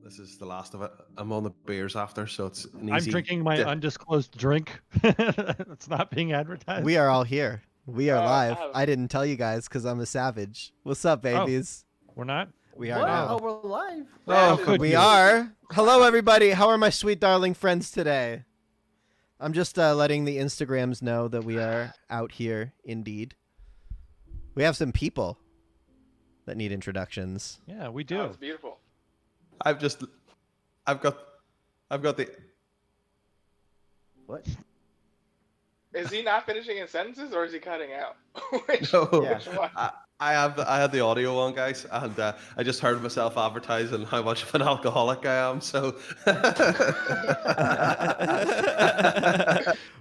This is the last of it. I'm on the beers after, so it's an I'm easy drinking my dip. undisclosed drink. It's not being advertised. We are all here. We are live. I have- I didn't tell you guys because I'm a savage. What's up, babies? We're not? We are What? now. Oh, we're live. Oh, Savage. could We you? are. Hello, everybody. How are my sweet, darling friends today? I'm just letting the Instagrams know that we are out here, indeed. We have some people that need introductions. Yeah, we Oh, do. it's beautiful. I've got the. What? Is he not finishing his sentences or is he cutting out? Which, No, Yeah. which one? I had the audio on, guys, and I just heard myself advertising how much of an alcoholic I am. So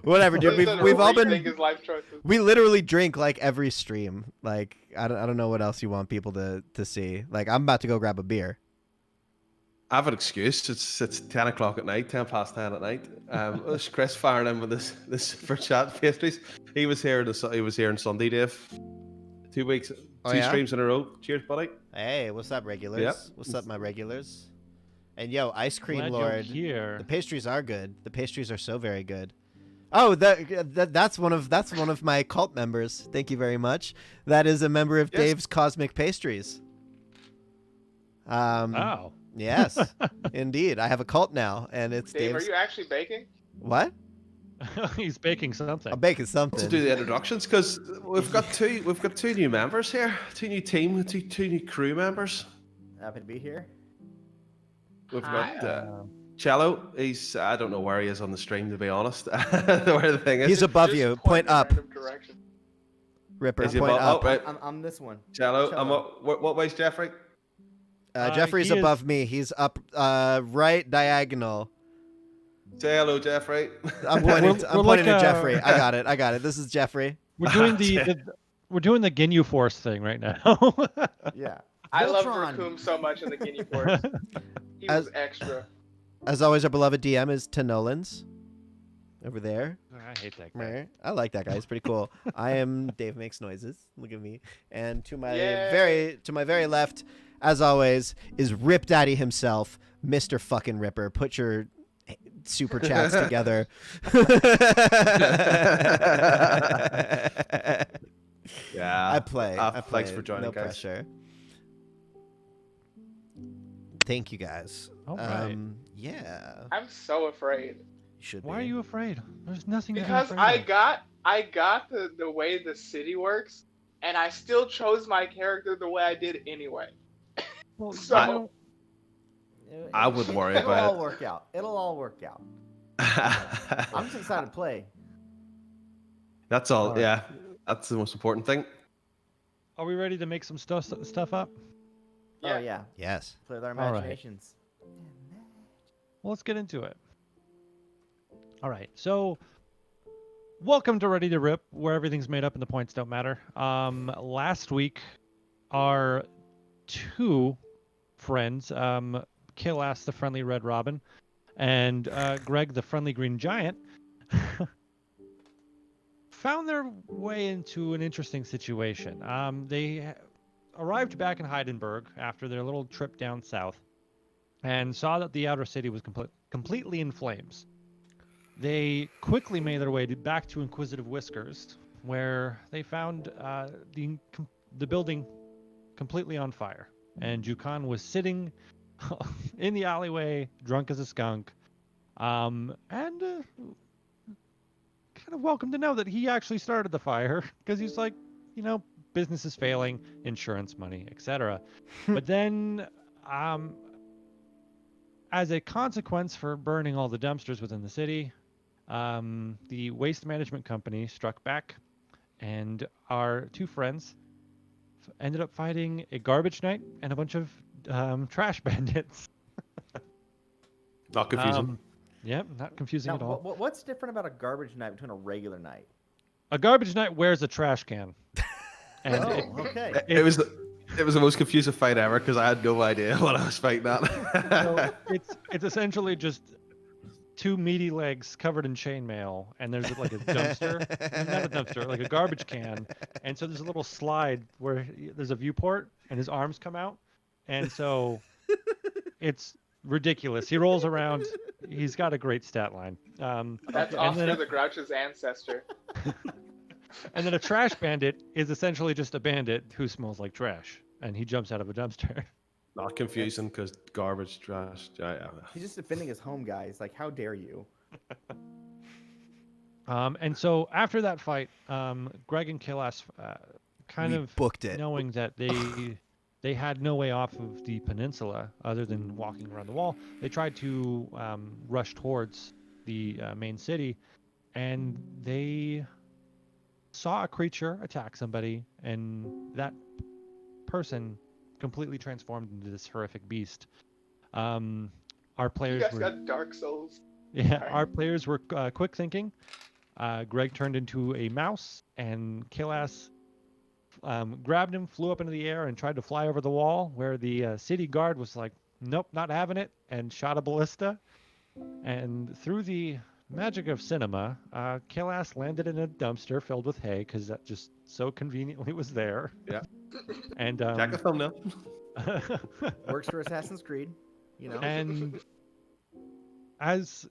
Whatever, dude. This is We've all rethink been. his life choices. We literally drink like every stream. Like I don't know what else you want people to see. Like I'm about to go grab a beer. I have an excuse. It's 10 o'clock at night, 10 past 10 at night. It's Chris firing in with this for chat pastries. He was here on Sunday, Dave. 2 weeks, two Oh, yeah? streams in a row. Cheers, buddy. Hey, what's up, regulars? Yep. What's up, my regulars? And yo, Ice Cream Glad Lord. you're here. The pastries are good. The pastries are so very good. Oh, that's one of my cult members. Thank you very much. That is a member of Yes. Dave's Cosmic Pastries. Oh. Yes, indeed. I have a cult now, and it's Dave, Dave's. are you actually baking? What? He's baking something. I'm baking To something. do the introductions because we've got two new members here, two new team, two new crew members. Happy to be here. We've Hi. got Cello. I don't know where he is on the stream, to be honest. Where the thing is. He's above Just you. point Point in up, random direction. Ripper. Is he Point above? up. Oh, right. I'm this one. Cello. Cello. What way's Jeffrey? Jeffrey's he is- above me. He's up, right diagonal. Say hello, Jeffrey. I'm pointing. I'm we're pointing like, to Jeffrey. I got it. This is Jeffrey. We're doing we're doing the Ginyu Force thing right now. Yeah. I love Voltron. Raccoon so much in the Guinea Force. He was extra. As always, our beloved DM is Tenolans. Over there. I hate that guy. Meh. I like that guy. He's pretty cool. I am Dave Makes Noises. Look at me. And to my Yay. very left, as always, is Rip Daddy himself, Mr. Fucking Ripper. Put your super chats together. Yeah. I play. Thanks for joining, no guys. pressure. Thank you, guys. All right. Yeah. I'm so afraid. You should Why be. are you afraid? There's nothing to be Because afraid of. I got the way the city works, and I still chose my character the way I did anyway. Well, So- I wouldn't worry It'll about all it. work out. It'll all work out. I'm just excited to play. That's all. Alright. Yeah. That's the most important thing. Are we ready to make some stuff up? Yeah. Oh yeah. Yes. Play with our All right. imaginations. Well, let's get into it. All right. So, welcome to Ready to Rip, where everything's made up and the points don't matter. Last week, our two friends, Kill-Ass the Friendly Red Robin and Greg the Friendly Green Giant, found their way into an interesting situation. They arrived back in Heidenberg after their little trip down south and saw that the outer city was completely in flames. They quickly made their way back to Inquisitive Whiskers, where they found the building completely on fire. And Jukan was sitting in the alleyway, drunk as a skunk, and kind of welcome to know that he actually started the fire, because he's like, business is failing, insurance money, etc. But then, as a consequence for burning all the dumpsters within the city, the waste management company struck back, and our two friends ended up fighting a garbage knight and a bunch of trash bandits. Not confusing. Yep, not confusing Now, at all. what's different about a garbage night between a regular night? A garbage knight wears a trash can. And Oh, it- okay. it was the most confusing fight ever because I had no idea what I was fighting at. so it's essentially just two meaty legs covered in chainmail, and there's like a dumpster, not a dumpster, like a garbage can, and so there's a little slide where there's a viewport, and his arms come out, and so it's ridiculous. He rolls around. He's got a great stat line. That's and Oscar then the Grouch's ancestor. and then a trash bandit is essentially just a bandit who smells like trash, and he jumps out of a dumpster. Not confusing because garbage, trash. He's just defending his home, guys. Like, how dare you? And so after that fight, Greg and Killas kind We of booked it. knowing that they had no way off of the peninsula other than walking around the wall, they tried to rush towards the main city, and they saw a creature attack somebody, and that person completely transformed into this horrific beast. Our You players guys were got Dark Souls. yeah, our players were quick thinking. Greg turned into a mouse, and Killas grabbed him, flew up into the air, and tried to fly over the wall, where the city guard was like, nope, not having it, and shot a ballista. And through the magic of cinema, Killas landed in a dumpster filled with hay, because that just so conveniently was there. Yeah. And Check the thumbnail. Works for Assassin's Creed, you know. and as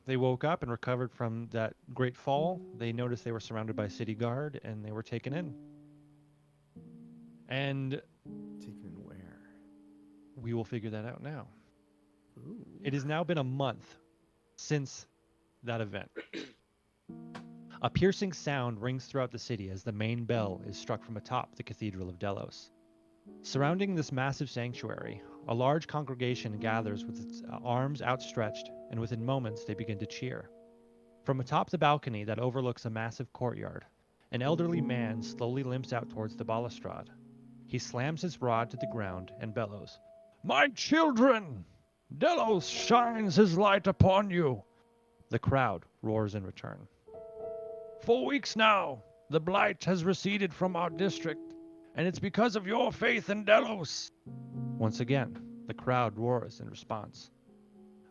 they woke up and recovered from that great fall, they noticed they were surrounded by city guard, and they were taken in. And Taken where? we will figure that out now. Ooh. It has now been a month since that event. A piercing sound rings throughout the city as the main bell is struck from atop the Cathedral of Delos. Surrounding this massive sanctuary, a large congregation gathers with its arms outstretched, and within moments they begin to cheer. From atop the balcony that overlooks a massive courtyard, an elderly man slowly limps out towards the balustrade. He slams his rod to the ground and bellows, "My children! Delos shines his light upon you!" The crowd roars in return. "For weeks now, the blight has receded from our district, and it's because of your faith in Delos." Once again, the crowd roars in response.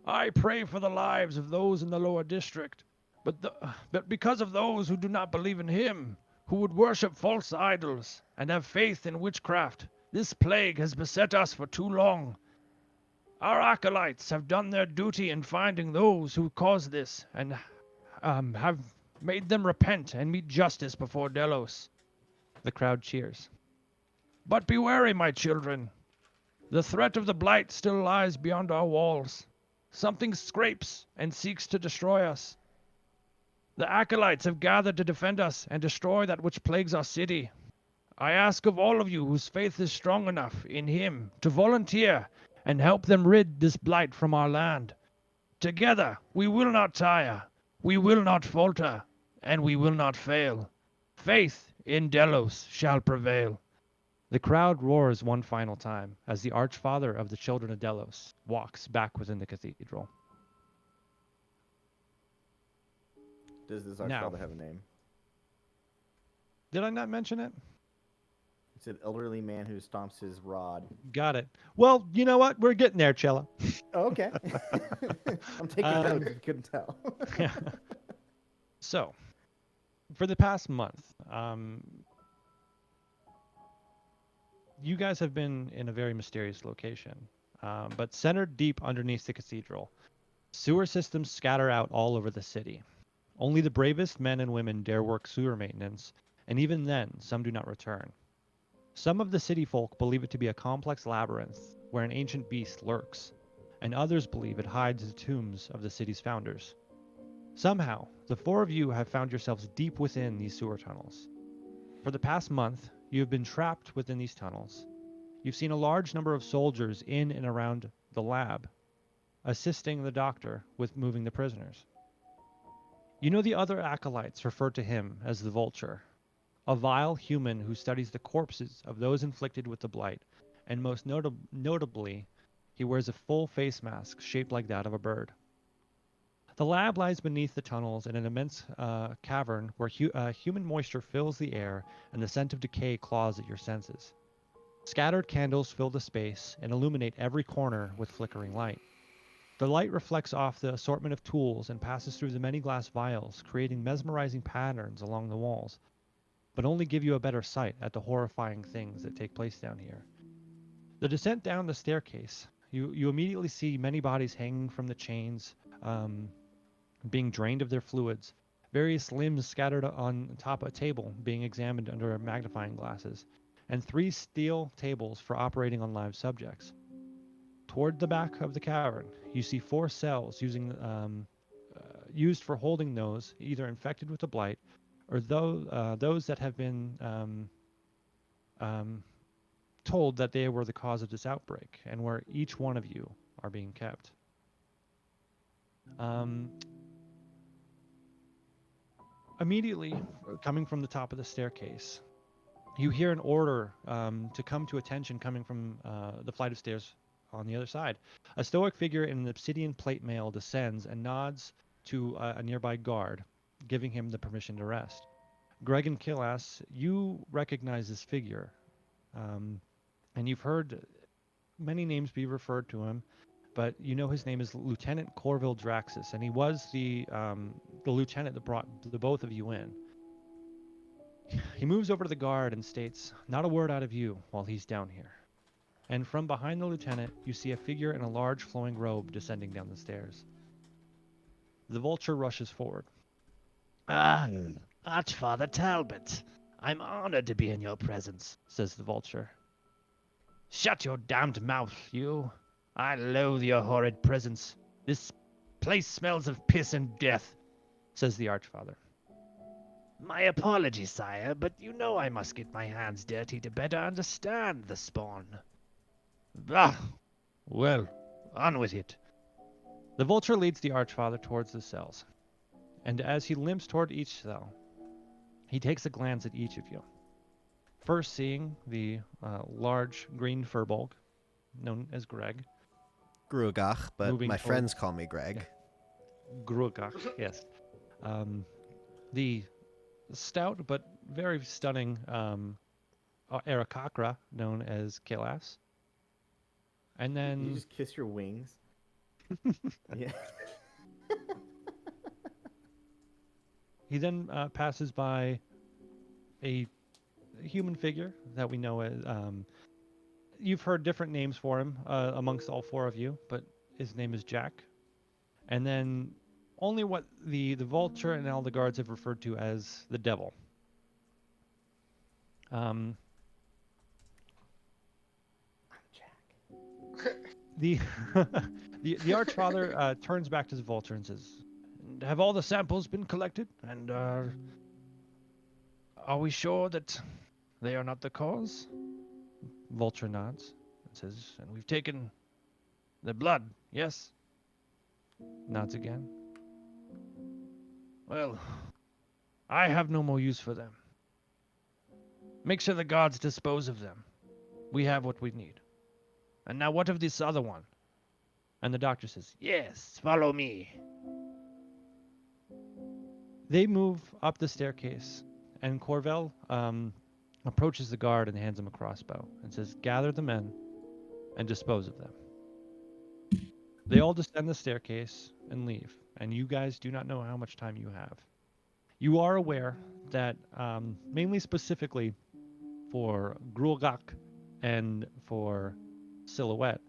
"I pray for the lives of those in the lower district, but because of those who do not believe in him, who would worship false idols and have faith in witchcraft, this plague has beset us for too long. Our acolytes have done their duty in finding those who caused this, and have made them repent and meet justice before Delos." The crowd cheers. "But be wary, my children. The threat of the blight still lies beyond our walls. Something scrapes and seeks to destroy us. The acolytes have gathered to defend us and destroy that which plagues our city. I ask of all of you whose faith is strong enough in him to volunteer and help them rid this blight from our land. Together, we will not tire, we will not falter, and we will not fail. Faith in Delos shall prevail." The crowd roars one final time as the Archfather of the Children of Delos walks back within the cathedral. Does this Now. Archfather have a name? Did I not mention it? It's an elderly man who stomps his rod. Got it. Well, you know what? We're getting there, Chella. Oh, okay. I'm taking notes if you couldn't tell. So, for the past month, you guys have been in a very mysterious location, but centered deep underneath the cathedral. Sewer systems scatter out all over the city. Only the bravest men and women dare work sewer maintenance, and even then, some do not return. Some of the city folk believe it to be a complex labyrinth where an ancient beast lurks, and others believe it hides the tombs of the city's founders. Somehow, the four of you have found yourselves deep within these sewer tunnels. For the past month, you have been trapped within these tunnels. You've seen a large number of soldiers in and around the lab, assisting the doctor with moving the prisoners. You know the other acolytes refer to him as the Vulture, a vile human who studies the corpses of those inflicted with the blight, and most notably, he wears a full face mask shaped like that of a bird. The lab lies beneath the tunnels in an immense cavern where human moisture fills the air and the scent of decay claws at your senses. Scattered candles fill the space and illuminate every corner with flickering light. The light reflects off the assortment of tools and passes through the many glass vials, creating mesmerizing patterns along the walls, but only give you a better sight at the horrifying things that take place down here. The descent down the staircase You immediately see many bodies hanging from the chains, being drained of their fluids. Various limbs scattered on top of a table being examined under magnifying glasses, and 3 steel tables for operating on live subjects. Toward the back of the cavern, you see 4 cells used for holding those either infected with the blight or those that have been told that they were the cause of this outbreak, and where each one of you are being kept. Immediately, coming from the top of the staircase, you hear an order to come to attention coming from the flight of stairs on the other side. A stoic figure in an obsidian plate mail descends and nods to a nearby guard, giving him the permission to rest. Greg and Killas, you recognize this figure, and you've heard many names be referred to him, but you know his name is Lieutenant Corville Draxus, and he was the lieutenant that brought the both of you in. He moves over to the guard and states, "Not a word out of you while he's down here." And from behind the lieutenant, you see a figure in a large flowing robe descending down the stairs. The vulture rushes forward. "Ah, Archfather Talbot, I'm honored to be in your presence," says the vulture. "Shut your damned mouth, you. I loathe your horrid presence. This place smells of piss and death," says the Archfather. "My apologies, sire, but you know I must get my hands dirty to better understand the spawn." "Ah, well, on with it." The vulture leads the Archfather towards the cells, and as he limps toward each cell, he takes a glance at each of you. First seeing the large green furbolg, known as Greg. Grugach, but Moving my toward- friends call me Greg. Grugach, yes. The stout but very stunning Arakakra, known as Killas. And You then just kiss your wings. Yeah. he then passes by a human figure that we know as... you've heard different names for him amongst all 4 of you, but his name is Jack. And then only what the vulture and all the guards have referred to as the devil. The the Archfather turns back to the vulture and says, "And have all the samples been collected? And are we sure that they are not the cause?" Vulture nods and says, "And we've taken the blood, yes?" Nods again. "Well, I have no more use for them. Make sure the guards dispose of them. We have what we need. And now what of this other one?" And the doctor says, "Yes, follow me." They move up the staircase, and Corvell approaches the guard and hands him a crossbow and says, "Gather the men and dispose of them." They all descend the staircase and leave, and you guys do not know how much time you have. You are aware that, mainly specifically for Grulgak and for Silhouette,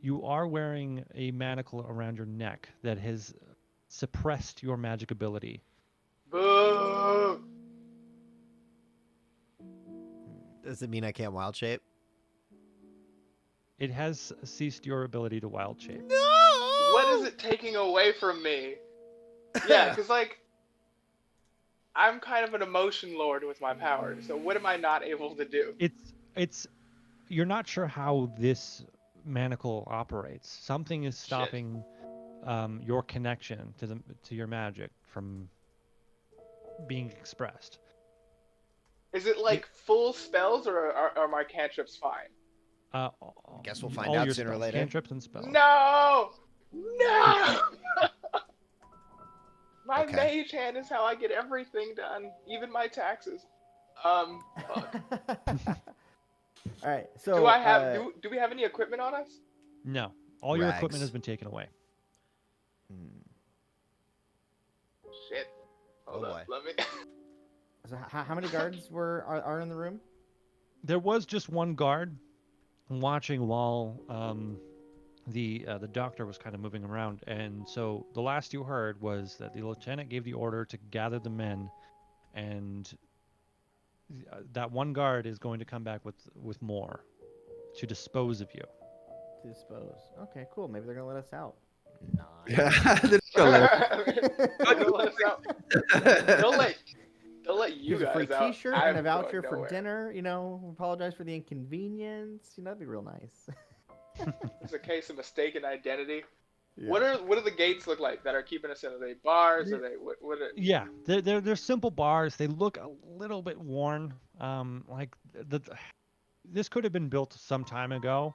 you are wearing a manacle around your neck that has suppressed your magic ability. Boo! Does it mean I can't wild shape? It has ceased your ability to wild shape. No! What is it taking away from me? Yeah, because, like, I'm kind of an emotion lord with my powers, so what am I not able to do? It's you're not sure how this manacle operates. Something is stopping your connection to your magic from being expressed. Is it, like, full spells, or are my cantrips fine? Guess we'll find all out your sooner or spells, later. Cantrips and spells. No! No! My Okay. mage hand is how I get everything done, even my taxes. Fuck. All right. So Do I have? Do we have any equipment on us? No, all your equipment Rags. has been taken away. Shit. Hold Oh up. boy. Let me. So how many guards are in the room? There was just one guard watching while the doctor was kind of moving around, and so the last you heard was that the lieutenant gave the order to gather the men, and that one guard is going to come back with more to dispose of you. Dispose. Okay, cool. Maybe they're gonna let us out. Yeah. They'll let us out. They'll let you Here's a free guys out. T-shirt and a I'm voucher going for nowhere. dinner. You know, apologize for the inconvenience. You know, that'd be real nice. It's a case of mistaken identity. Yeah. What do the gates look like that are keeping us in? Are they bars? Are they what are, Yeah, they're simple bars. They look a little bit worn. Like this could have been built some time ago,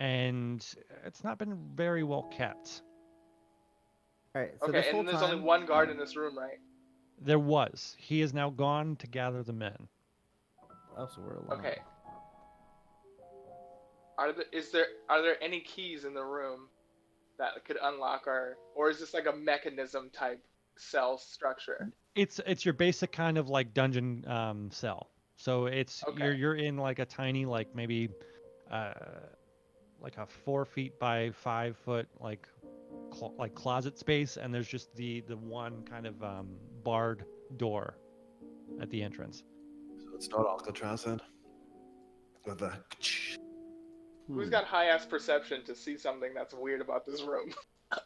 and it's not been very well kept. All right. So okay, this whole and there's time, only one guard in this room, right? There was. He is now gone to gather the men. Oh, so we're alone. Okay. Are there any keys in the room that could unlock or is this like a mechanism type cell structure? It's your basic kind of like dungeon cell. So it's Okay. you're in like a tiny like maybe like a 4 feet by 5 foot like closet space, and there's just the one kind of barred door at the entrance. So it's not Alcatraz then. With the. Who's got high ass perception to see something that's weird about this room?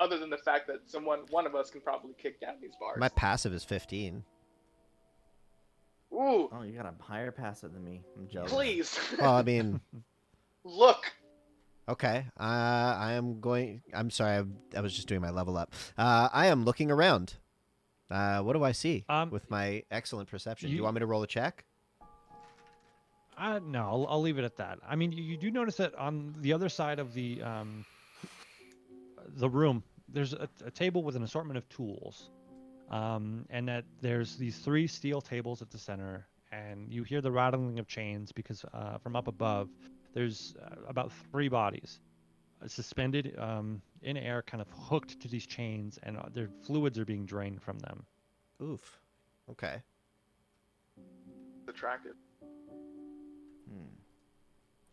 Other than the fact that one of us can probably kick down these bars. My passive is 15. Ooh, Oh, you got a higher passive than me. I'm jealous. please. Well, I mean, Look. okay. I'm sorry. I was just doing my level up. I am looking around. What do I see with my excellent perception? Do you want me to roll a check? No, I'll leave it at that. I mean, you do notice that on the other side of the room, there's a table with an assortment of tools, and that there's these 3 steel tables at the center, and you hear the rattling of chains because from up above, there's about 3 bodies suspended in air, kind of hooked to these chains, and their fluids are being drained from them. Oof. Okay. Attractive.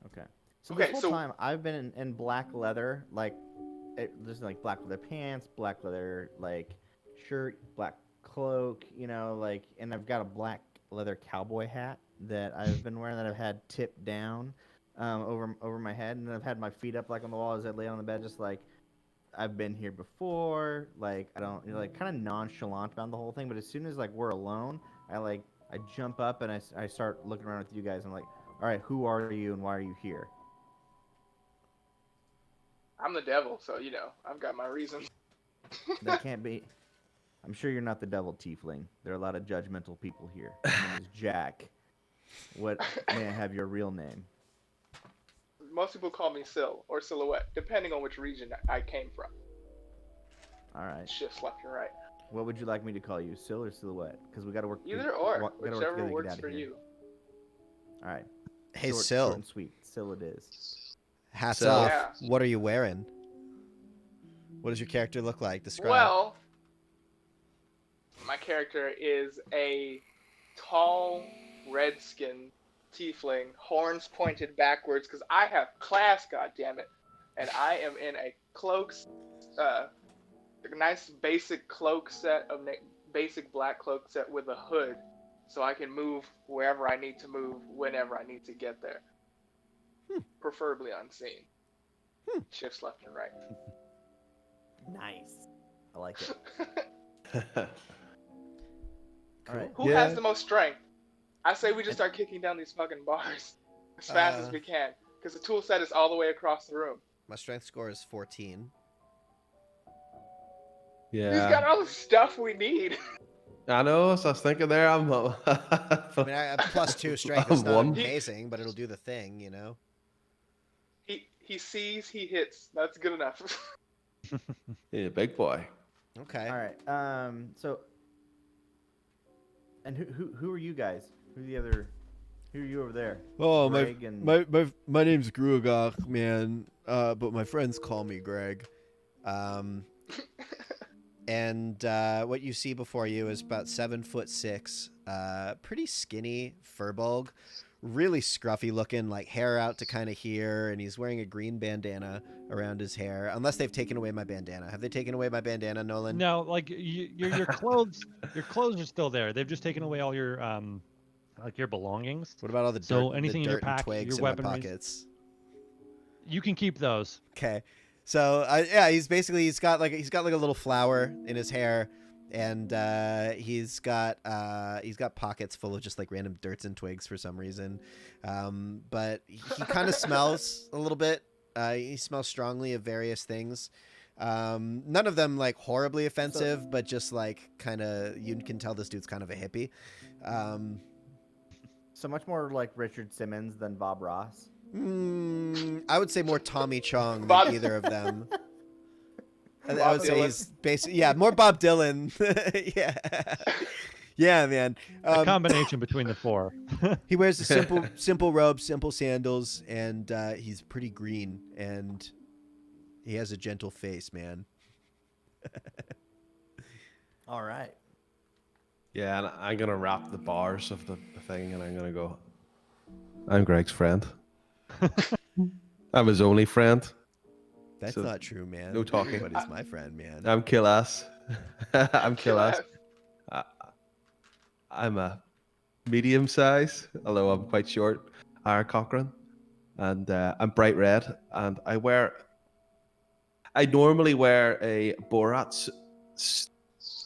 Okay. So Okay, this whole so- time I've been in black leather, like there's like black leather pants, black leather like shirt, black cloak, you know, like, and I've got a black leather cowboy hat that I've been wearing that I've had tipped down over my head, and then I've had my feet up like on the wall as I lay on the bed, just like I've been here before. Like I don't, you know, like kind of nonchalant about the whole thing. But as soon as like we're alone, I jump up and I start looking around with you guys. I'm like, all right, who are you and why are you here? I'm the devil, so you know I've got my reasons. That can't be. I'm sure you're not the devil, tiefling. There are a lot of judgmental people here. My name is Jack. What may I have your real name? Most people call me Sil or Silhouette, depending on which region I came from. All right. Shifts left and right. What would you like me to call you, Sil or Silhouette? Because we got to work. Either or, gotta work whichever together to get works out of for here. you. All right. Hey, short Sil. and sweet. Sil it is. Hats Sil. off. Yeah. What are you wearing? What does your character look like? Describe. Well, my character is a tall, red-skinned tiefling, horns pointed backwards, because I have class, goddammit, and I am in a cloak, a nice basic cloak set of basic black cloak set with a hood, so I can move wherever I need to move, whenever I need to get there. Preferably unseen. Shifts left and right. Nice. I like it. All right. Who Yeah. has the most strength? I say we just start kicking down these fucking bars as fast as we can, because the tool set is all the way across the room. My strength score is 14. He's Yeah. got all the stuff we need. I know, so I was thinking there, I'm not. I mean, I have +2 strength. I'm It's not one. amazing, but it'll do the thing, you know? He sees, he hits. That's good enough. Yeah, big boy. Okay. All right. So. And who are you guys? Who are you over there? Oh, Greg and- my name's Gruagach, man. But my friends call me Greg. And what you see before you is about 7'6", pretty skinny Furbolg, really scruffy looking, like hair out to kind of here, and he's wearing a green bandana around his hair. Unless they've taken away my bandana. Have they taken away my bandana, Nolan? No, like your clothes, your clothes are still there. They've just taken away all your like your belongings. What about all the dirt, So anything the in your dirt and pack, twigs your in my weaponry, pockets? you can keep those. Okay, so yeah, he's got like a little flower in his hair, and he's got pockets full of just like random dirts and twigs for some reason, but he kind of smells a little bit. He smells strongly of various things. None of them like horribly offensive, but just like kind of, you can tell this dude's kind of a hippie. So much more like Richard Simmons than Bob Ross. I would say more Tommy Chong Bob- than either of them. I Bob would say Dylan. he's basically, more Bob Dylan. Yeah. Yeah, man. A combination between the four. He wears a simple robe, simple sandals, and he's pretty green, and he has a gentle face, man. All right. Yeah, and I'm gonna wrap the bars of the thing, and I'm gonna go. I'm Greg's friend. I'm his only friend. That's So, not true, man. no talking. Everybody's my friend, man. I'm Kill-Ass. I'm Kill-Ass. I'm a medium size, although I'm quite short. Ira Cochran, and I'm bright red, and I normally wear a Borat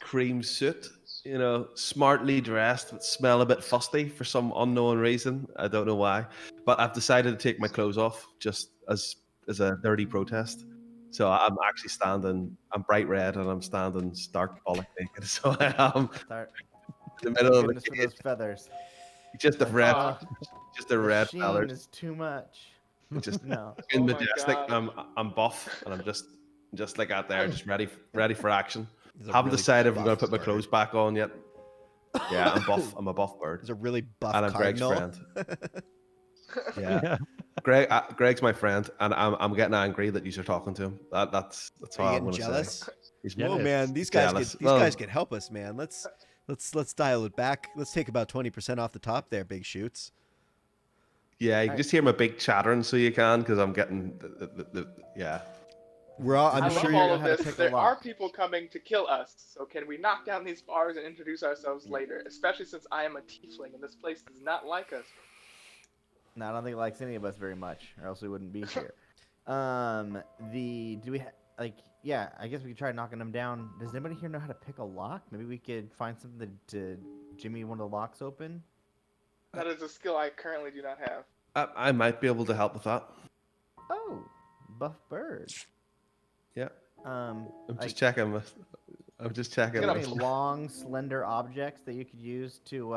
cream suit, you know, smartly dressed, but smell a bit fusty for some unknown reason. I don't know why, but I've decided to take my clothes off just as a dirty protest. So I'm actually standing. I'm bright red, and I'm standing stark bollock naked. So I am Start. in the middle of the Goodness for those cage, feathers. just a red, Ah. just a red Sheen feather. is too much. Just No. in Oh my majestic. God. I'm buff, and I'm just like out there, just ready for action. He's a Haven't really decided if I'm gonna buff put my bird. clothes back on yet. Yeah, I'm buff. I'm a buff bird, He's a really buff and I'm Greg's cardinal. friend. Yeah, Greg's my friend, and I'm getting angry that you're talking to him. That's how Are you I'm getting gonna jealous? say. He's Yeah, Whoa, it man, these guys jealous. could, guys could help us, man. Let's dial it back. Let's take about 20% off the top there, big shoots. Yeah, you can just hear my big chattering, so you can, because I'm getting yeah. We're all. I I'm I love sure love all you're. of how to this. pick a There lock. are people coming to kill us, so can we knock down these bars and introduce ourselves later? Especially since I am a tiefling and this place does not like us. No, I don't think it likes any of us very much, or else we wouldn't be here. Yeah, I guess we could try knocking them down. Does anybody here know how to pick a lock? Maybe we could find something to jimmy one of the locks open. That is a skill I currently do not have. I might be able to help with that. Oh, buff bird. Yeah, I'm I'm just checking. I'm just checking. Get up. any long, slender objects that you could use to,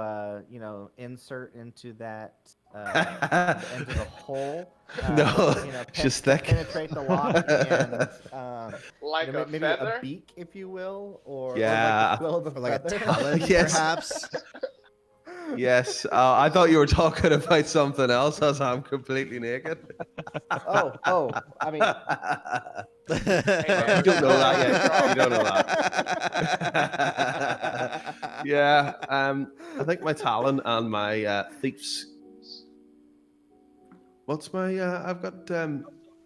insert into that, into the hole. No, pen- just thick. penetrate the lock and Like a maybe feather? a beak, if you will, or Yeah. like the quill of a Or like a feather. talon, Yes. perhaps. Yes, I thought you were talking about something else, as I'm completely naked. Oh, I mean, You don't know that yet. You don't know that. Yeah, I think my talon and my thief's. What's my? I've got.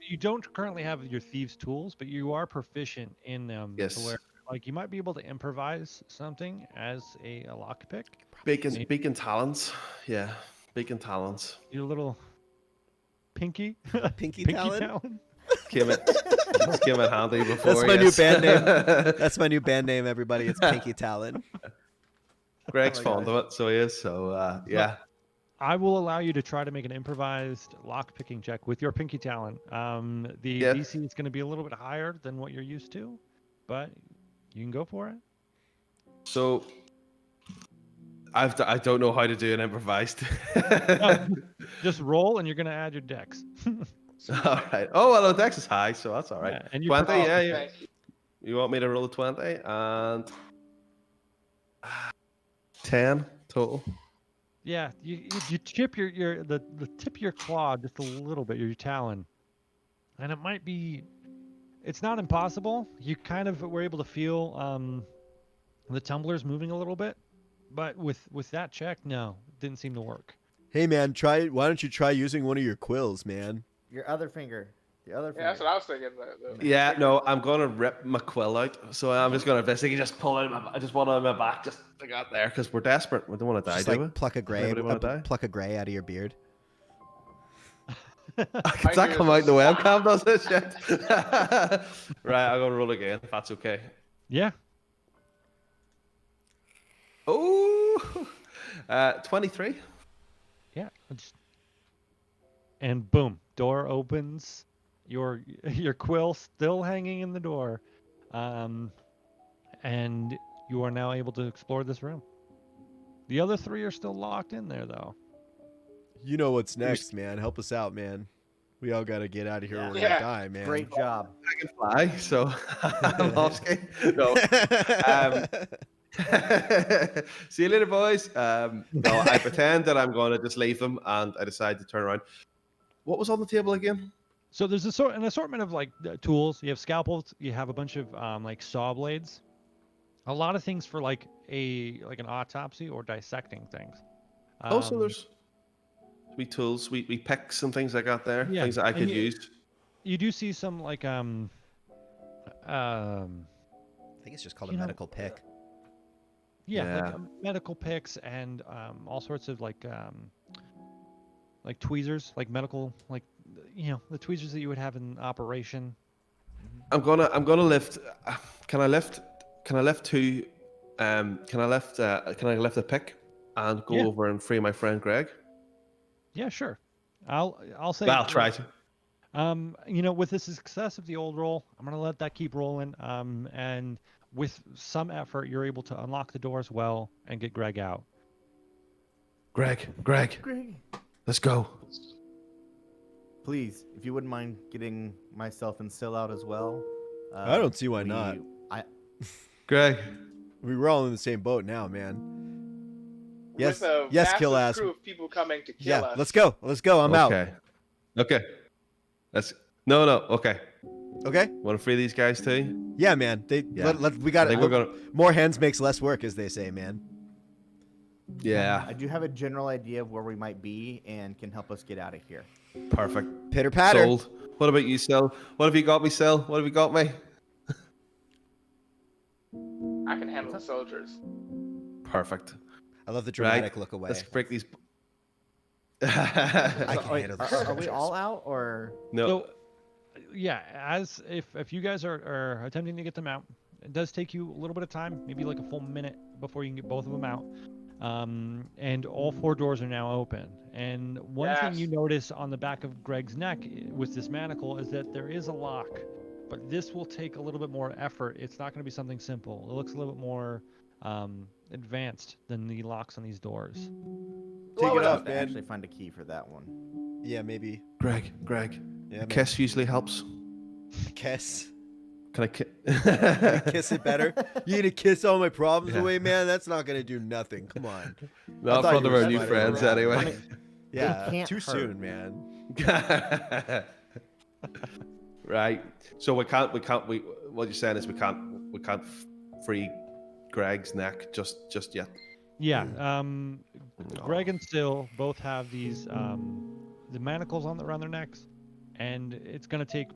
You don't currently have your thieves' tools, but you are proficient in them. Yes. To where, like, you might be able to improvise something as a lockpick. Beacon talons. Yeah, beacon talons. Your little pinky. Pinky talon? Came in handy before. That's my new yes. band name. That's my new band name, everybody. It's Pinky Talon. Greg's Oh my fond of it, so he is. So yeah. I will allow you to try to make an improvised lock picking check with your pinky talent. The Yeah. DC is going to be a little bit higher than what you're used to, but you can go for it. So I don't know how to do an improvised. No, just roll, and you're going to add your dex. All right. Oh well, the dex is high, so that's all right. Yeah, and you 20, proficient. yeah, yeah. Thank you. You want me to roll a 20 and 10 total? Yeah, you chip the tip of your claw just a little bit, your talon, and it might be. It's not impossible. You kind of were able to feel the tumblers moving a little bit, but with that check, no, it didn't seem to work. Hey man, why don't you try using one of your quills, man? Your other finger. The other Yeah, finger. that's what I was thinking. Yeah, no, I'm gonna rip my quill out. So I'm just gonna basically just pull out I just want it on my back, just like that there, because we're desperate. We don't want to die, Just do we? like pluck a gray, Anybody wanna die? pluck a gray out of your beard. Does that come out in the webcam, does it? Shit. Right, I'm gonna roll again, if that's okay. Yeah. Oh, 23. Yeah. And boom, door opens. Your quill still hanging in the door, and you are now able to explore this room. The other 3 are still locked in there, though. You know what's next, man. Help us out, man. We all gotta get out of here. Yeah. We're Yeah. gonna die, man. Great job. I can fly, so I'm off skate. No. See you later, boys. No, I pretend that I'm going to just leave them, and I decide to turn around. What was on the table again? So there's an assortment of like tools. You have scalpels. You have a bunch of like saw blades. A lot of things for like an autopsy or dissecting things. Also, there's sweet tools, sweet picks and things like that there. Yeah, Things that I and could you- use. You do see some like I think it's just called a You know- medical pick. Yeah. like medical picks and all sorts of like tweezers, like medical, like the tweezers that you would have in operation. I'm gonna lift. Can I lift two? Can I lift a pick and go Yeah. over and free my friend Greg? Yeah, sure. I'll say. Well, I'll try to. With the success of the old roll, I'm gonna let that keep rolling. And with some effort, you're able to unlock the door as well and get Greg out. Greg, Greg. let's go. Please, if you wouldn't mind getting myself and Syl out as well. I don't see why not. Greg, We're all in the same boat now, man. Yes, With a yes, massive kill ass. crew of people coming to kill Yeah, us. let's go. Let's go. I'm out. Okay. Let's. No. Okay. Okay. Want to free these guys too? Yeah, man. Yeah. We got I think we're gonna. more hands makes less work, as they say, man. Yeah. I do have a general idea of where we might be and can help us get out of here. Perfect. Pitter patter. Sold. What about you, Sil? What have you got me, Sil? What have you got me? I can handle the soldiers. Perfect. I love the Right. dramatic look away. Let's break these. I So, can wait, handle the are we soldiers. all out or? No. So, yeah, as if you guys are attempting to get them out, it does take you a little bit of time, maybe like a full minute before you can get both of them out. And all 4 doors are now open. And one thing Yes. you notice on the back of Greg's neck with this manacle is that there is a lock, but this will take a little bit more effort. It's not going to be something simple. It looks a little bit more advanced than the locks on these doors. Take Blow it it off, up. To man. actually find a key for that one. Yeah, maybe. Greg. Yeah, A man. kiss usually helps. Kiss. Can I kiss? Kiss it better. You need to kiss all my problems Yeah. away, man. That's not gonna do nothing. Come on. Not thought front you of were our new smiling friends, around. anyway. I mean, Yeah. can't Too hurt. soon, man. Right. So what you're saying is we can't free Greg's neck just yet. Yeah, Greg and Sil both have these the manacles around their necks, and it's gonna take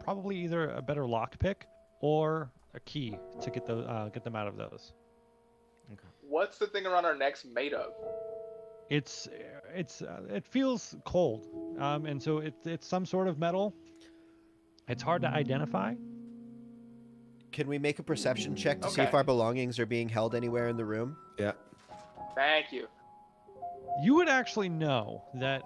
probably either a better lock pick or a key to get them out of those. What's the thing around our necks made of? It feels cold, and so it's some sort of metal. It's hard to identify. Can we make a perception check to see if Okay. our belongings are being held anywhere in the room? Yeah. Thank you. You would actually know that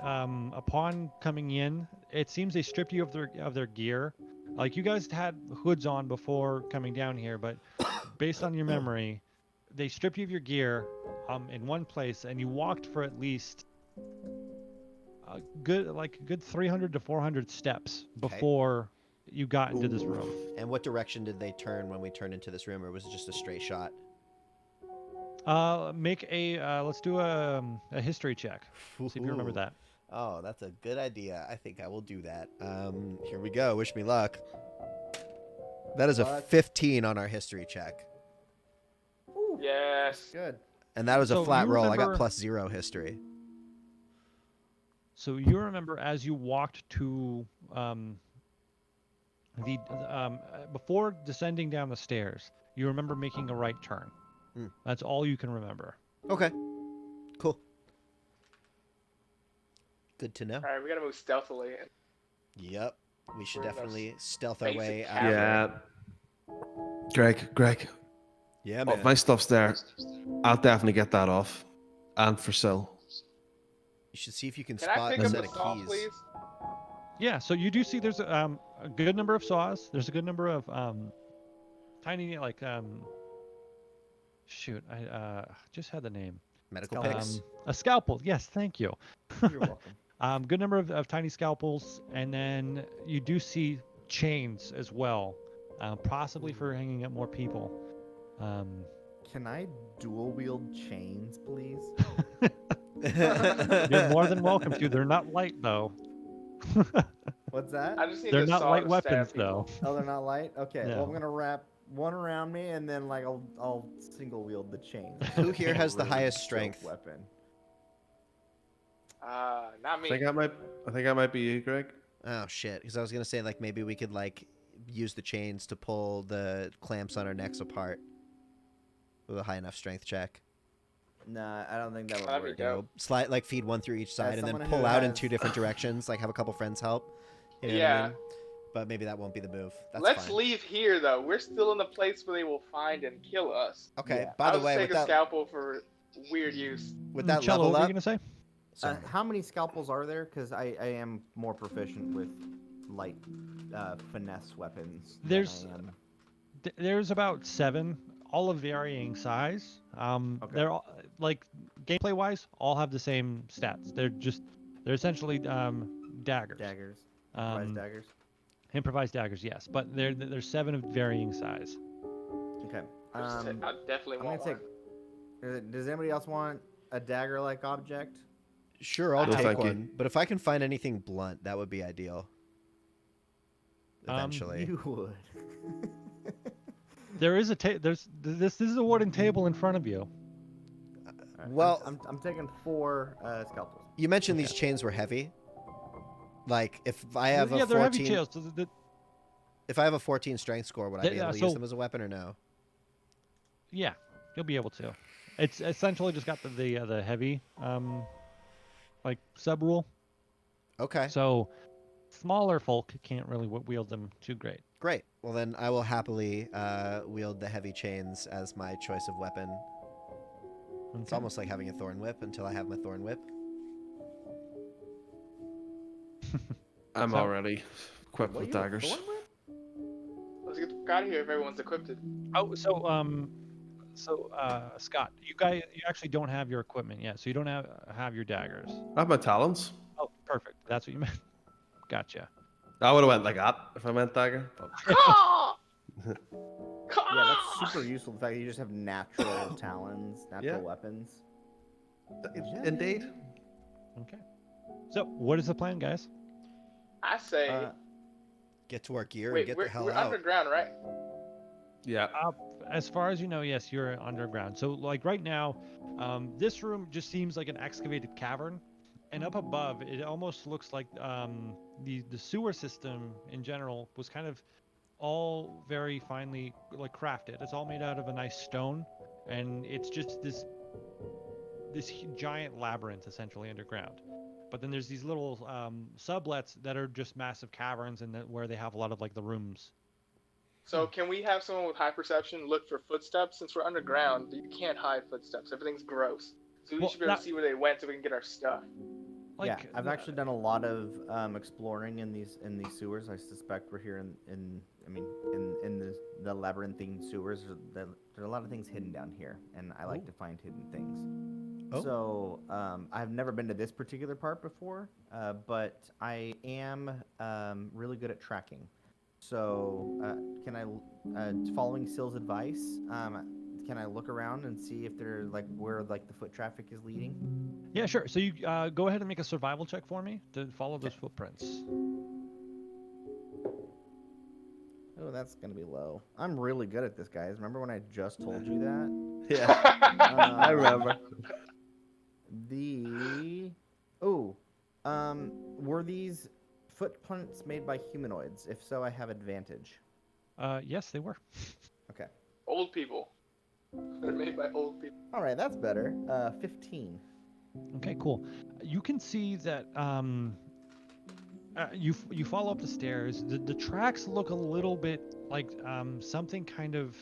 upon coming in, it seems they stripped you of their gear. Like you guys had hoods on before coming down here, but based on your memory, they stripped you of your gear in one place, and you walked for at least a good 300 to 400 steps before you got into this room. And what direction did they turn when we turned into this room, or was it just a straight shot? Make let's do a history check. See if you remember Ooh. that. Oh, that's a good idea. I think I will do that. Here we go. Wish me luck. That is a Luck. 15 on our history check. Yes. Good. And that was a So flat you roll. I got remember- +0 history. So you remember as you walked to before descending down the stairs, you remember making a right turn. Hmm. That's all you can remember. Okay. Cool. Good to know. All right, we gotta move stealthily. Yep. We should We're in those definitely stealth our basic way out. caverns. Yeah. Greg. Yeah, Oh, man. my stuff's there. I'll definitely get that off. And for Sil. You should see if you can Can I spot pick a up set the of saw, keys. please? Yeah, so you do see there's a good number of saws. There's a good number of tiny shoot, I just had the name. Medical picks. A scalpel. Yes, thank you. You're welcome. Good number of tiny scalpels, and then you do see chains as well, possibly for hanging up more people. Can I dual wield chains, please? You're more than welcome to. They're not light though. What's that? I just need They're to not saw light to weapons stab people. though. Oh, they're not light. Okay, well No. I'm gonna wrap one around me, and then like I'll single wield the chain. Who here has the Really highest dope strength? weapon? Not me. I think I might be you, Greg. Oh shit! Because I was gonna say like maybe we could like use the chains to pull the clamps on our necks apart with a high enough strength check. Nah, I don't think that would That'd be work. You know, dope. slide like feed one through each side and then someone pull who out in has- 2 different directions. Like have a couple friends help. You know what I Yeah. mean? But maybe that won't be the move. That's Let's fine. leave here though. We're still in the place where they will find and kill us. Okay. Yeah. By the I'll way, just take with a that scalpel for weird use. with that Cello, level what were you up, gonna say? sorry. How many scalpels are there? Because I am more proficient with light finesse weapons. than There's- I am. There's about 7, all of varying size. Okay. They're all, like gameplay wise, all have the same stats. They're essentially daggers. Daggers. Improvised Um, daggers. improvised daggers, yes, but there's 7 of varying size. Okay. I definitely I'm want gonna take. Does anybody else want a dagger-like object? Sure, I'll No, take thank you. one. But if I can find anything blunt, that would be ideal. Eventually. You would. There is a this is a wooden table in front of you. Alright, Well- I'm taking 4 scalpels. You mentioned these chains were heavy. Like if I have Yeah, a they're heavy 14, tails. So if I have a 14 strength score, would I be able to use so- them as a weapon or no? yeah, you'll be able to. It's essentially just got the heavy like sub rule. Okay. So smaller folk can't really wield them too great. Great. Well, then I will happily wield the heavy chains as my choice of weapon. It's Okay. almost like having a thorn whip until I have my thorn whip. I'm So- already equipped What, with you have a daggers. thorn whip? Let's get the fuck out of here if everyone's equipped. Oh, so Scott, you actually don't have your equipment yet, so you don't have your daggers. I have my talons. Oh, perfect. That's what you meant. Gotcha. I would have went like that if I meant dagger. But Yeah, that's super useful. The fact that you just have natural talons, natural Yeah. weapons. Indeed. Okay. So, what is the plan, guys? I say, Get to our gear wait, and get the hell we're out. underground, right? Yeah. As far as you know, yes, you're underground. So, like right now, this room just seems like an excavated cavern, and up above, it almost looks like the sewer system in general was kind of all very finely like crafted. It's all made out of a nice stone, and it's just this giant labyrinth essentially underground. But then there's these little sublets that are just massive caverns, and where they have a lot of like the rooms. So can we have someone with high perception look for footsteps? Since we're underground, you can't hide footsteps. Everything's gross. So we Well, should be able that- to see where they went so we can get our stuff. Like, Yeah, I've actually done a lot of exploring in these sewers. I suspect we're here in the labyrinthine sewers. There are a lot of things hidden down here, and I like to find hidden things. Oh. So I've never been to this particular part before, but I am really good at tracking. So can I, following Sill's advice, can I look around and see if they're like where like the foot traffic is leading? Yeah, sure. So you go ahead and make a survival check for me to follow those footprints. Oh, that's gonna be low. I'm really good at this, guys. Remember when I just told you that? Yeah. I remember. The Were these footprints made by humanoids? If so, I have advantage. Yes, they were. Okay. Old people. They're made by old people. All right, that's better. 15. Okay, cool. You can see that you follow up the stairs. The tracks look a little bit like something kind of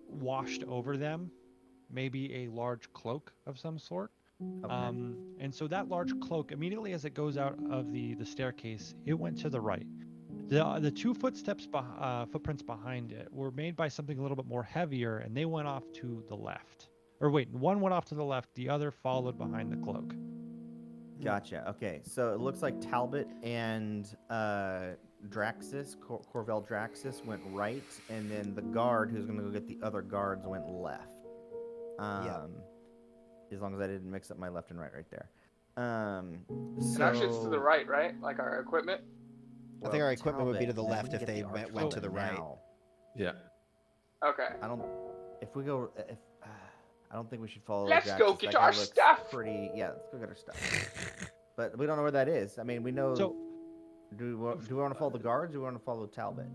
washed over them, maybe a large cloak of some sort. Okay. And so that large cloak, immediately as it goes out of the staircase, it went to the right. The two footprints behind it were made by something a little bit more heavier, and they went off to the left. Or wait, one went off to the left, the other followed behind the cloak. Gotcha. Okay, so it looks like Talbot and Draxus, Corvel Draxus, went right, and then the guard, who's going to go get the other guards, went left. Yeah. As long as I didn't mix up my left and right there. And our shit's to the right, right? Like our equipment? I think our equipment would be to the Talbot, left if they went to the right. now. Yeah. Okay. I don't. If we go, I don't think we should follow. Let's Draxus. go That get guy our looks stuff. Pretty. Yeah, let's go get our stuff. But we don't know where that is. I mean, we know. So do we want to follow the guards? Or do we want to follow Talbot?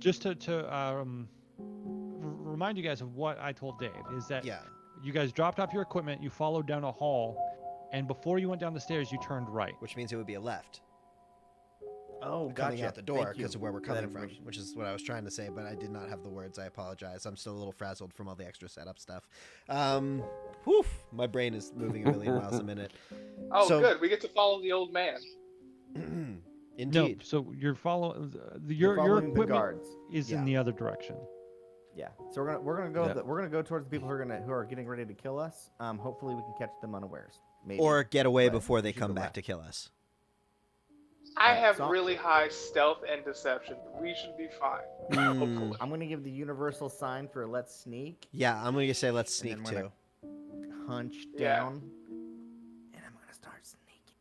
just to remind you guys of what I told Dave is that Yeah. you guys dropped off your equipment, you followed down a hall, and before you went down the stairs, you turned right. Which means it would be a left. Oh, Coming gotcha. out the door Thank you because of where we're for that coming from, information. which is what I was trying to say, but I did not have the words. I apologize. I'm still a little frazzled from all the extra setup stuff. Whew, my brain is moving a million miles a minute. Oh, So- good. We get to follow the old man. Indeed. No, so you're following We're your following the equipment guards. is Yeah. in the other direction. Yeah. So we're gonna go Yeah. we're gonna go towards the people who are getting ready to kill us. Hopefully we can catch them unawares. Maybe. Or get away But before we they should come go back left. to kill us. I Alright, have so- really high stealth and deception. We should be fine. Mm, I'm gonna give the universal sign for let's sneak. yeah, I'm going to say let's And sneak then we're too. Hunch Yeah. down. And I'm gonna start sneaking.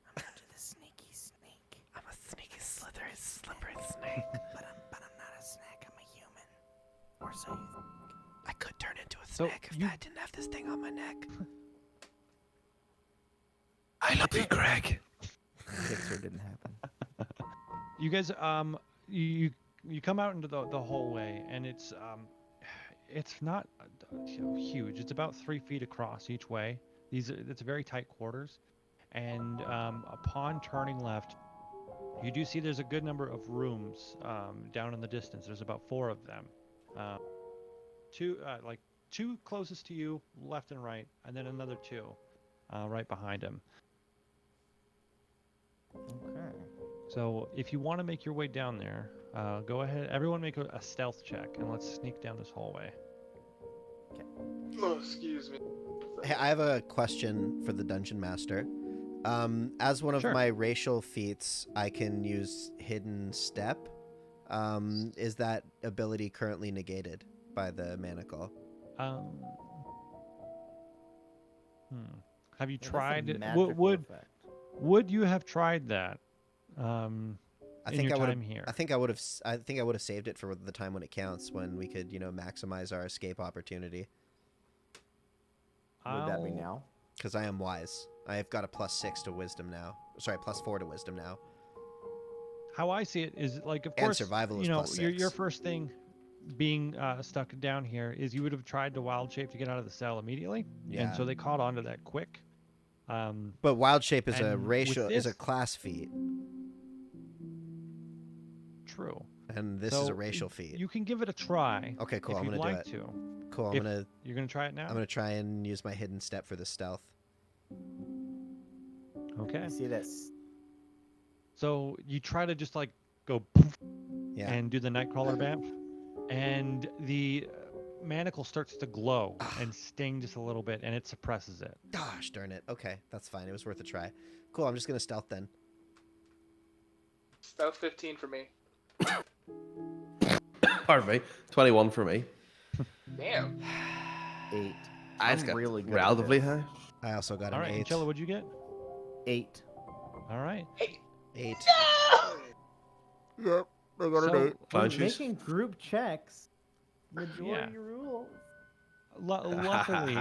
I'm gonna do the sneaky sneak. I'm a sneaky, slippery snake. But I'm not a snack. I'm a human. Or so you think. I could turn into a So snake if you- I didn't have this thing on my neck. I love you, Greg. Pixar didn't happen. You guys, you come out into the hallway, and it's not huge. It's about 3 feet across each way. It's very tight quarters, and upon turning left, you do see there's a good number of rooms down in the distance. There's about 4 of them. Two closest to you, left and right, and then another 2 right behind him. Okay. So if you want to make your way down there, go ahead. Everyone make a stealth check, and let's sneak down this hallway. Oh, excuse me. Hey, I have a question for the dungeon master. As one of Sure. my racial feats, I can use hidden step. Is that ability currently negated by the manacle? Have you Yeah, that's a tried it? magical effect. Would you have tried that? I in think your I would time have. here. I think I would have. I think I would have saved it for the time when it counts, when we could, maximize our escape opportunity. Would that be I'll- now? Because I am wise. I have got a +6 to wisdom now. Sorry, +4 to wisdom now. How I see it is like, of And course, survival is your +6. first thing being stuck down here is you would have tried to wild shape to get out of the cell immediately, Yeah. and so they caught on to that quick. But wild shape is a And with racial is a this- class feat, True. and this is So a racial feat. You can give it a try. Okay, cool. If I'm you'd gonna like do it. to. Cool. if- You're gonna try it now. I'm gonna try and use my hidden step for the stealth. Okay. You see this? So you try to just go Yeah. and do the Nightcrawler vamp, and the manacle starts to glow Ah. and sting just a little bit, and it suppresses it. Gosh darn it. Okay, that's fine. It was worth a try. Cool. I'm just gonna stealth then. Stealth 15 for me. Pardon me. 21 for me. Damn. 8. I just I'm got really good at relatively this. high. I also got All an right, 8. Angela, what'd you get? 8. All right. 8. Yep, I got So- an 8. Fine We're shoes. making group checks. Majority Yeah. rules. Luckily,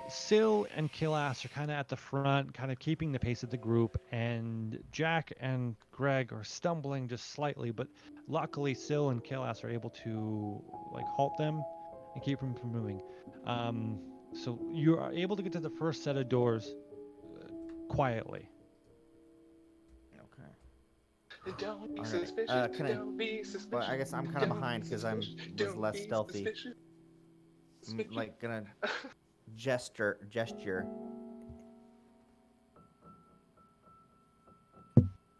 Syl and Killas are kind of at the front, kind of keeping the pace of the group, and Jack and Greg are stumbling just slightly, but luckily Syl and Killas are able to like halt them and keep them from moving. So you are able to get to the first set of doors quietly. Okay. Don't be All right. suspicious. Can I- Don't be suspicious. Well, I guess I'm kind of Don't behind be because I'm suspicious. was Don't less be stealthy. suspicious. I'm like gonna gesture.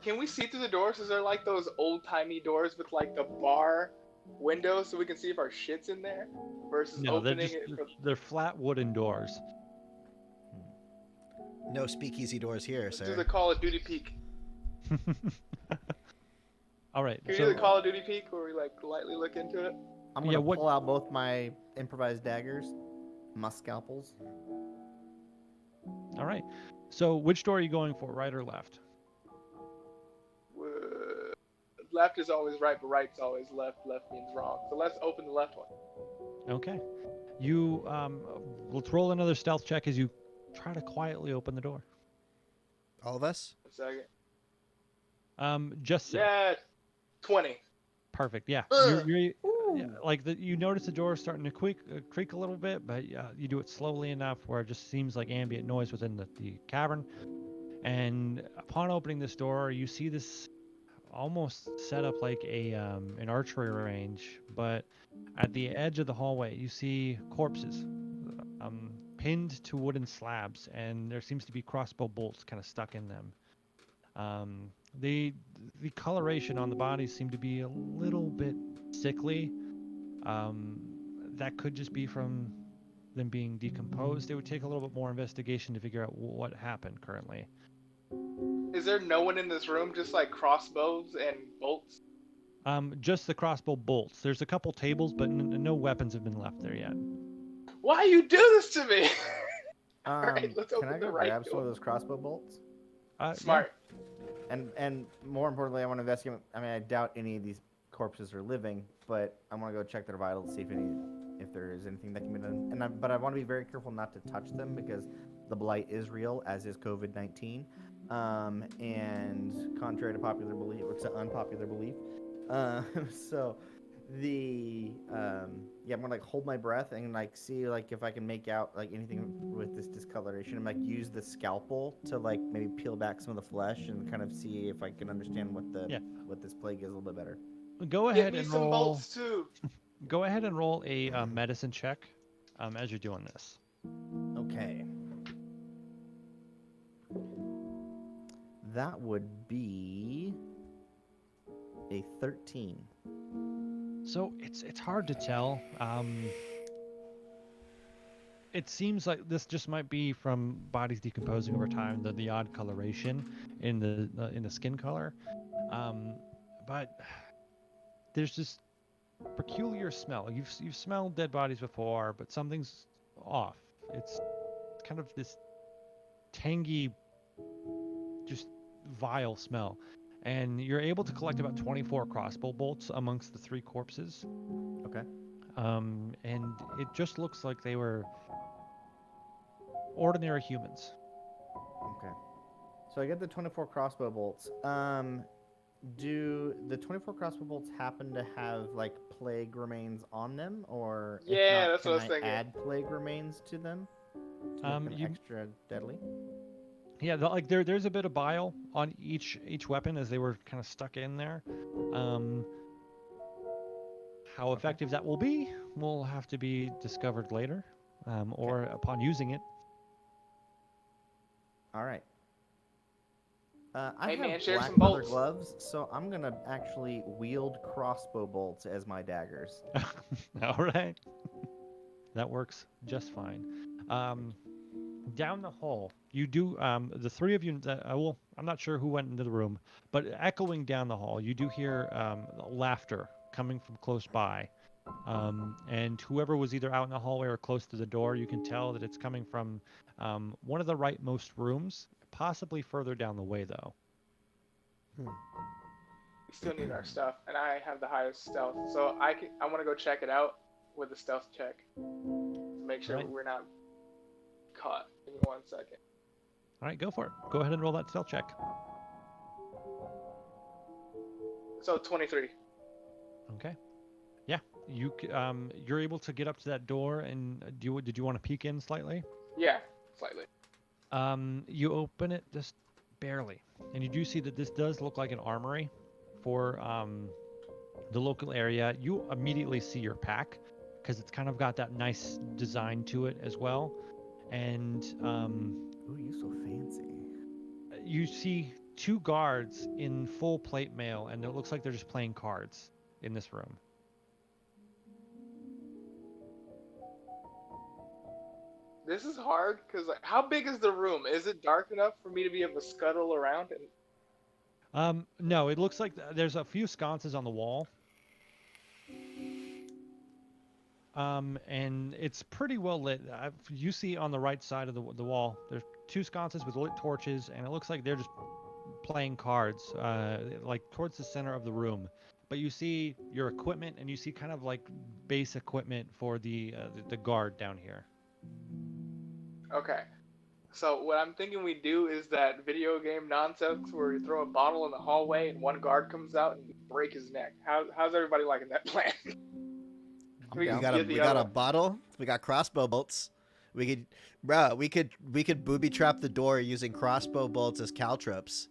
Can we see through the doors? Is there like those old-timey doors with like the bar windows so we can see if our shit's in there? Versus No, opening it for... they're flat wooden doors. No speakeasy doors here, Let's do sir. the Call of Duty peek. All right. Can we So do the Call of Duty peek where we like lightly look into it? I'm Yeah, gonna what- pull out both my improvised daggers, my scalpels. all right. So which door are you going for, right or left? Left is always right, but right's always left. Left means wrong. So let's open the left one. Okay. You let's roll another stealth check as you try to quietly open the door. All of us? A second. Just Syl. Yeah, 20. Perfect. Yeah. Ugh. Yeah, like you notice the door starting to creak a little bit, but you do it slowly enough where it just seems like ambient noise within the cavern. And upon opening this door, you see this almost set up like an archery range, but at the edge of the hallway, you see corpses pinned to wooden slabs, and there seems to be crossbow bolts kind of stuck in them. The coloration on the bodies seem to be a little bit sickly. That could just be from them being decomposed. It would take a little bit more investigation to figure out what happened currently. Is there no one in this room? Just like crossbows and bolts? Just the crossbow bolts. There's a couple tables, but no weapons have been left there yet. Why you do this to me? Alright, let's Can open I go the right grab some door. of those crossbow bolts? Yeah. Smart. And more importantly, I want to investigate. I mean, I doubt any of these corpses are living, but I want to go check their vitals, see if there is anything that can be done. But I want to be very careful not to touch them because the blight is real, as is COVID-19. And contrary to popular belief, or to unpopular belief, so I'm gonna like hold my breath and like see like if I can make out like anything with this discoloration, and like use the scalpel to like maybe peel back some of the flesh and kind of see if I can understand what this plague is a little bit better. Go Give ahead me and some roll. bolts too. Go ahead and roll a medicine check as you're doing this. Okay. That would be a 13. So it's hard to tell. It seems like this just might be from bodies decomposing over time, the odd coloration in the skin color, but there's this peculiar smell. You've smelled dead bodies before, but something's off. It's kind of this tangy, just vile smell. And you're able to collect about 24 crossbow bolts amongst the 3 corpses. Okay. And it just looks like they were ordinary humans. Okay. So I get the 24 crossbow bolts. Do the 24 crossbow bolts happen to have like plague remains on them, or if Yeah, not, that's what I was can thinking. add plague remains to them to make them You- extra deadly? Yeah, there's a bit of bile on each weapon as they were kind of stuck in there. How effective that will be will have to be discovered later, or upon using it. All right. I Hey, have man, share black some leather bolts. gloves, so I'm gonna actually wield crossbow bolts as my daggers. All right, that works just fine. Down the hall, you do the 3 of you. I'm not sure who went into the room, but echoing down the hall, you do hear laughter coming from close by. And whoever was either out in the hallway or close to the door, you can tell that it's coming from one of the rightmost rooms, possibly further down the way, though. We still need our stuff, and I have the highest stealth, so I want to go check it out with a stealth check to make sure Right. we're not caught. Give me 1 second. All right, go for it. Go ahead and roll that stealth check. So 23. Okay. Yeah, you're able to get up to that door, and did you want to peek in slightly? Yeah, slightly. You open it just barely, and you do see that this does look like an armory for the local area. You immediately see your pack because it's kind of got that nice design to it as well, and Ooh, you so fancy. you see 2 guards in full plate mail, and it looks like they're just playing cards in this room. This is hard because like, how big is the room? Is it dark enough for me to be able to scuttle around? And No, it looks like there's a few sconces on the wall. And it's pretty well lit. You see on the right side of the wall, there's 2 sconces with lit torches, and it looks like they're just playing cards, like towards the center of the room. But you see your equipment, and you see kind of like base equipment for the guard down here. okay. So what I'm thinking we do is that video game nonsense where you throw a bottle in the hallway and one guard comes out and break his neck. How's everybody liking that plan? We down. got a bottle. We got crossbow bolts. We could booby trap the door using crossbow bolts as caltrops.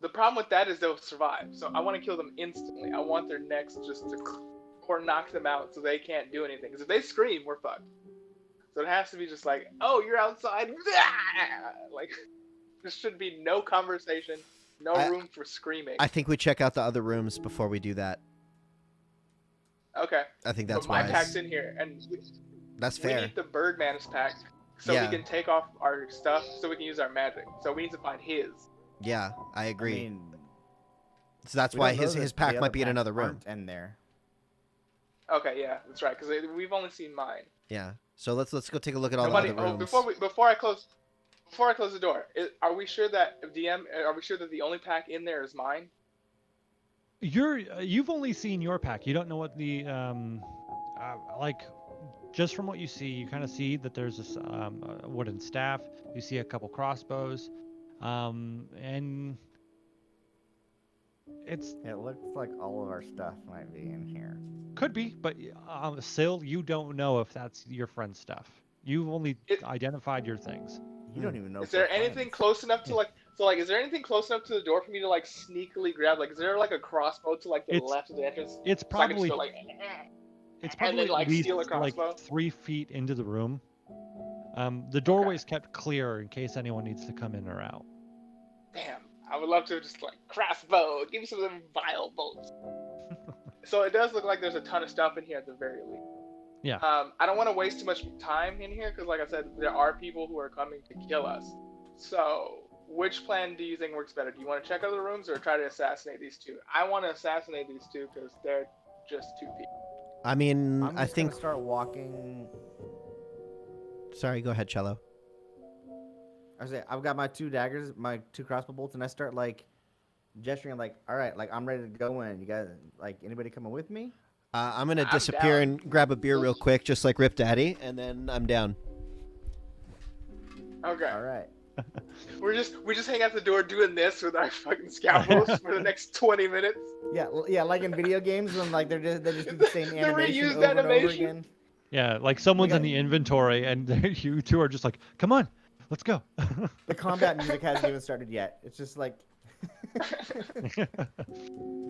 The problem with that is they'll survive. So I want to kill them instantly. I want their necks just to, or knock them out so they can't do anything. Because if they scream, we're fucked. So it has to be just like, oh, you're outside. Like, there should be no conversation, no room for screaming. I think we check out the other rooms before we do that. Okay. I think that's but my wise. pack's in here, and That's we fair. need the Birdman's pack so Yeah. we can take off our stuff so we can use our magic. So we need to find his. Yeah, I agree. I mean, so that's we why don't know his that pack the might other be in packs another room. aren't in there. Okay, yeah, that's right. Because we've only seen mine. Yeah. So let's go take a look at all Nobody. the other rooms. Before I close the door, are we sure that Are we sure that the only pack in there is mine? You've only seen your pack. You don't know what the like. Just from what you see, you kind of see that there's this a wooden staff. You see a couple crossbows, and It looks like all of our stuff might be in here. could be, but still, you don't know if that's your friend's stuff. You've only identified your things. You don't even know. Is if there we're anything friends. close enough to like? So like, is there anything close enough to the door for me to like sneakily grab? Like, is there like a crossbow to like the left of the entrance? It's So I can probably just go like. it's and probably then, like, at least steal a like crossbow? 3 feet into the room. The doorway's kept clear in case anyone needs to come in or out. Damn, I would love to just like crossbow. Give me some of them vile bolts. So it does look like there's a ton of stuff in here at the very least. Yeah. I don't want to waste too much time in here because, like I said, there are people who are coming to kill us. So, which plan do you think works better? Do you want to check other rooms or try to assassinate these 2? I want to assassinate these 2 because they're just 2 people. I mean, I'm I just think. gonna start walking. Sorry, go ahead, Cello. I've got my 2 daggers, my 2 crossbow bolts, and I start like gesturing, like, all right, like I'm ready to go in. You guys, like, anybody coming with me? I'm gonna I'm disappear down. and grab a beer real quick, just like Rip Daddy, and then I'm down. Okay. All right. We just hang out the door doing this with our fucking scalpels for the next 20 minutes. Yeah, like in video games when like they just do the same The animation reused over and over animation. again. Yeah, like someone's in got- the inventory, and you 2 are just like, "Come on, let's go." The combat music hasn't even started yet. It's just like My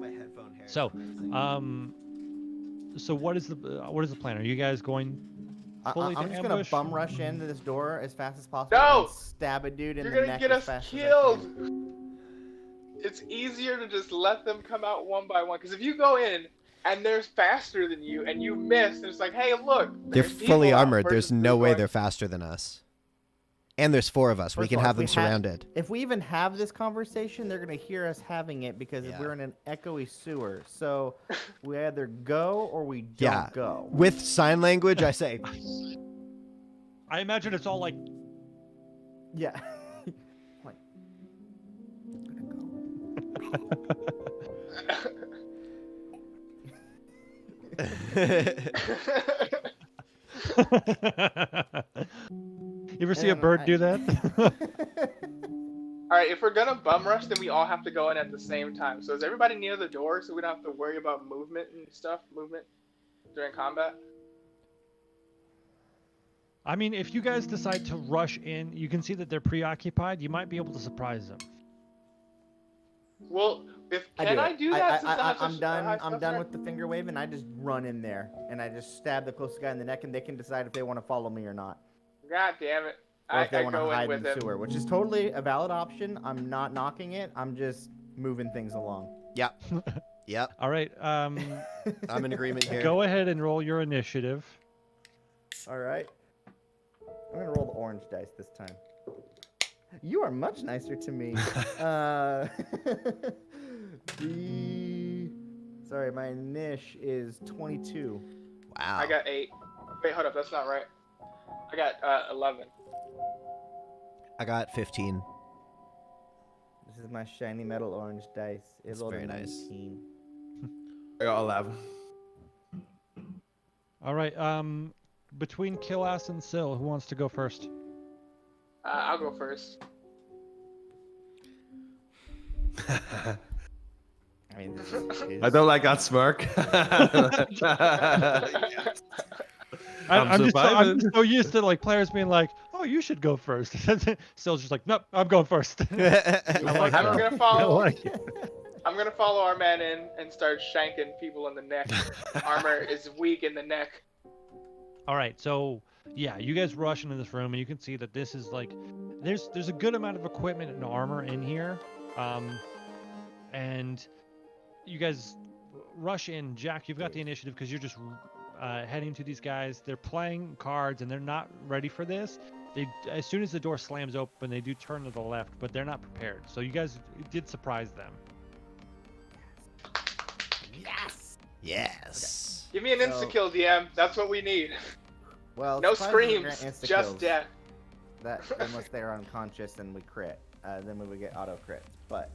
headphone hair. So, so what is the plan? Are you guys going fully I'm to just gonna ambush? bum rush into this door as fast as possible. No! And stab a dude in You're the gonna neck get as us fast as I killed. can. It's easier to just let them come out one by one. Because if you go in and they're faster than you and you miss, it's like, hey, look. They're there's fully people out armored. There's versus no way going- they're faster than us. And there's 4 of us. We First can of all, have if them we have- surrounded. If we even have this conversation, they're gonna hear us having it because Yeah. we're in an echoey sewer. So we either go or we don't Yeah. go. With sign language, I say, I imagine it's all like, Yeah. Like, I'm gonna go. You ever see a And bird I- do that? All right, if we're gonna bum rush, then we all have to go in at the same time. So is everybody near the door so we don't have to worry about movement and stuff, movement during combat? I mean, if you guys decide to rush in, you can see that they're preoccupied. You might be able to surprise them. Well, can do I it. do that? since that's I'm a- done. that's I'm done fair. with the finger wave, and I just run in there, and I just stab the closest guy in the neck, and they can decide if they want to follow me or not, God damn it! or I if they want to go in hide in with the him. sewer, which is totally a valid option. I'm not knocking it. I'm just moving things along. Yep. Yep. All right. I'm in agreement here. Go ahead and roll your initiative. All right. I'm gonna roll the orange dice this time. You are much nicer to me. Sorry, my niche is 22. Wow. I got 8. Wait, hold up, that's not right. I got 11. I got 15. This is my shiny metal orange dice. It That's rolled a very nice. 19. I got 11. All right. Between Killass and Syl, who wants to go first? I'll go first. I mean, this is, I don't like that smirk. I'm surviving. just so used to like players being like, "Oh, you should go first." Syl's just like, "Nope, I'm going first." I'm gonna follow. like I'm gonna follow our man in and start shanking people in the neck. Armor is weak in the neck. All right, so yeah, you guys rush into this room, and you can see that this is like, there's a good amount of equipment and armor in here, and you guys rush in. Jack, you've got the initiative because you're just heading to these guys. They're playing cards, and they're not ready for this. They, as soon as the door slams open, they do turn to the left, but they're not prepared. So you guys did surprise them. Yes. Give me an insta So- kill, DM. That's what we need. well, No surprisingly, we grant screams, insta-kills. just death. That unless they're unconscious and we crit, then we would get auto crits. But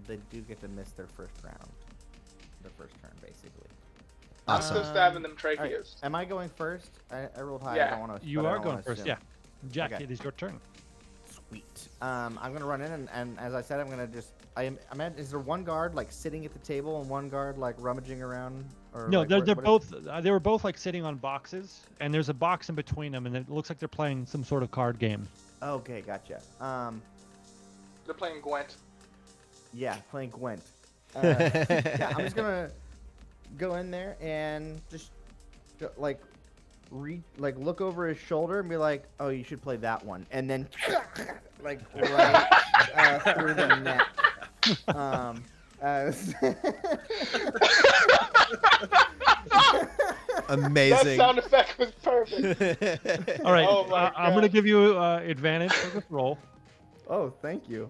they do get to miss their first round, their first turn, basically. I'm still Awesome. stabbing them All right, tracheas. am I going first? I rolled high. Yeah. I don't want to. You are going first, yeah. Jack, Okay. it is your turn. Sweet. I'm gonna run in and as I said, I'm gonna just. I'm at. Is there one guard like sitting at the table and one guard like rummaging around? Or No, like, they're what- both. They were both like sitting on boxes, and there's a box in between them, and it looks like they're playing some sort of card game. Okay, gotcha. They're playing Gwent. Yeah, playing Gwent. Yeah, I'm just gonna go in there and just like look over his shoulder and be like, "Oh, you should play that one," and then like right through the neck. Amazing. That sound effect was perfect. All right, Oh my I'm gonna God. give you advantage for this roll. Oh, thank you.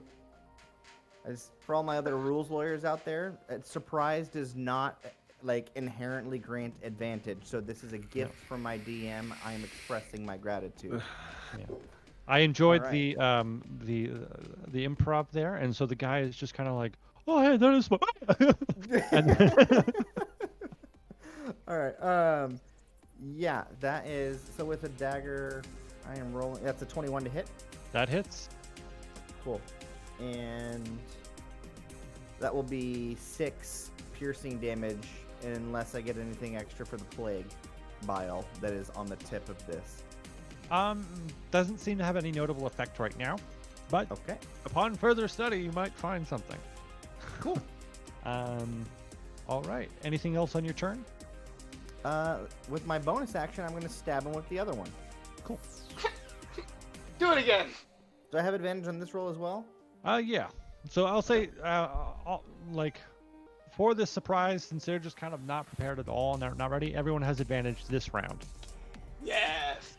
As for all my other rules lawyers out there, surprise does not like inherently grant advantage. So this is a gift from my DM. I am expressing my gratitude. I enjoyed Alright. the improv there, and so the guy is just kind of like, "Oh, hey, that is my." and All right. Yeah, that is so with a dagger. I am rolling. That's a 21 to hit. that hits. Cool. And that will be 6 piercing damage unless I get anything extra for the plague vial that is on the tip of this. Doesn't seem to have any notable effect right now, but Okay. upon further study, you might find something. Cool. All right. Anything else on your turn? With my bonus action, I'm going to stab him with the other one. Do it again. Do I have advantage on this roll as well? Yeah. So I'll say, like, for this surprise, since they're just kind of not prepared at all and they're not ready, everyone has advantage this round. Yes.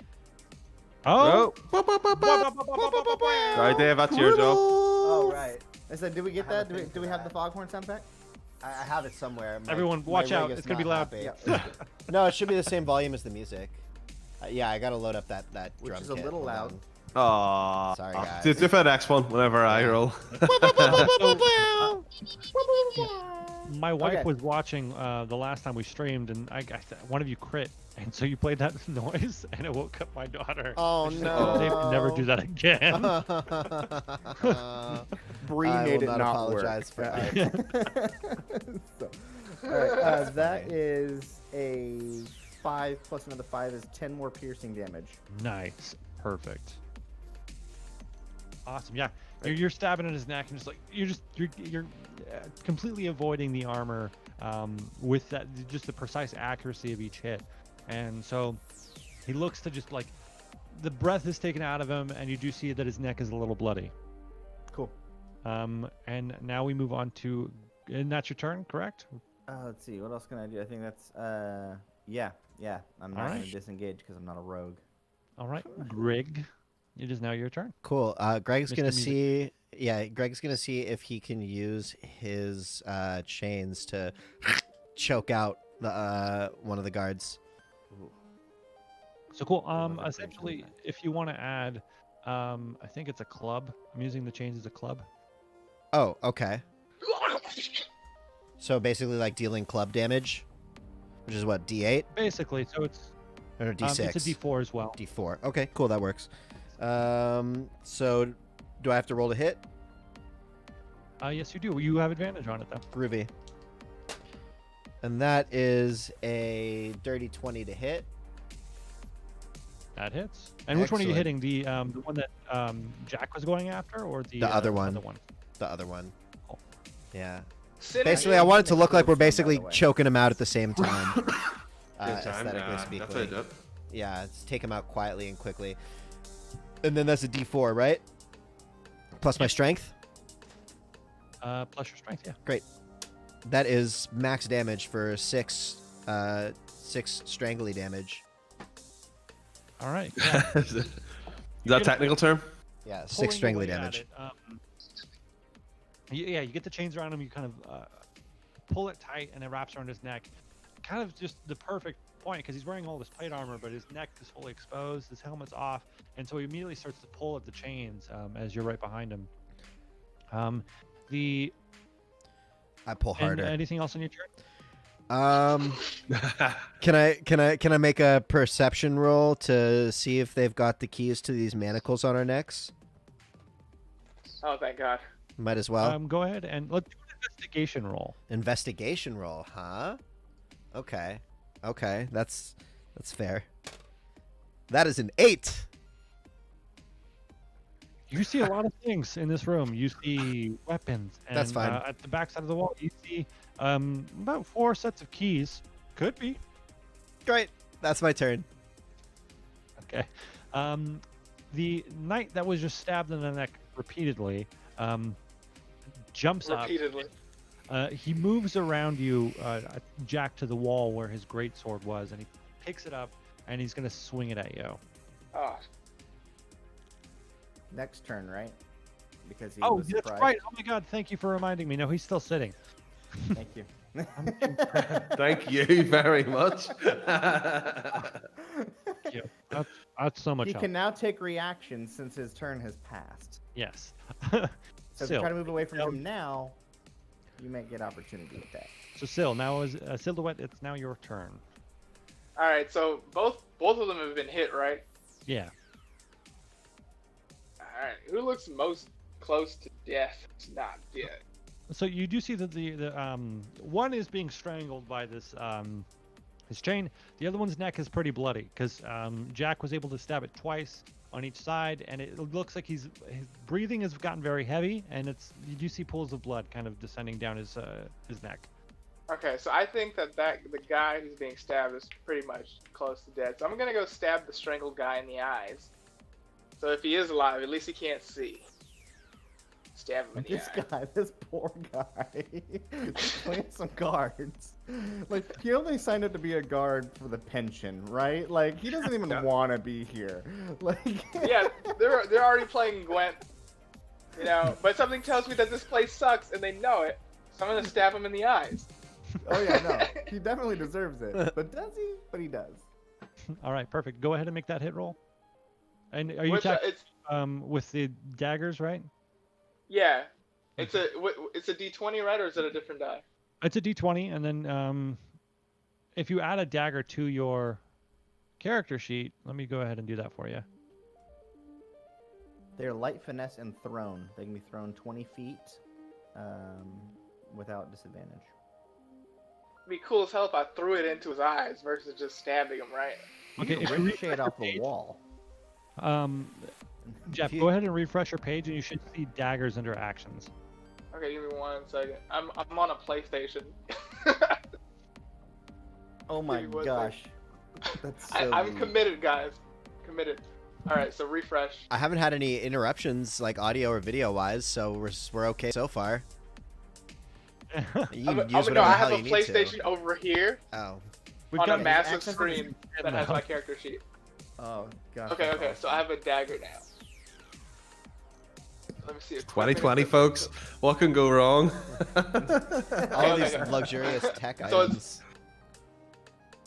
Oh. Sorry, Dave, that's your job. Oh, right. I said, did we get I have that? a Do thing we for have the that. foghorn sound pack? I have it somewhere. Everyone, watch out. It's gonna be loud. No, it should be the same volume as the music. Yeah, I gotta load up that Which drum is a kit. little Hold loud. on. Aww. Sorry, guys. Do for the next one whenever I roll. My wife Okay. was watching the last time we streamed, and one of you crit, and so you played that noise, and it woke up my daughter. Oh And she's like, Dave can never do that again. Bree I made will it not not apologize work. for Yeah. So, all right, that is a 5 plus another 5 is 10 more piercing damage. Nice, perfect, awesome. Yeah, you're stabbing at his neck, and just like you're completely avoiding the armor with that just the precise accuracy of each hit, and so he looks to just like the breath is taken out of him, and you do see that his neck is a little bloody. Cool. And now we move on to, and that's your turn, correct? Let's see. What else can I do? I think that's yeah. I'm not Alright. gonna disengage because I'm not a rogue. All right, Greg, it is now your turn. Cool. Greg's Mr. gonna Music. see. Yeah, Greg's gonna see if he can use his chains to choke out the one of the guards. So cool. Another bridge Essentially, in there. if you want to add, I think it's a club. I'm using the chains as a club. Oh, okay. So basically, like dealing club damage, which is what, D8 Basically, so it's or D6? it's a D4 as well. D4. Okay, cool. That works. So do I have to roll to hit? Yes, you do. You have advantage on it though. Groovy. And that is a dirty 20 to hit. That hits. And which one are you Excellent. hitting? The one that Jack was going after, or the other one. Other one. The other one. Cool. Yeah. Synergy. Basically, I want it to look like we're By the basically way. choking him out at the same time. Good time. Aesthetically Definitely speaking. do it. Yeah, it's take him out quietly and quickly. And then that's a D4, right? Plus my strength. Plus your strength, yeah. That is max damage for 6 strangly damage. All right. Yeah. Is that a technical term? Yeah, 6 Pulling strangly away at damage. it, yeah, you get the chains around him. You kind of pull it tight, and it wraps around his neck. Kind of just the perfect point because he's wearing all this plate armor, but his neck is fully exposed. His helmet's off, and so he immediately starts to pull at the chains as you're right behind him. I pull harder. Anything else on your turn? Can I make a perception roll to see if they've got the keys to these manacles on our necks? Oh, thank God. Might as well. Go ahead and let's do an investigation roll. Investigation roll, huh? Okay. Okay, that's fair. That is an 8. You see a lot of things in this room. You see weapons. And, That's fine. At the back side of the wall, you see about 4 sets of keys. Could be. Great. That's my turn. Okay. The knight that was just stabbed in the neck repeatedly jumps Repeatedly. up. He moves around you, Jack, to the wall where his greatsword was, and he picks it up, and he's going to swing it at you. Oh, Next turn, right? Because he Oh, was that's surprised. right. Oh my God! Thank you for reminding me. No, he's still sitting. Thank you. Thank you very much. That's so much He help. can now take reactions since his turn has passed. Yes. So if you Sil. try to move away from Sil. him now, you might get opportunity with that. So Sil, now is Silhouette. It's now your turn. all right. So both of them have been hit, right? Yeah. All right. Who looks most close to death? It's not dead. So you do see that the one is being strangled by this his chain. The other one's neck is pretty bloody because Jack was able to stab it twice on each side, and it looks like his breathing has gotten very heavy, and you do see pools of blood kind of descending down his neck. Okay, so I think that the guy who's being stabbed is pretty much close to dead. So I'm gonna go stab the strangled guy in the eyes. So if he is alive, at least he can't see. Stab him in the This eye. guy, this poor guy, playing some cards. Like, he only signed up to be a guard for the pension, right? Like, he doesn't even No. want to be here. Like, Yeah, they're already playing Gwent. You know, but something tells me that this place sucks, and they know it. So I'm gonna stab him in the eyes. oh yeah, no, he definitely deserves it. But does he? But he does. All right, perfect. Go ahead and make that hit roll. And are you What's that? attacking with the daggers, right? Yeah, it's a D20, right, or is it a different die? It's a d20, and then if you add a dagger to your character sheet, let me go ahead and do that for you. They're light, finesse, and thrown. They can be thrown 20 feet without disadvantage. It'd be cool as hell if I threw it into his eyes versus just stabbing him, right? Okay, You if can you ricochet it off the wall. Jeff, go ahead and refresh your page, and you should see daggers under actions. Okay, give me 1 second. I'm on a PlayStation. Oh my Give me 1 gosh. That's so I'm neat. committed, guys. Committed. All right, so refresh. I haven't had any interruptions, like audio or video wise, so we're okay so far. You can use whatever the I hell have a you need PlayStation to. over here Oh. We've on got a massive access screen that has my character sheet. Oh gosh. Okay, that's okay, awesome. so I have a dagger now. Let me see. 2020, folks. What can go wrong? All Okay, these okay. luxurious tech So items.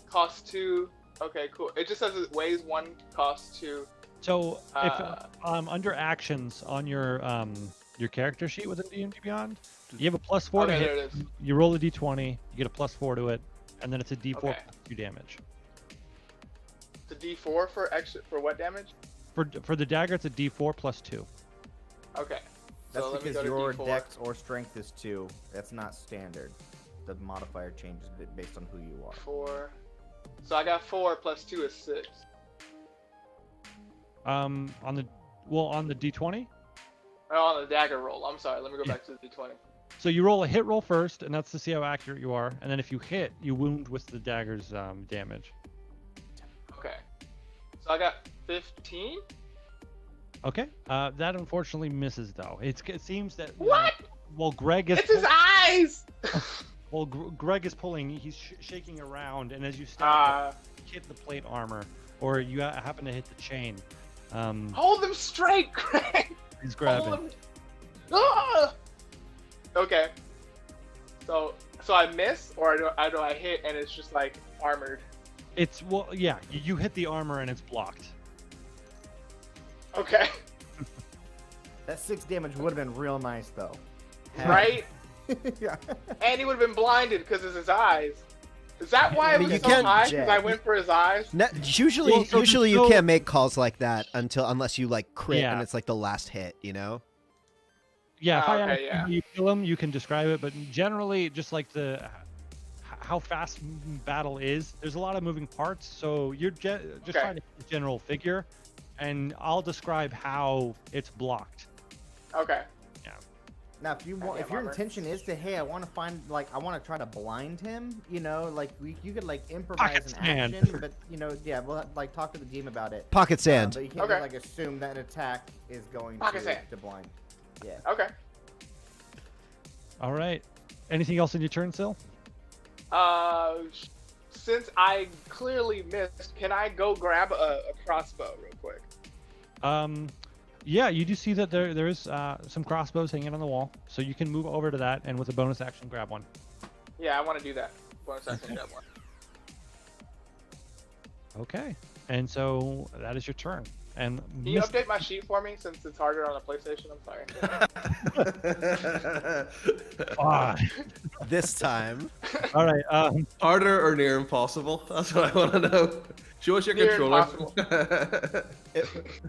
Costs 2. Okay, cool. It just says it weighs 1, costs 2. So if Uh, under actions on your character sheet within D&D Beyond, you have a +4 to Okay, hit. there it is. You roll a d20, you get a +4 to it, and then it's a d4 Okay. plus 2 damage. It's a D4 for what damage? For the dagger, it's a d4 plus 2. Okay. That's So let me because go to your D4. dex or strength is 2. That's not standard. The modifier changes based on who you are. 4. So I got 4 plus 2 is 6. On the d20, Oh, on the dagger roll. I'm sorry. Let me go back to the D20. so you roll a hit roll first, and that's to see how accurate you are, and then if you hit, you wound with the dagger's damage. Okay. So I got 15. Okay. That unfortunately misses though. It seems that What? Well, Greg is. It's his eyes. Well, Greg is pulling. He's shaking around, and as you stab, you hit the plate armor, or you happen to hit the chain. Hold them straight, Craig. He's Hold grabbing. them. Ah! Okay. So I miss, or do I hit and it's just like armored? It's yeah. You hit the armor and it's blocked. Okay. That 6 damage would have been real nice though. Right? Yeah. And he would have been blinded because of his eyes. Is that why I it mean, was you so can't- high? Because I went for his eyes? Usually, Well, so usually there's you no- can't make calls like that unless you like crit Yeah. and it's like the last hit, you know? Yeah. If I Okay, ask you kill him, you can describe it, but generally, just like how fast battle is, there's a lot of moving parts. So you're just Okay. trying to get a general figure, and I'll describe how it's blocked. Okay. Now, if you want, Yeah, if your armor. intention is to, hey, I want to find, like, I want to try to blind him, you know, like, you could like improvise Pocket an sand. action, but you know, yeah, we'll like talk to the team about it. Pocket sand. But you can't Okay. just, like assume that an attack is going Pocket to sand. blind. Yeah. Okay. All right. Anything else in your turn, Sil? Since I clearly missed, can I go grab a crossbow real quick? Yeah, you do see that there's some crossbows hanging on the wall, so you can move over to that and with a bonus action grab one. Yeah, I want to do that. Bonus action grab one. Okay. And so that is your turn. And Can you update my sheet for me since it's harder on a PlayStation? I'm sorry. This time. All right. Harder or near impossible? That's what I want to know. Show us your Near controller.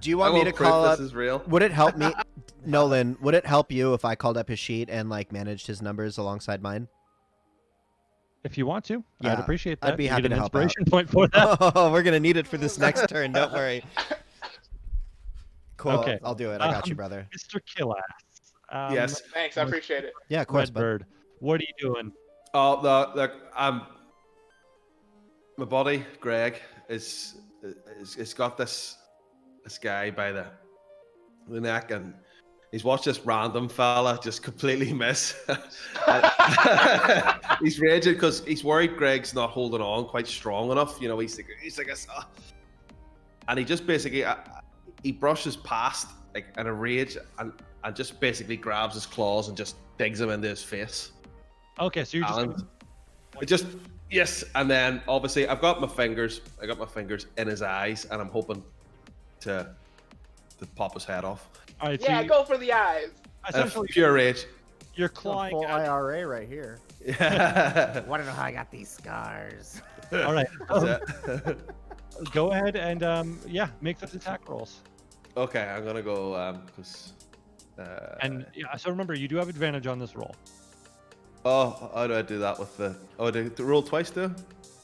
Do you I want me want to proof call this up? is real. Would it help me, Nolan? Would it help you if I called up his sheet and like managed his numbers alongside mine? If you want to, Yeah, I'd appreciate I'd that. be You happy get to an help out. inspiration point for that. Oh, we're gonna need it for this next turn. Don't worry. Cool. Okay. I'll do it. I got you, brother. Mr. Killass. Yes. Thanks, I appreciate it. Yeah, of course, bud. Redbird. What are you doing? Oh, look, my buddy Greg is got this guy by the neck, and he's watched this random fella just completely miss. He's raging because he's worried Greg's not holding on quite strong enough. You know, he's like, and he just basically he brushes past like in a rage and just basically grabs his claws and just digs him into his face. Okay, so you're just. And it just yes, and then obviously I got my fingers in his eyes, and I'm hoping to pop his head off. All right, so Yeah, you, go for the eyes. essentially, Pure rage. You're Going clawing full at IRA right here. Yeah. Want to know how I got these scars? All right. That's it. Go ahead and yeah, make those attack rolls. Okay, I'm gonna go because. And yeah, so remember, you do have advantage on this roll. Oh, how do I do that with the? Oh, do I roll twice too?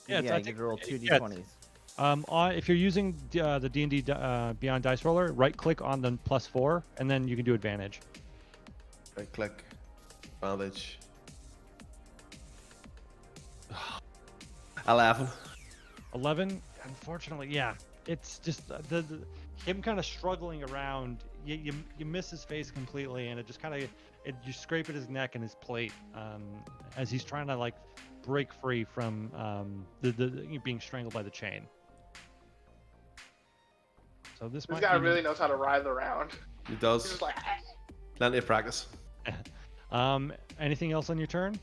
Yeah, Yeah, I you think- could roll two yeah, d20s. if you're using the D&D Beyond Dice Roller, right-click on the +4, and then you can do advantage. Right click, advantage. 11. 11. Unfortunately, yeah, it's just him kind of struggling around. You miss his face completely, and it just kind of you scrape at his neck and his plate as he's trying to like break free from the being strangled by the chain. So this This might guy be- really knows how to writhe around. He He's does. just like, Plenty of practice. Anything else on your turn?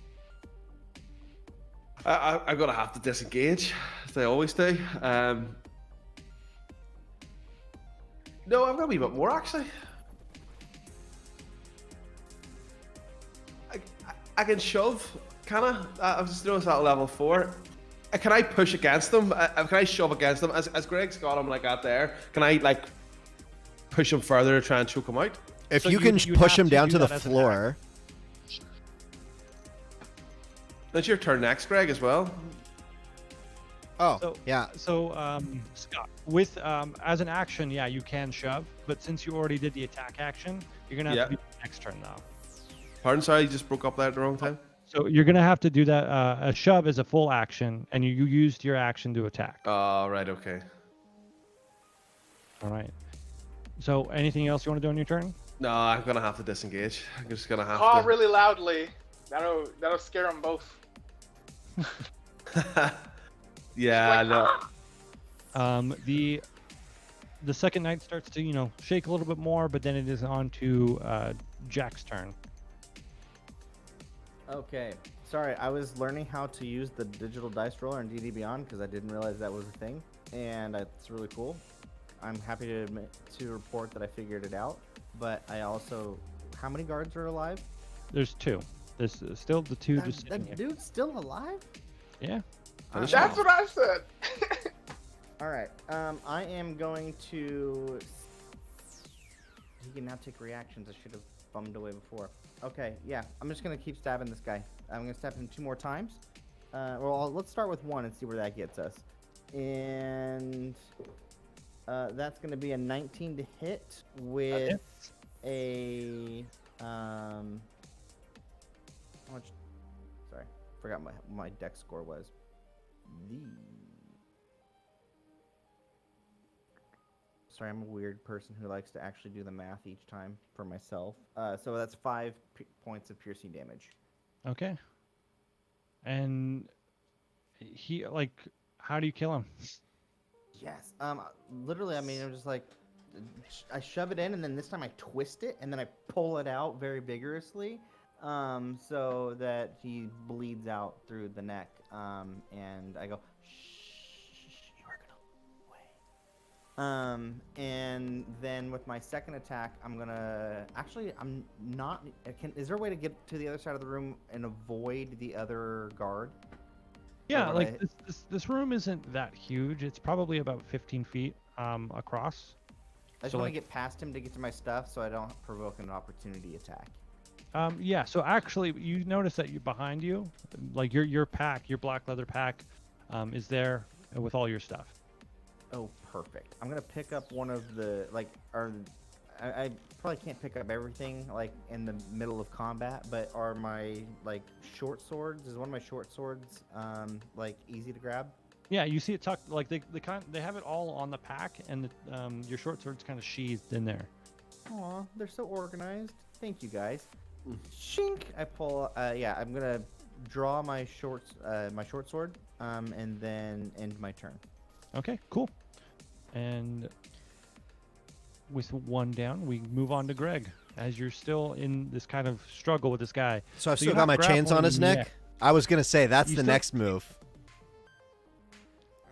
I'm gonna have to disengage, as I always do. No, I've got a wee bit more actually. I can shove, kinda. I've just noticed that at level 4. Can I push against them? Can I shove against them? As Greg's got him like that there, can I like push him further to try and choke him out? If So you can you push have him to down do to the that as an floor, That's your turn next, Greg, as well. oh So- yeah, So, Scott, with as an action, yeah, you can shove, but since you already did the attack action, you're gonna have to do the next turn now. Pardon, sorry, you just broke up there at the wrong time. So you're gonna have to do that. A shove is a full action, and you used your action to attack. Oh, right, okay. All right. So anything else you want to do on your turn? No, I'm gonna have to disengage. I'm just gonna have call to. really loudly. That'll scare them both. Yeah, no. The second knight starts to shake a little bit more, but then it is on to Jack's turn. Okay. Sorry, I was learning how to use the digital dice roller in D&D Beyond because I didn't realize that was a thing, and it's really cool. I'm happy to report that I figured it out, but I also... How many guards are alive? There's 2. There's still the 2 That, just sitting that here. dude's still alive? Yeah. Alright. That's what I said. Alright, I am going to... He can now take reactions. I should have bummed away before. Okay, yeah, I'm just going to keep stabbing this guy. I'm going to stab him 2 more times. Well, let's start with 1 and see where that gets us. And that's going to be a 19 to hit with a... how much... Sorry, forgot my dex score was. Sorry, I'm a weird person who likes to actually do the math each time for myself. So that's 5 points of piercing damage. Okay. And he how do you kill him? Yes. Literally, I mean, I'm just like, I shove it in, and then this time I twist it, and then I pull it out very vigorously, so that he bleeds out through the neck. And I go, shh, you are gonna wait. And then with my second attack, I'm gonna I'm not. Is there a way to get to the other side of the room and avoid the other guard? Yeah, Or like would this room isn't that huge. It's probably about 15 feet across. I just So, want like- to get past him to get to my stuff, so I don't provoke an opportunity attack. Yeah, so actually, you notice that behind you, like your pack, your black leather pack, is there with all your stuff. Oh, perfect. I'm gonna pick up one of the I probably can't pick up everything like in the middle of combat, but are my short swords? Is one of my short swords like easy to grab? Yeah, you see it tucked, like they have it all on the pack, and your short sword's kind of sheathed in there. Aw, they're so organized. Thank you guys. Shink! I pull. Yeah, I'm gonna draw my short sword, and then end my turn. Okay, cool. And with 1 down, we move on to Greg, as you're still in this kind of struggle with this guy. so I've So you still got have my chains on grappling, his neck. yeah. I was gonna say that's You the still- next move.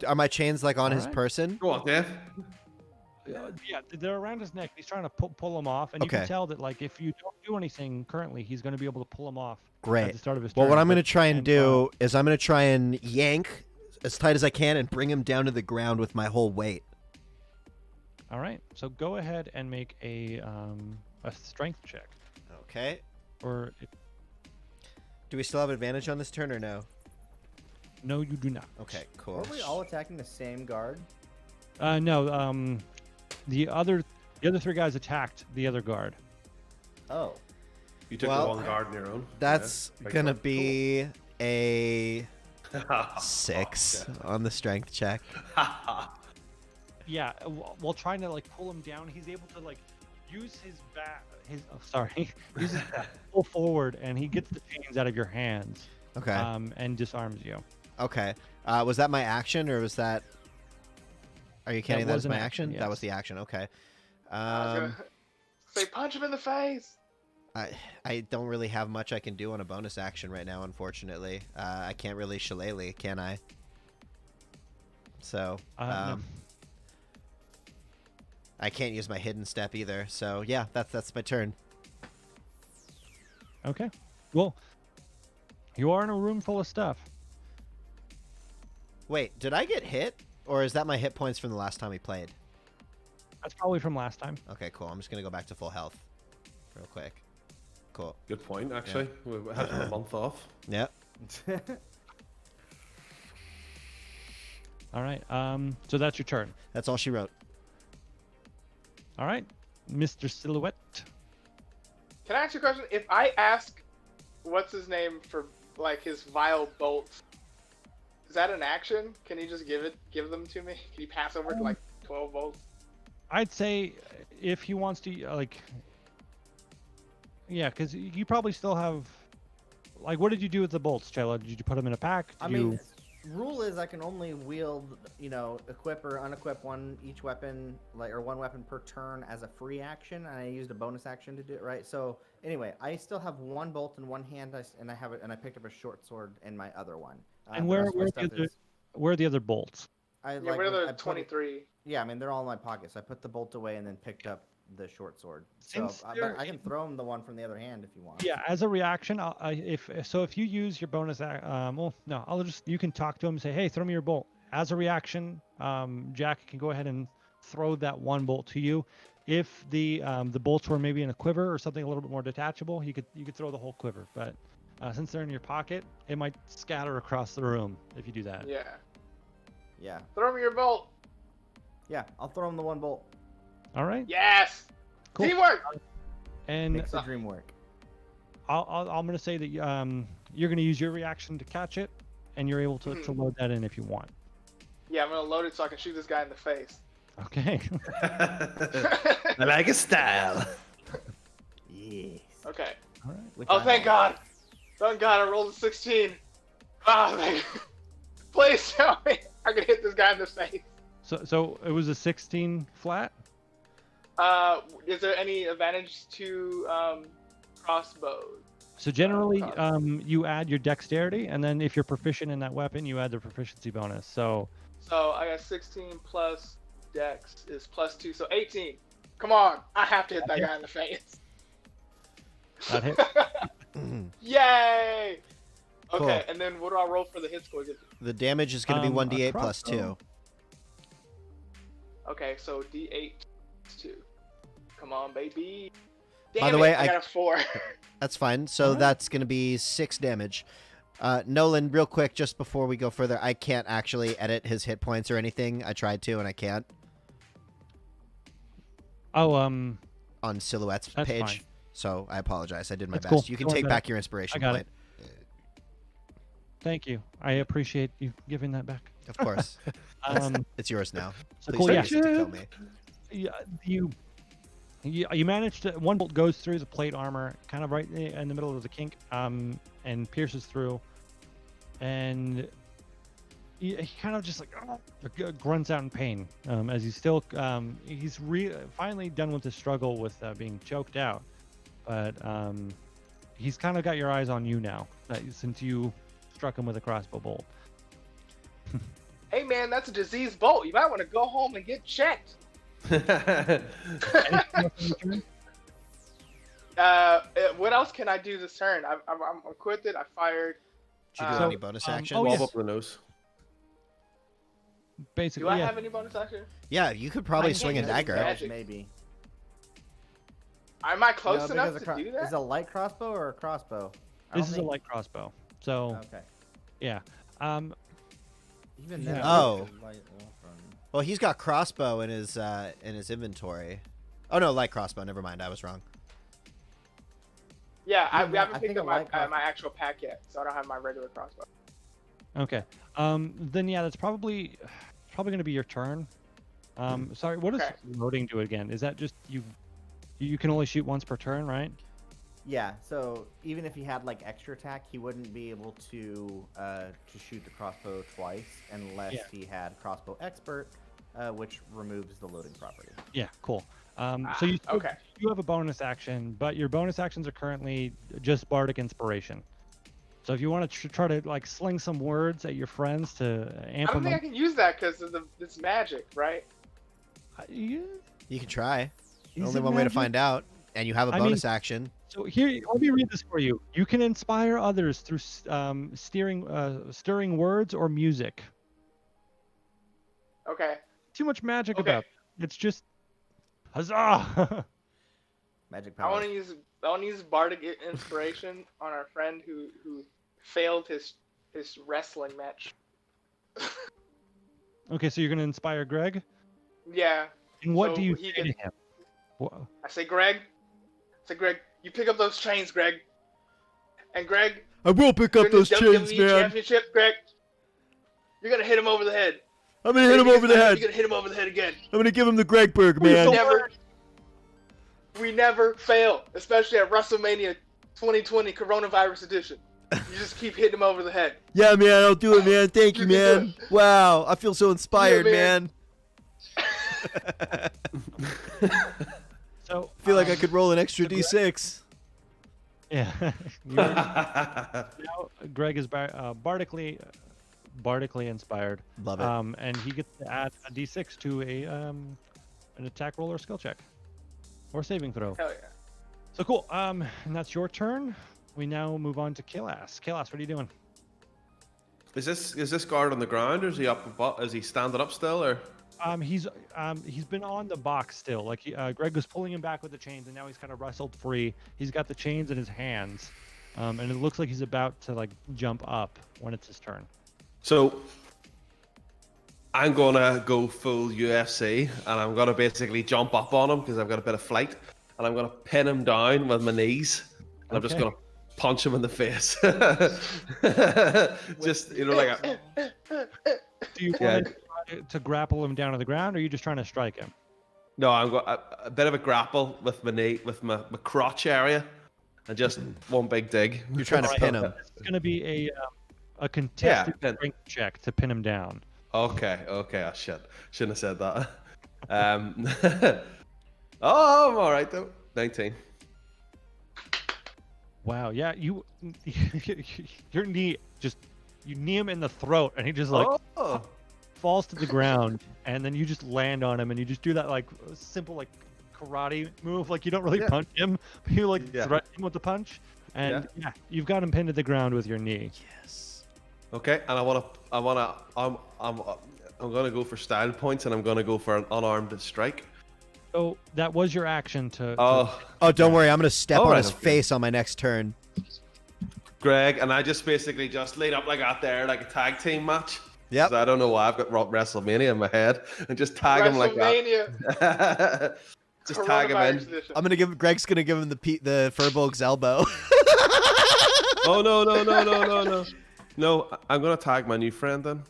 Are my chains like on his Alright. person? Go on, Dave. Yeah, they're around his neck. He's trying to pull him off, and you Okay. can tell that like if you don't do anything currently, he's going to be able to pull him off at Great. the start of his Well, turn. what I'm going to but- try and and, do is I'm going to try and yank as tight as I can and bring him down to the ground with my whole weight. All right, so go ahead and make a strength check, Okay. or Do we still have advantage on this turn or no? no, you do not. Okay, cool. Were we all attacking the same guard? No, the other 3 guys attacked the other guard. Oh. You took Well, the one guard on your own. That's Yeah, going to makes be a sense. 6 on the strength check. Yeah, while trying to like pull him down, he's able to like use his back, use his back, pull forward, and he gets the chains out of your hands, Okay. and disarms you. Okay. Was that my action or was that... Are you counting that was as an my action, action? That was yes. the action. Okay. I was gonna say, punch him in the face. I don't really have much I can do on a bonus action right now, unfortunately. I can't really shillelagh, can I? So, No. I can't use my hidden step either. So, yeah, that's my turn. Okay. Well, you are in a room full of stuff. Wait, did I get hit? Or is that my hit points from the last time we played? That's probably from last time. Okay, cool. I'm just going to go back to full health real quick. Cool. Good point, actually. We had a month off. Yep. All right. So that's your turn. That's all she wrote. All right, Mr. Silhouette. Can I ask you a question? If I ask, what's his name for like his vile bolts, is that an action? Can you just give them to me? Can you pass over to like 12 bolts? I'd say if he wants to, yeah, because you probably still have, like, what did you do with the bolts, Chella? Did you put them in a pack? Did I you... mean, rule is I can only wield, equip or unequip each weapon, or one weapon per turn as a free action, and I used a bonus action to do it, right? So anyway, I still have one bolt in one hand, and I picked up a short sword in my other one. And the where rest of my stuff are the other bolts? I Yeah, like where are I the put it- 23? Yeah, I mean they're all in my pockets. I put the bolt away and then picked up the short sword. So Since but I can throw him the one from the other hand if you want. Yeah, as a reaction, if you use your bonus, you can talk to him and say, hey, throw me your bolt. As a reaction, Jack can go ahead and throw that one bolt to you. If the bolts were maybe in a quiver or something a little bit more detachable, you could throw the whole quiver. But since they're in your pocket, it might scatter across the room if you do that. Yeah. Yeah. Throw me your bolt. Yeah, I'll throw him the one bolt. All right. Yes. Cool. Teamwork. And Makes the dream work. I'm going to say that you're going to use your reaction to catch it, and you're able to load that in if you want. Yeah, I'm gonna load it so I can shoot this guy in the face. Okay. I like a style. Yes. Okay. All right. Which Oh, I thank like. God. Thank God, I rolled a 16. Ah, thank Please tell me I can hit this guy in the face. So it was a 16 flat. Is there any advantage to crossbows? So generally, you add your dexterity, and then if you're proficient in that weapon, you add the proficiency bonus. So So I got 16 plus dex is plus 2, so 18. Come on, I have to hit that guy in the face. that hit. Yay! Okay, Cool. and then what do I roll for the hit score? The damage is going to be A 1d8 plus crossbow. 2. Okay, so D8 plus 2. Come on, baby. By Damn the it, way, I got a 4. That's fine. So Alright. that's going to be 6 damage. Nolan, real quick, just before we go further, I can't actually edit his hit points or anything. I tried to, and I can't Oh, on Silhouette's That's page. fine. So I apologize. I did my That's best. cool. You can Don't worry take about back your inspiration I got point. thank you. I appreciate you giving that back. Of course. It's yours now. So Please cool. don't Yeah. use it to kill me. Yeah, you managed to, one bolt goes through the plate armor, kind of right in the middle of the kink, and pierces through, and he kind of just like grunts out in pain as he's still he's finally done with the struggle with being choked out, but he's kind of got your eyes on you now since you struck him with a crossbow bolt. Hey man, that's a diseased bolt. You might want to go home and get checked. Anything else on your turn? What else can I do this turn? I'm equipped. I fired. Did you do any bonus actions? oh, Bob yes. up the nose. Basically, Do I yeah. have any bonus action? Yeah, you could probably I swing a can't dagger. use magic. Maybe. Am I close No, enough because to do that? Is it a light crossbow or a crossbow? I This don't is a think- light crossbow. So Okay. yeah. Even Yeah. then, Oh. light wolf run. Well, he's got crossbow in his inventory. Oh no, light crossbow. Never mind, I was wrong. Yeah, we I haven't think picked a up my light crossbow- my actual pack yet, so I don't have my regular crossbow. Okay. Then yeah, that's probably going to be your turn. Sorry, what does Okay. loading do again? Is that just you can only shoot once per turn, right? Yeah, so even if he had like extra attack, he wouldn't be able to shoot the crossbow twice unless Yeah. he had crossbow expert, which removes the loading property. Yeah, cool. So you still- Okay. you have a bonus action, but your bonus actions are currently just bardic inspiration. So if you want to try to like sling some words at your friends to I amp don't them think I up, can use that because it's magic, right? yeah, You can try. is Only it one way to magic? find out. And you have a I mean- bonus action. So here, let me read this for you. You can inspire others through stirring words or music. Okay. Too much magic Okay. about it. It's just huzzah. Magic I power. want to use bardic inspiration on our friend who failed his wrestling match. Okay, so you're gonna inspire Greg. Yeah. And what So do you he say can- to him? Wha- I say, Greg, you pick up those chains, Greg. And Greg, I will pick up during those the chains, WWE man. Championship, Greg, you're gonna hit him over the head. I'm gonna hit him over the head. You're gonna hit him over the head again. I'm gonna give him the Gregberg, man. We never fail, especially at WrestleMania 2020 Coronavirus Edition. You just keep hitting him over the head. Yeah, man, I'll do it, man. Thank you, You can do man. Wow, I feel so inspired, man. man. So I feel like I could roll an extra d6. yeah. Now Greg is bardically inspired. Love it. And he gets to add a d6 to an attack roll or skill check or saving throw. Hell yeah. So cool. And that's your turn. We now move on to Kalas. Kalas, what are you doing? Is this guard on the ground, or is he up above? Is he standing up still, or? He's been on the box still. Like Greg was pulling him back with the chains, and now he's kind of wrestled free. He's got the chains in his hands, and it looks like he's about to like jump up when it's his turn. So I'm gonna go full UFC, and I'm gonna basically jump up on him because I've got a bit of flight, and I'm gonna pin him down with my knees, and I'm just Okay. gonna punch him in the face. Just like Do you Yeah. want to grapple him down to the ground, or are you just trying to strike him? no, I'm got a bit of a grapple with my knee, with my crotch area, and just one big dig. You're trying to Alright. pin him. It's going to be a contested pin. strength check to pin him down. Okay. Oh shit, shouldn't have said that. Oh, I'm all right though. 19. Wow. Yeah. You your knee just you knee him in the throat, and he just like Oh. falls to the ground, and then you just land on him, and you just do that like simple like karate move. Like you don't really Yeah. punch him, but you like Yeah. threaten him with the punch, and yeah, you've got him pinned to the ground with your knee. Yes. Okay, and I'm gonna go for style points, and I'm gonna go for an unarmed strike. So that was your action to. Oh, Oh, don't worry. I'm going to step on Alright, his okay. face on my next turn. Greg, and I just basically just laid up like that there, like a tag team match. Yep. 'Cause I don't know why I've got WrestleMania in my head, and just tag him like WrestleMania that. Just tag him in. Coronavirus Edition. I'm going to give Greg's going to give him the Furbolg's elbow. Oh no! No, I'm gonna tag my new friend then.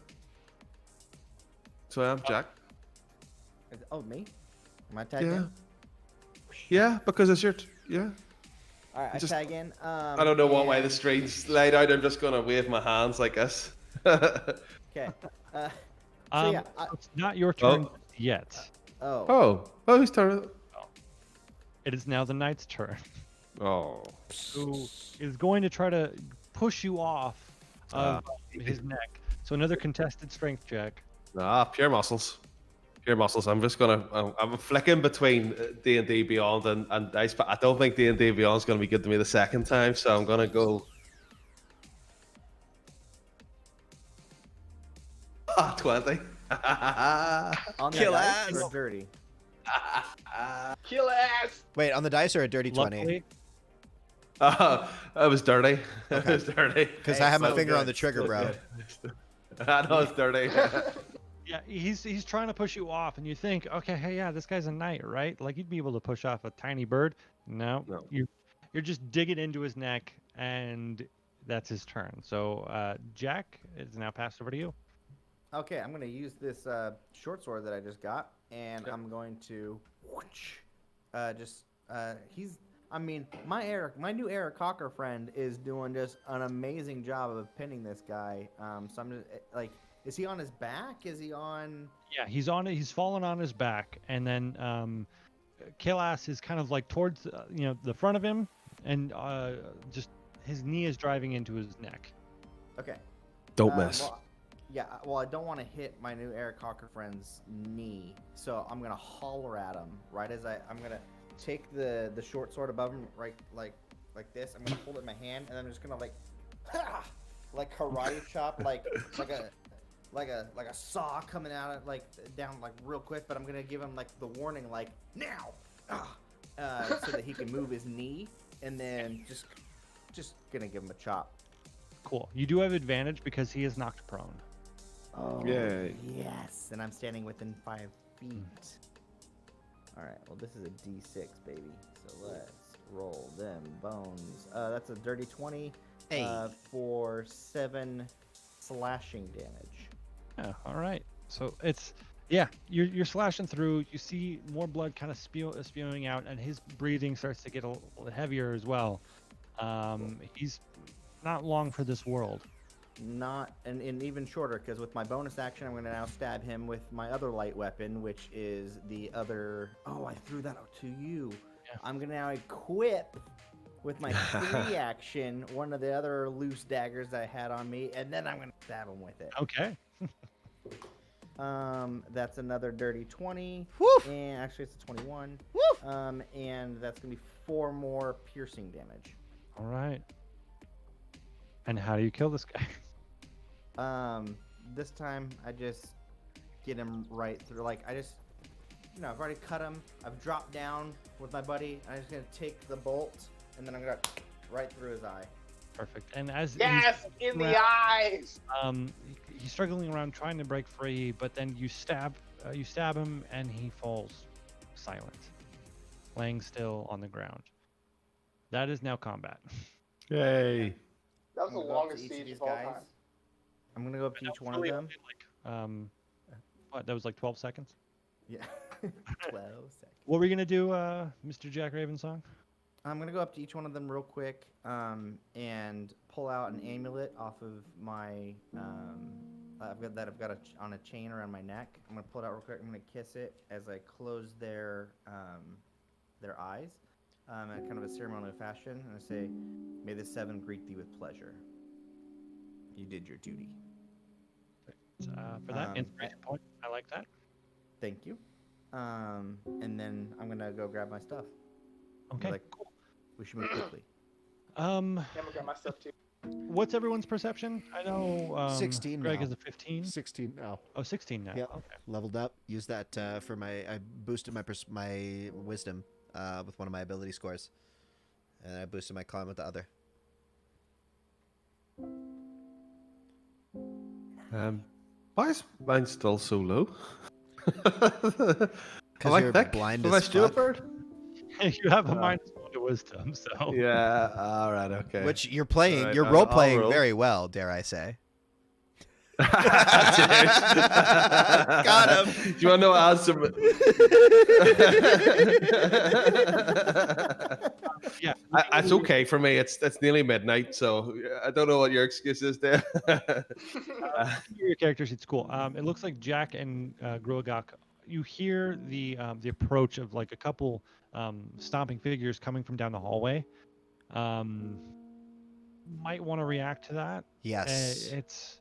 So I am Jack. Oh, me? Am I tagged Yeah. in? Yeah, because it's your. Yeah. All right, I Just- tag in. I don't know what way the and- streets laid out. I'm just gonna wave my hands like this. Okay. So yeah. It's not your turn yet. Oh. Whose turn? It is now the knight's turn, Oh. who is going to try to push you off of his neck. So another contested strength check. Ah, pure muscles. Pure muscles. I'm just gonna. I'm flicking between D&D Beyond and Dice, but I don't think D&D Beyond is gonna be good to me the second time. So I'm gonna go. 20. On the Kill dice ass. or dirty? Kill ass. Wait, on the dice or a dirty 20? Luckily, It was dirty. It was dirty. Because Hey, I have my so finger on good, the trigger, so bro. good. I know it's dirty. yeah, he's trying to push you off, and you think, okay, hey, yeah, this guy's a knight, right? Like you'd be able to push off a tiny bird. No, No. you're just digging into his neck, and that's his turn. So Jack, it's now passed over to you. Okay, I'm gonna use this short sword that I just got, and I'm going to my new Eric Cocker friend is doing just an amazing job of pinning this guy. So I'm just like, is he on his back? Is he on? Yeah, he's on it. He's fallen on his back, and then Kalas is kind of like towards the front of him, and just his knee is driving into his neck. Okay. Don't miss. Well, I don't want to hit my new Eric Cocker friend's knee, so I'm gonna holler at him right as I'm gonna take the short sword above him, right, like this. I'm gonna hold it in my hand, and I'm just gonna like karate chop, like a saw coming out of down real quick. But I'm gonna give him the warning, now, so that he can move his knee, and then just gonna give him a chop. Cool. You do have advantage because he is knocked prone. Oh, Yay. yes, and I'm standing within 5 feet. All right, well, this is a D6, baby. So let's roll them bones. That's a dirty 20 for 7 slashing damage. Yeah. All right. So you're slashing through. You see more blood kind of spewing out, and his breathing starts to get a little heavier as well. He's not long for this world. And even shorter, because with my bonus action, I'm going to now stab him with my other light weapon, which is the other. Oh, I threw that out to you. Yeah. I'm going to now equip with my free action one of the other loose daggers that I had on me, and then I'm going to stab him with it. Okay. That's another dirty 20. Woo! And actually, it's a 21. Woo! And that's going to be 4 more piercing damage. All right. And how do you kill this guy? This time I just get him right through. I've already cut him. I've dropped down with my buddy. I'm just gonna take the bolt, and then I'm gonna right through his eye. Perfect. And as Yes, in the eyes. he's struggling around trying to break free, but then you stab him, and he falls silent, laying still on the ground. That is now combat. Yay. That was the I'm gonna go up to longest each of siege these of all guys. time. I'm gonna go up to each one of them. What? That was 12 seconds. Yeah, 12 seconds. What were you gonna do, Mr. Jack Ravensong? I'm gonna go up to each one of them real quick, and pull out an amulet off of my. I've got on a chain around my neck. I'm gonna pull it out real quick. I'm gonna kiss it as I close their eyes, in kind of a ceremonial fashion, and I say, "May the 7 greet thee with pleasure. You did your duty." For that inspiration point, I like that. Thank you. And then I'm gonna go grab my stuff. Okay. Cool. We should move quickly. Yeah, I'm gonna grab my stuff too. What's everyone's perception? I know 16 Greg now. is a 15. 16 now. Oh, 16 now. Yep. Okay. Leveled up. Use that for I boosted my wisdom with one of my ability scores, and I boosted my con with the other. Why is mine still so low? Because you're blind as fuck. You have a -1 to wisdom, so. Yeah. All right. Okay. Which you're playing. Alright, You're I'll role playing roll. very well, dare I say? Got him. Do you want to know how some? Yeah. It's okay for me. It's nearly midnight, so I don't know what your excuse is there. Your character sheet's cool. It looks like Jack and Gruagok. You hear the approach of like a couple stomping figures coming from down the hallway. Might want to react to that. Yes. It's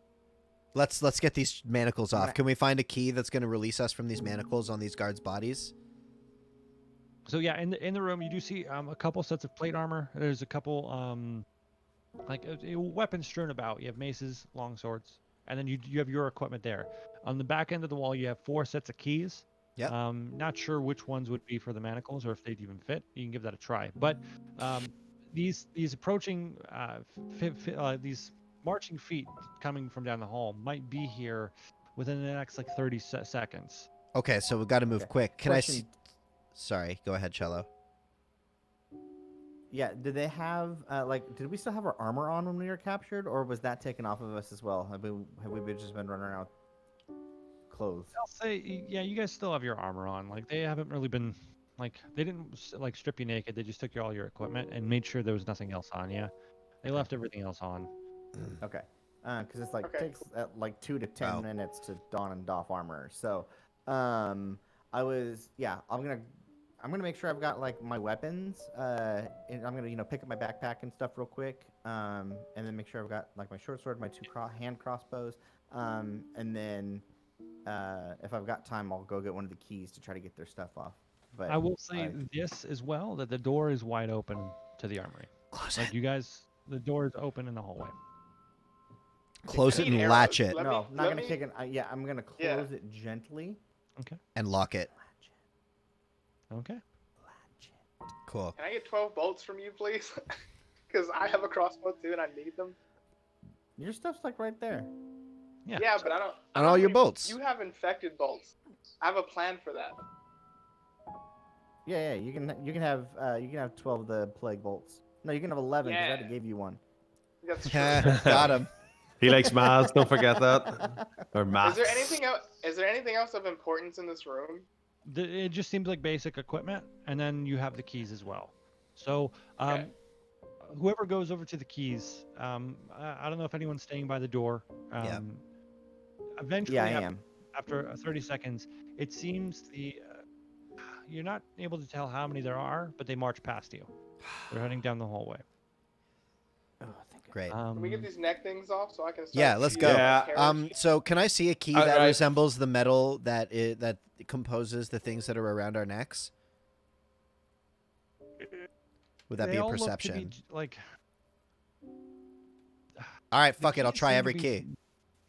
Let's get these manacles off. Alright. Can we find a key that's going to release us from these manacles on these guards' bodies? So yeah, in the room you do see a couple sets of plate armor. There's a couple weapons strewn about. You have maces, long swords, and then you have your equipment there. On the back end of the wall, you have 4 sets of keys. Yep. Not sure which ones would be for the manacles or if they'd even fit. You can give that a try. But these approaching these marching feet coming from down the hall might be here within the next like 30 seconds. Okay, so we've got to move Okay. quick. Can I Question- see? Sorry, go ahead, Cello. Yeah, did they have did we still have our armor on when we were captured, or was that taken off of us as well? Have we just been running around clothes? I'll say, yeah, you guys still have your armor on. Like they haven't really been they didn't like strip you naked. They just took all your equipment and made sure there was nothing else on you. They left everything else on. Okay, because it's like Okay, takes 2 to 10 Wow. minutes to don and doff armor. So, I'm gonna make sure I've got like my weapons. And I'm gonna pick up my backpack and stuff real quick. And then make sure I've got like my short sword, my 2 hand crossbows. And then if I've got time, I'll go get one of the keys to try to get their stuff off. But I will say this as well, that the door is wide open to the armory. Close Like it. you guys, the door is open in the hallway. Close I it need and arrows. latch it Let no, me- not let gonna me- take it. Yeah, I'm gonna Yeah. close it gently. and lock it. Okay. Cool. Can I get 12 bolts from you, please? Because I have a crossbow too, and I need them. Your stuff's like right there. Yeah. Yeah, but I don't. I And don't all your need- bolts. You have infected bolts. I have a plan for that. Yeah, you can have 12 of the plague bolts. No, you can have 11 because I Yeah. already gave you one. That's true. Got him. He likes masks. Don't forget that. Or Is masks. there anything else? Is there anything else of importance in this room? It just seems like basic equipment, and then you have the keys as well. So, Okay. whoever goes over to the keys, I don't know if anyone's staying by the door. Yeah. Eventually, Yeah, I am. after 30 seconds, it seems you're not able to tell how many there are, but they march past you. They're heading down the hallway. Oh, thank God. Great. Can we get these neck things off so I can start Yeah, let's shooting go. Yeah, carriage? So can I see a key that Right. resembles the metal that composes the things that are around our necks? Would that They be a all look to perception? like All right, the fuck it. I'll keys try seem to every be key.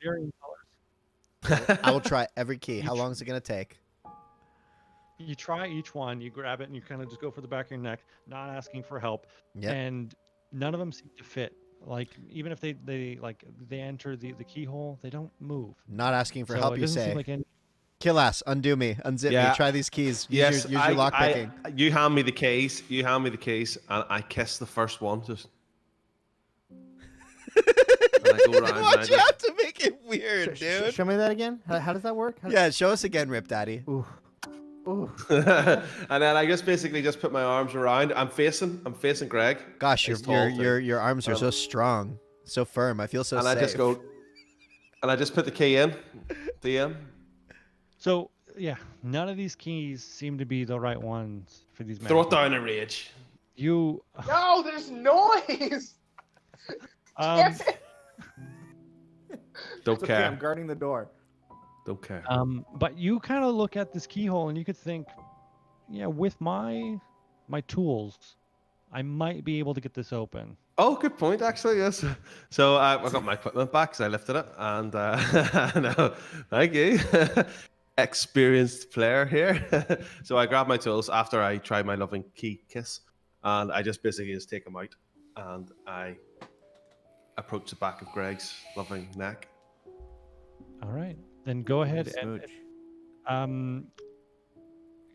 varying colors. I will try every key. How Each- long is it gonna take? You try each one, you grab it, and you kind of just go for the back of your neck, not asking for help. Yep. And none of them seem to fit. Like even if they enter the keyhole, they don't move. Not asking for So help, it you doesn't say. seem like any. Kill ass, undo me, unzip me, Yeah. try these keys. Use Yes, your lock picking. you hand me the keys. You hand me the keys, and I kiss the first one. Just. And I go around. and I Why'd you just- have to make it weird, dude? Show me that again. How does that work? Yeah, show us again, Rip Daddy. Ooh. Ooh. and then I just basically just put my arms around. I'm facing Greg. Gosh, He's tall, too. your arms are so strong, so firm. I feel so and safe. I just go, and I just put the key in. So yeah, none of these keys seem to be the right ones for these. Throw it manacles. down in rage. You. No, there's noise. Um, Don't It's okay, I'm care. guarding the door. Don't care. but you kind of look at this keyhole and you could think, yeah, with my tools, I might be able to get this open. Oh, good point, actually, yes. So I got my equipment back because I lifted it, and no, thank you. Experienced player here. So I grabbed my tools after I tried my loving key kiss, and I just basically just take them out, and I approach the back of Greg's loving neck. All right, then go ahead Smooch. and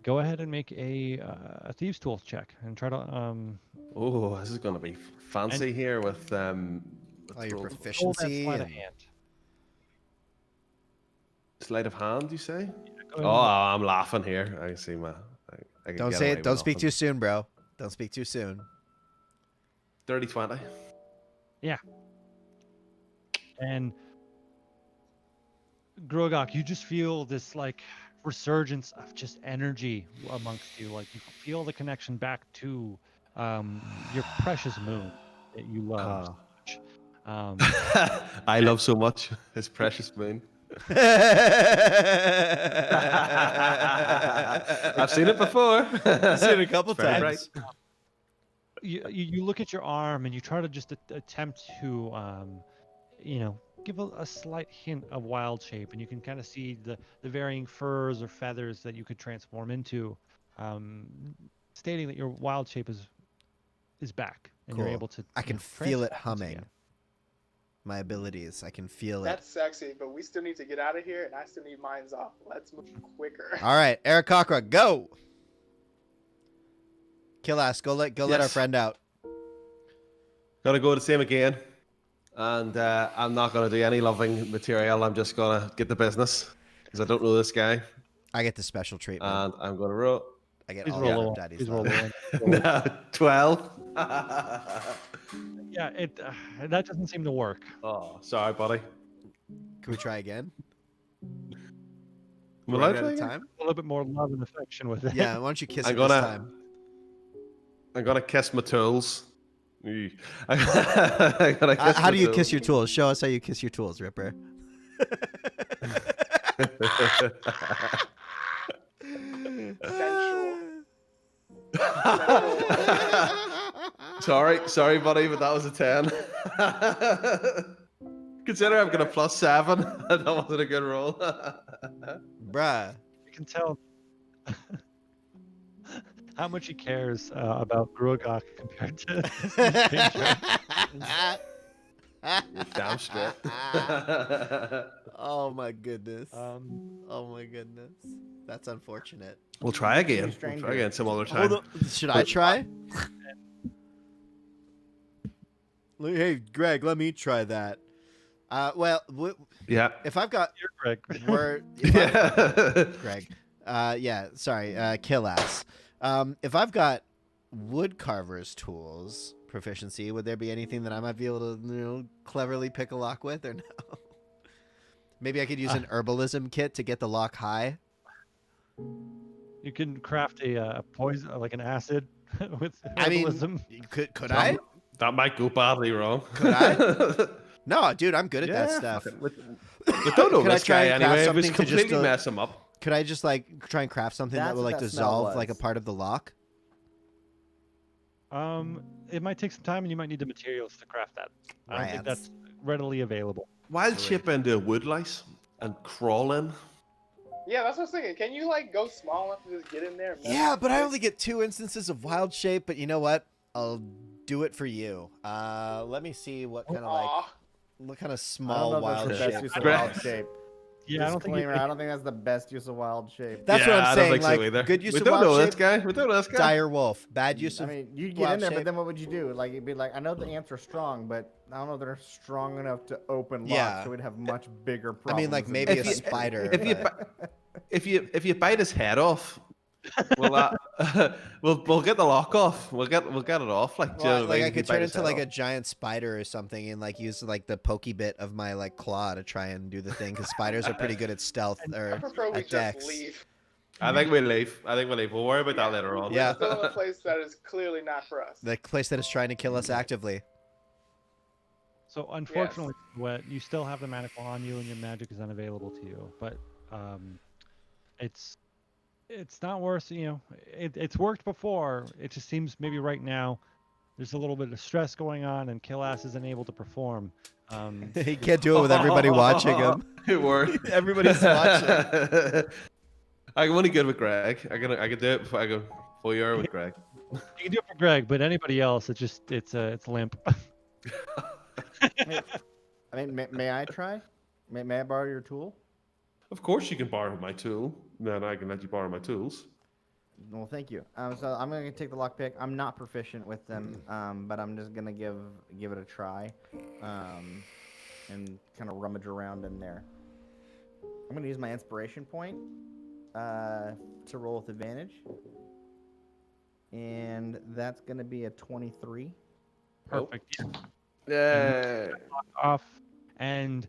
go ahead and make a thieves' tools check and try to Oh, this is going to be fancy here with Oh, your roll- roll that proficiency. sleight of and- hand. sleight of hand. You say? Go ahead Oh, and- I'm laughing here. I see my. I can Don't get say away it. with Don't speak nothing. too soon, bro. Don't speak too soon. 30-20. And Grogok, you just feel this like resurgence of just energy amongst you. Like you feel the connection back to your precious moon that you love so much. I love so much his precious moon. I've seen it before. I've seen it a couple It's very times. bright. You look at your arm and you try to just attempt to give a slight hint of wild shape, and you can kind of see the varying furs or feathers that you could transform into, stating that your wild shape is back and you're Cool. able to. I can feel it humming. My abilities, I can feel it. That's sexy, but we still need to get out of here, and I still need mines off. Let's move quicker. All right, Eric Cockra, go. Kill ass, go let our Yes. friend out. Gonna go the same again, and I'm not gonna do any loving material. I'm just gonna get the business because I don't know this guy, I get the special treatment. and I'm gonna roll. I get Please all roll of one. Daddy's Please roll love. one. No, 12. Yeah, that doesn't seem to work. Oh, sorry, buddy. Can we try again? Will Right I at try a again? time? A little bit more love and affection with it. Yeah, why don't you kiss I'm it this gonna- time? I'm gonna kiss my tools. I'm gonna kiss How my do you tools. kiss your tools? Show us how you kiss your tools, Ripper. Sensual. sorry, buddy, but that was a 10. Consider I'm gonna +7. That wasn't a good roll. Bruh. You can tell how much he cares about Gruagok compared to this stranger. Damn straight. Oh my goodness. Um, Oh my goodness. That's unfortunate. We'll try again. We'll Stranger. try again some other time. Hold on. Should I try? Hey, Greg, let me try that. Well, Yeah. if I've got you're Greg. word, Yeah. Greg. Yeah, sorry, kill ass. If I've got woodcarver's tools proficiency, would there be anything that I might be able to, cleverly pick a lock with, or no? Maybe I could use an herbalism kit to get the lock high. You can craft a poison, like an acid, with I mean, herbalism. could I? That might go badly wrong. Could I? No, dude, I'm good at that Yeah, stuff. We don't know Could I this try guy and craft anyway. It was something to just, completely mess him up. Could I just try and craft something that That's would what that smell dissolve like a was. part of the lock? It might take some time, and you might need the materials to craft that. I don't think Rats. that's readily available. Wild chip into a wood lice and crawl in. Yeah, that's what I was thinking. Can you go small enough to just get in there? and mess Yeah, with but I it? only get 2 instances of wild shape. But you know what? I'll do it for you. Let me see what kind of Aw. what kind of I don't small know if wild that's the best shape. use of Great. wild shape. Yeah, I don't think. Disclaimer, I don't think that's the best use of wild shape. That's yeah, what I'm I saying. don't think so either. Good use we of don't know wild this shape. guy. We don't know this guy. Dire wolf. Bad use I of. mean, you get wild in there, shape. but then what would you do? Like, it'd be like, I know the ants are strong, but I don't know if they're strong enough to open locks, Yeah. so we'd have much bigger I problems. mean, like than maybe If a you- spider. if you but- if you bite his head off, we'll we'll get the lock off. We'll get it off. Like, do you know Well, what I mean? I If you could bite turn his into head a off. giant spider or something, and use the pokey bit of my claw to try and do the thing. Because spiders are pretty good at stealth I or prefer we at just dex. leave. I think we leave. We'll worry about that later on. Yeah. We're still in a place that is clearly not for us. The place that is trying to kill us actively. So unfortunately, you still have the manacle on you, and your magic is unavailable to you. But it's not worth. It's worked before. It just seems maybe right now there's a little bit of stress going on, and Killass isn't able to perform. He can't do it with everybody watching him. It worked. Everybody's watching. I'm only good with Greg. I can do it before I go full year with Greg. You can do it for Greg, but anybody else, it's limp. I mean, may I try? May I borrow your tool? Of course, you can borrow my tool. Then I can let you borrow my tools. Well, thank you. So I'm gonna take the lockpick. I'm not proficient with them, but I'm just gonna give it a try, and kind of rummage around in there. I'm gonna use my inspiration point to roll with advantage, and that's gonna be a 23. Perfect. Yeah. Off, and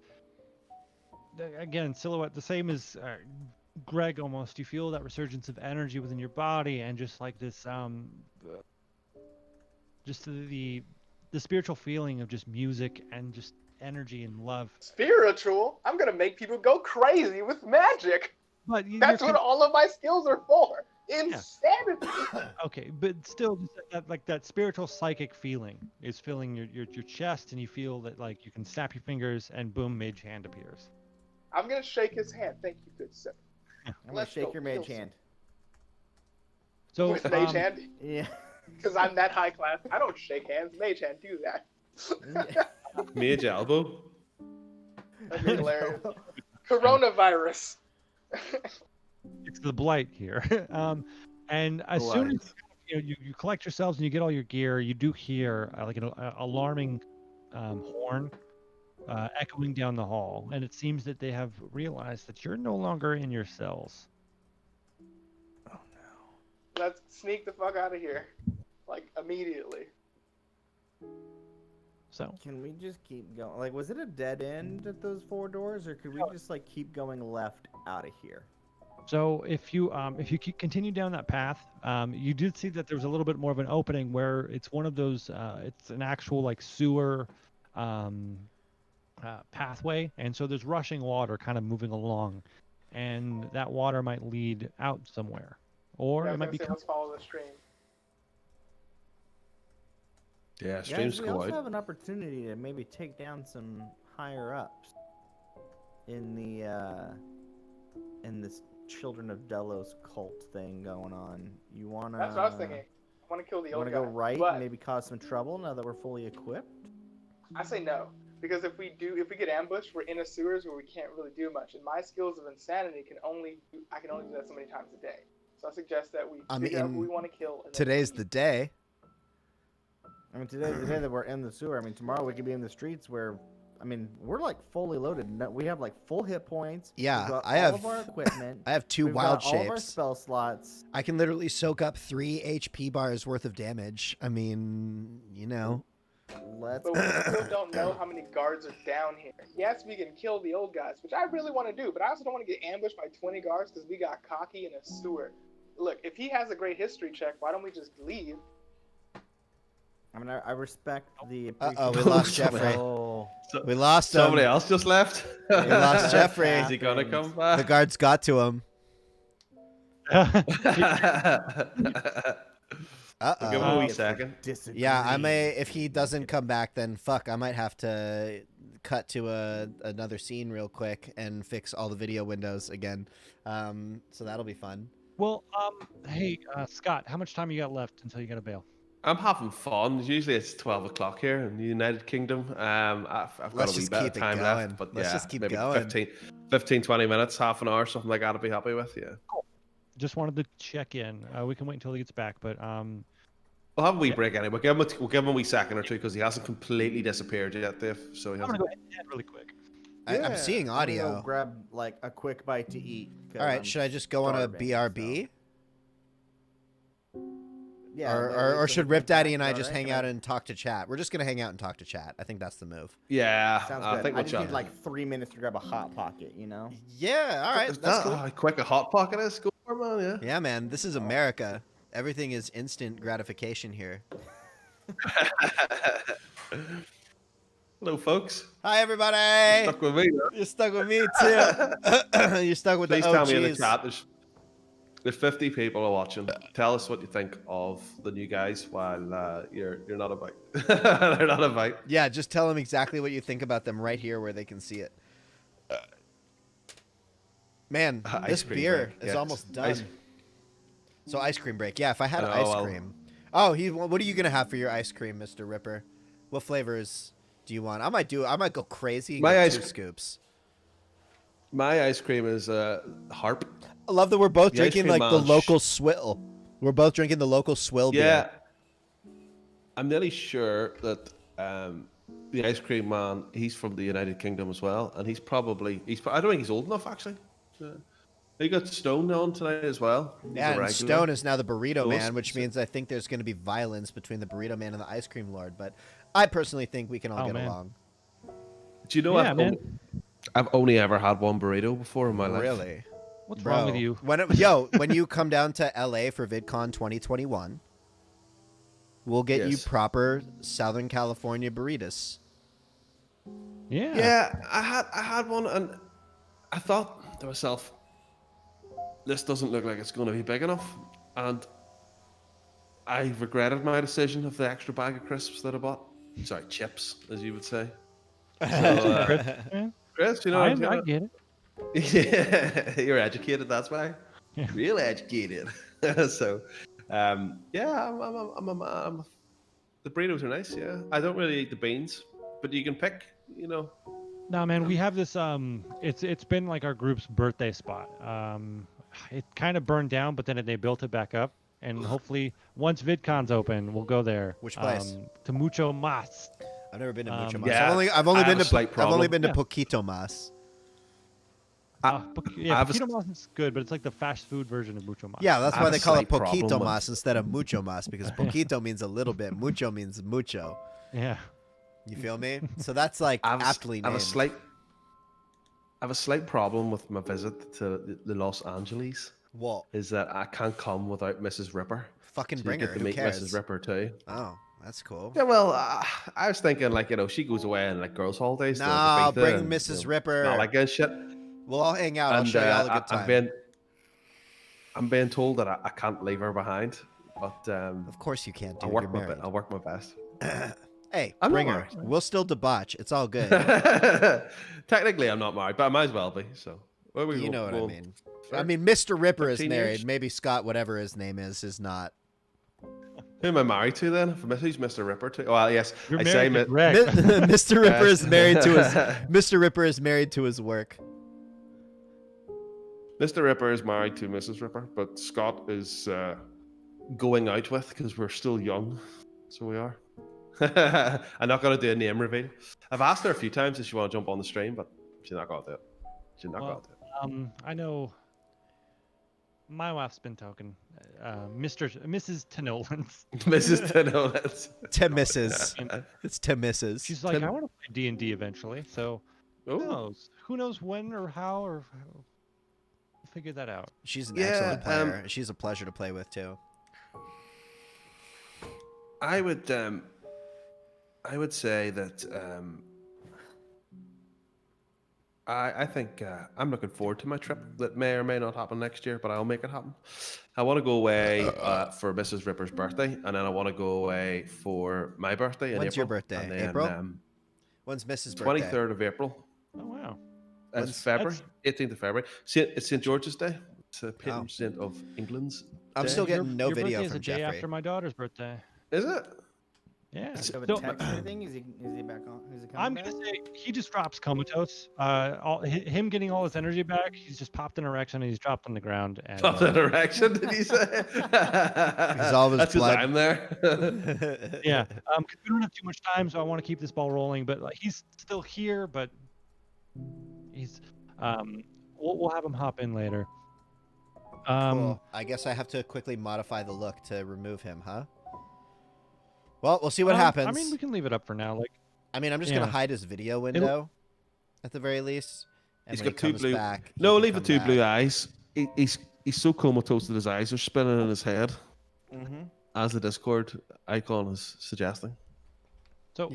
again, silhouette the same as Greg. Almost, you feel that resurgence of energy within your body, and just like this, just the the spiritual feeling of just music and just energy and love. Spiritual? I'm gonna make people go crazy with magic. But That's what all of my skills are for. Insanity. okay, but still, just that spiritual psychic feeling is filling your chest, and you feel that like you can snap your fingers and boom, mage hand appears. I'm gonna shake his hand. Thank you, good sir. I'm gonna Let's shake go your mage kill hand. So With mage hand? Yeah. Because I'm that high class. I don't shake hands. Mage hand do that. Mage elbow. That'd be hilarious. Coronavirus. it's the blight here. And as soon as you collect yourselves and you get all your gear, you do hear like an alarming horn echoing down the hall, and it seems that they have realized that you're no longer in your cells. Let's sneak the fuck out of here. Like, immediately. So Can we just keep going? Like, was it a dead end at those 4 doors, or could we just like keep going left out of here? So if you continue down that path, you did see that there's a little bit more of an opening where it's one of those. It's an actual like sewer pathway, and so there's rushing water kind of moving along, and that water might lead out somewhere, or Yeah, I it was might gonna be. say, let's follow the stream. Yeah, Guys, streams we go also out. have an opportunity to maybe take down some higher ups in this Children of Delos cult thing going on. You wanna? That's what I was thinking. I want to kill the You old wanna guy. go right but and maybe cause some trouble now that we're fully equipped? I say no. Because if we get ambushed, we're in a sewers where we can't really do much. And my skills of insanity I can only do that so many times a day. So I suggest that we figure out who we want to kill. And then Today's the day. I mean, today's the day that we're in the sewer. I mean, tomorrow we could be in the streets where, I mean, we're like fully loaded. We have like full hit points. Yeah, We've got I all have- of our equipment. I have 2 We've wild got all of our shapes. spell slots. I can literally soak up 3 HP bars worth of damage. I mean, you know. Let's. But we still don't know how many guards are down here. Yes, we can kill the old guys, which I really want to do, but I also don't want to get ambushed by 20 guards because we got cocky in a sewer. Look, if he has a great history check, why don't we just leave? I mean, I respect the. Uh-oh, we appreciation lost of Jeffrey. Oh. We lost him. Somebody else just left. We lost Jeffrey. Is he gonna come back? The guards got to him. Give him Uh-oh. a wee second. Yeah, I may. If he doesn't come back, then fuck. I might have to cut to another scene real quick and fix all the video windows again. So that'll be fun. Well, hey, Scott, how much time you got left until you got to bail? I'm having fun. Usually it's 12 o'clock here in the United Kingdom. I've got Let's a wee just bit of keep it time going. left, but Let's yeah, just keep maybe going. 15, 20 minutes, half an hour, something like that. I'll be happy with. Yeah. Just wanted to check in. We can wait until he gets back, but We'll have a wee break anyway. We'll give him a wee second or two because he hasn't completely disappeared yet, Dave. So he I'm gonna hasn't. go ahead really quick. I'm seeing I'm gonna go audio. grab like a quick bite to eat. 'cause All right, I'm should I just go on a starving, BRB? so- Yeah. Or should Rip Daddy and I just hang out and talk to chat? We're just gonna hang out and talk to chat. I think that's the move. Yeah, Sounds I good. think I we'll just chat. need like 3 minutes to grab a hot pocket. You know. Yeah, all right, Is that's that cool. how quick a hot pocket is? Go for it, man. Yeah, man, this is America. Everything is instant gratification here. Hello, folks. Hi, everybody. Stuck with me. You're stuck with me too. You're stuck with Please the tell me in the OGs. chat. There's 50 people are watching. Tell us what you think of the new guys while you're not about. They're not about. Yeah, just tell them exactly what you think about them right here where they can see it. Man, Ice this cream beer break, is yes. almost done. So ice cream break. Yeah, if I had Oh, ice well. cream. Oh, what are you gonna have for your ice cream, Mr. Ripper? What flavors do you want? I might go crazy and My get ice 2 cr- scoops. My ice cream is harp. I love that we're both The ice drinking cream like the man local swill. We're both drinking the local swill Yeah. beer. I'm nearly sure that the ice cream man, he's from the United Kingdom as well, and he's I don't think he's old enough actually. He got Stone on tonight as well. He's a Yeah, and regular. Stone is now the burrito Those- man, which means I think there's going to be violence between the burrito man and the ice cream lord. But I personally think we can all Oh, get man. along. Do you know Yeah, man. I've only ever had one burrito before in my life. Really? What's Bro, wrong with you? When when you come down to LA for VidCon 2021, We'll get you Yes. proper Southern California burritos. Yeah. Yeah, I had one, and I thought to myself, this doesn't look like it's going to be big enough, and I regretted my decision of the extra bag of crisps that I bought. Sorry, chips, as you would say. So, Man, Chris, you know, I get it. yeah, you're educated. That's why. Yeah. Real educated. So, yeah, the burritos are nice. Yeah, I don't really eat the beans, but you can pick. You know. No, man, we have this. It's been like our group's birthday spot. It kind of burned down, but then they built it back up, and hopefully once VidCon's open, we'll go there. Which place? To Mucho Mas. I've never been to Mucho Mas. yeah, I've only I have been a to slight I've only problem. been to Yeah. Poquito Mas. Yeah, I have a Poquito Mas is good, but it's like the fast food version of Mucho Mas. Yeah, that's I why have they a call it slight problem Poquito with- Mas instead of Mucho Mas, because Poquito means a little bit, Mucho means mucho. Yeah. You feel me? So that's like I have a s- aptly I have a named. slight problem with my visit to the Los Angeles. What? Is that I can't come without Mrs. Ripper. Fucking So bring you her. get to Who meet cares? Mrs. Ripper too. Oh, that's cool. Yeah, well, I was thinking like, you know, she goes away on like girls' holidays. to No, Ibiza bring and, Mrs. you know, Ripper. All that good shit. We'll all hang out. I'll show you all the good time. I'm being told that I can't leave her behind, but Of course you can't, I'll dude. You're work married. I'll work my best. Hey, I'm not bring her. married. We'll still debauch. It's all good. Technically, I'm not married, but I might as well be. So where we You go- know what I going? mean. I mean, Mr. Ripper is 13 married. years? Maybe Scott, whatever his name is not. Who am I married to then? Who's Mr. Ripper to? Well, yes, You're I married say to mi- Greg. Mr. Ripper Yes. is married to his. Mr. Ripper is married to his work. Mr. Ripper is married to Mrs. Ripper, but Scott is going out with because we're still young, so we are. I'm not gonna do a name reveal. I've asked her a few times if she want to jump on the stream, but she's not gonna do it. She's not Well, gonna do it. I know my wife's been talking. Mrs. Tenolans. Mrs. Tenolans. To Mrs. And It's to Mrs. she's like, I want to play D&D eventually. So who Oh, knows? Who knows when or how or we'll figure that out. She's an Yeah, excellent player. She's a pleasure to play with too. I would say that I think I'm looking forward to my trip that may or may not happen next year, but I'll make it happen. I want to go away for Mrs. Ripper's birthday, and then I want to go away for my birthday in When's your April. birthday? And then, April? When's Mrs. birthday? 23rd of April. Oh wow. That's When's- February. 18th of February. It's St. George's Day. It's a patron Oh. saint of England's. I'm Day. still getting no your video birthday is from a day Jeffrey. after my daughter's birthday. Is it? Yeah. Do you have So, a text or anything? Is he back on? Is he coming I'm back? gonna say he just drops comatose. Him getting all his energy back. He's just popped an erection and he's dropped on the ground. And Top that erection, did he say? all his That's 'cause blood- I'm there. yeah. 'Cause we don't have too much time, so I want to keep this ball rolling. But like, he's still here, but he's we'll have him hop in later. Cool. I guess I have to quickly modify the look to remove him, huh? Well, we'll see what happens. I mean, we can leave it up for now. Like, I'm just gonna yeah. hide his video window, at the very least. And He's when got he two comes blue. back, he No, can leave the come two back. blue eyes. He's so comatose that his eyes are spinning in his head, Mm-hmm. as the Discord icon is suggesting. so,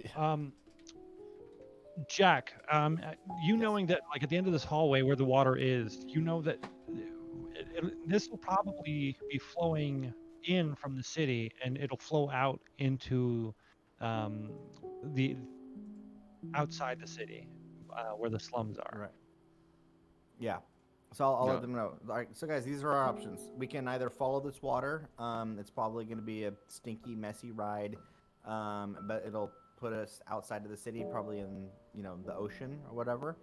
Jack, you knowing that, like, at the end of this hallway where the water is, you know that this will probably be flowing in from the city, and it'll flow out into the outside the city, where the slums are. Right. Yeah. So I'll Yeah. let them know. All right. So guys, these are our options. We can either follow this water. It's probably going to be a stinky, messy ride, but it'll put us outside of the city, probably in the ocean or whatever.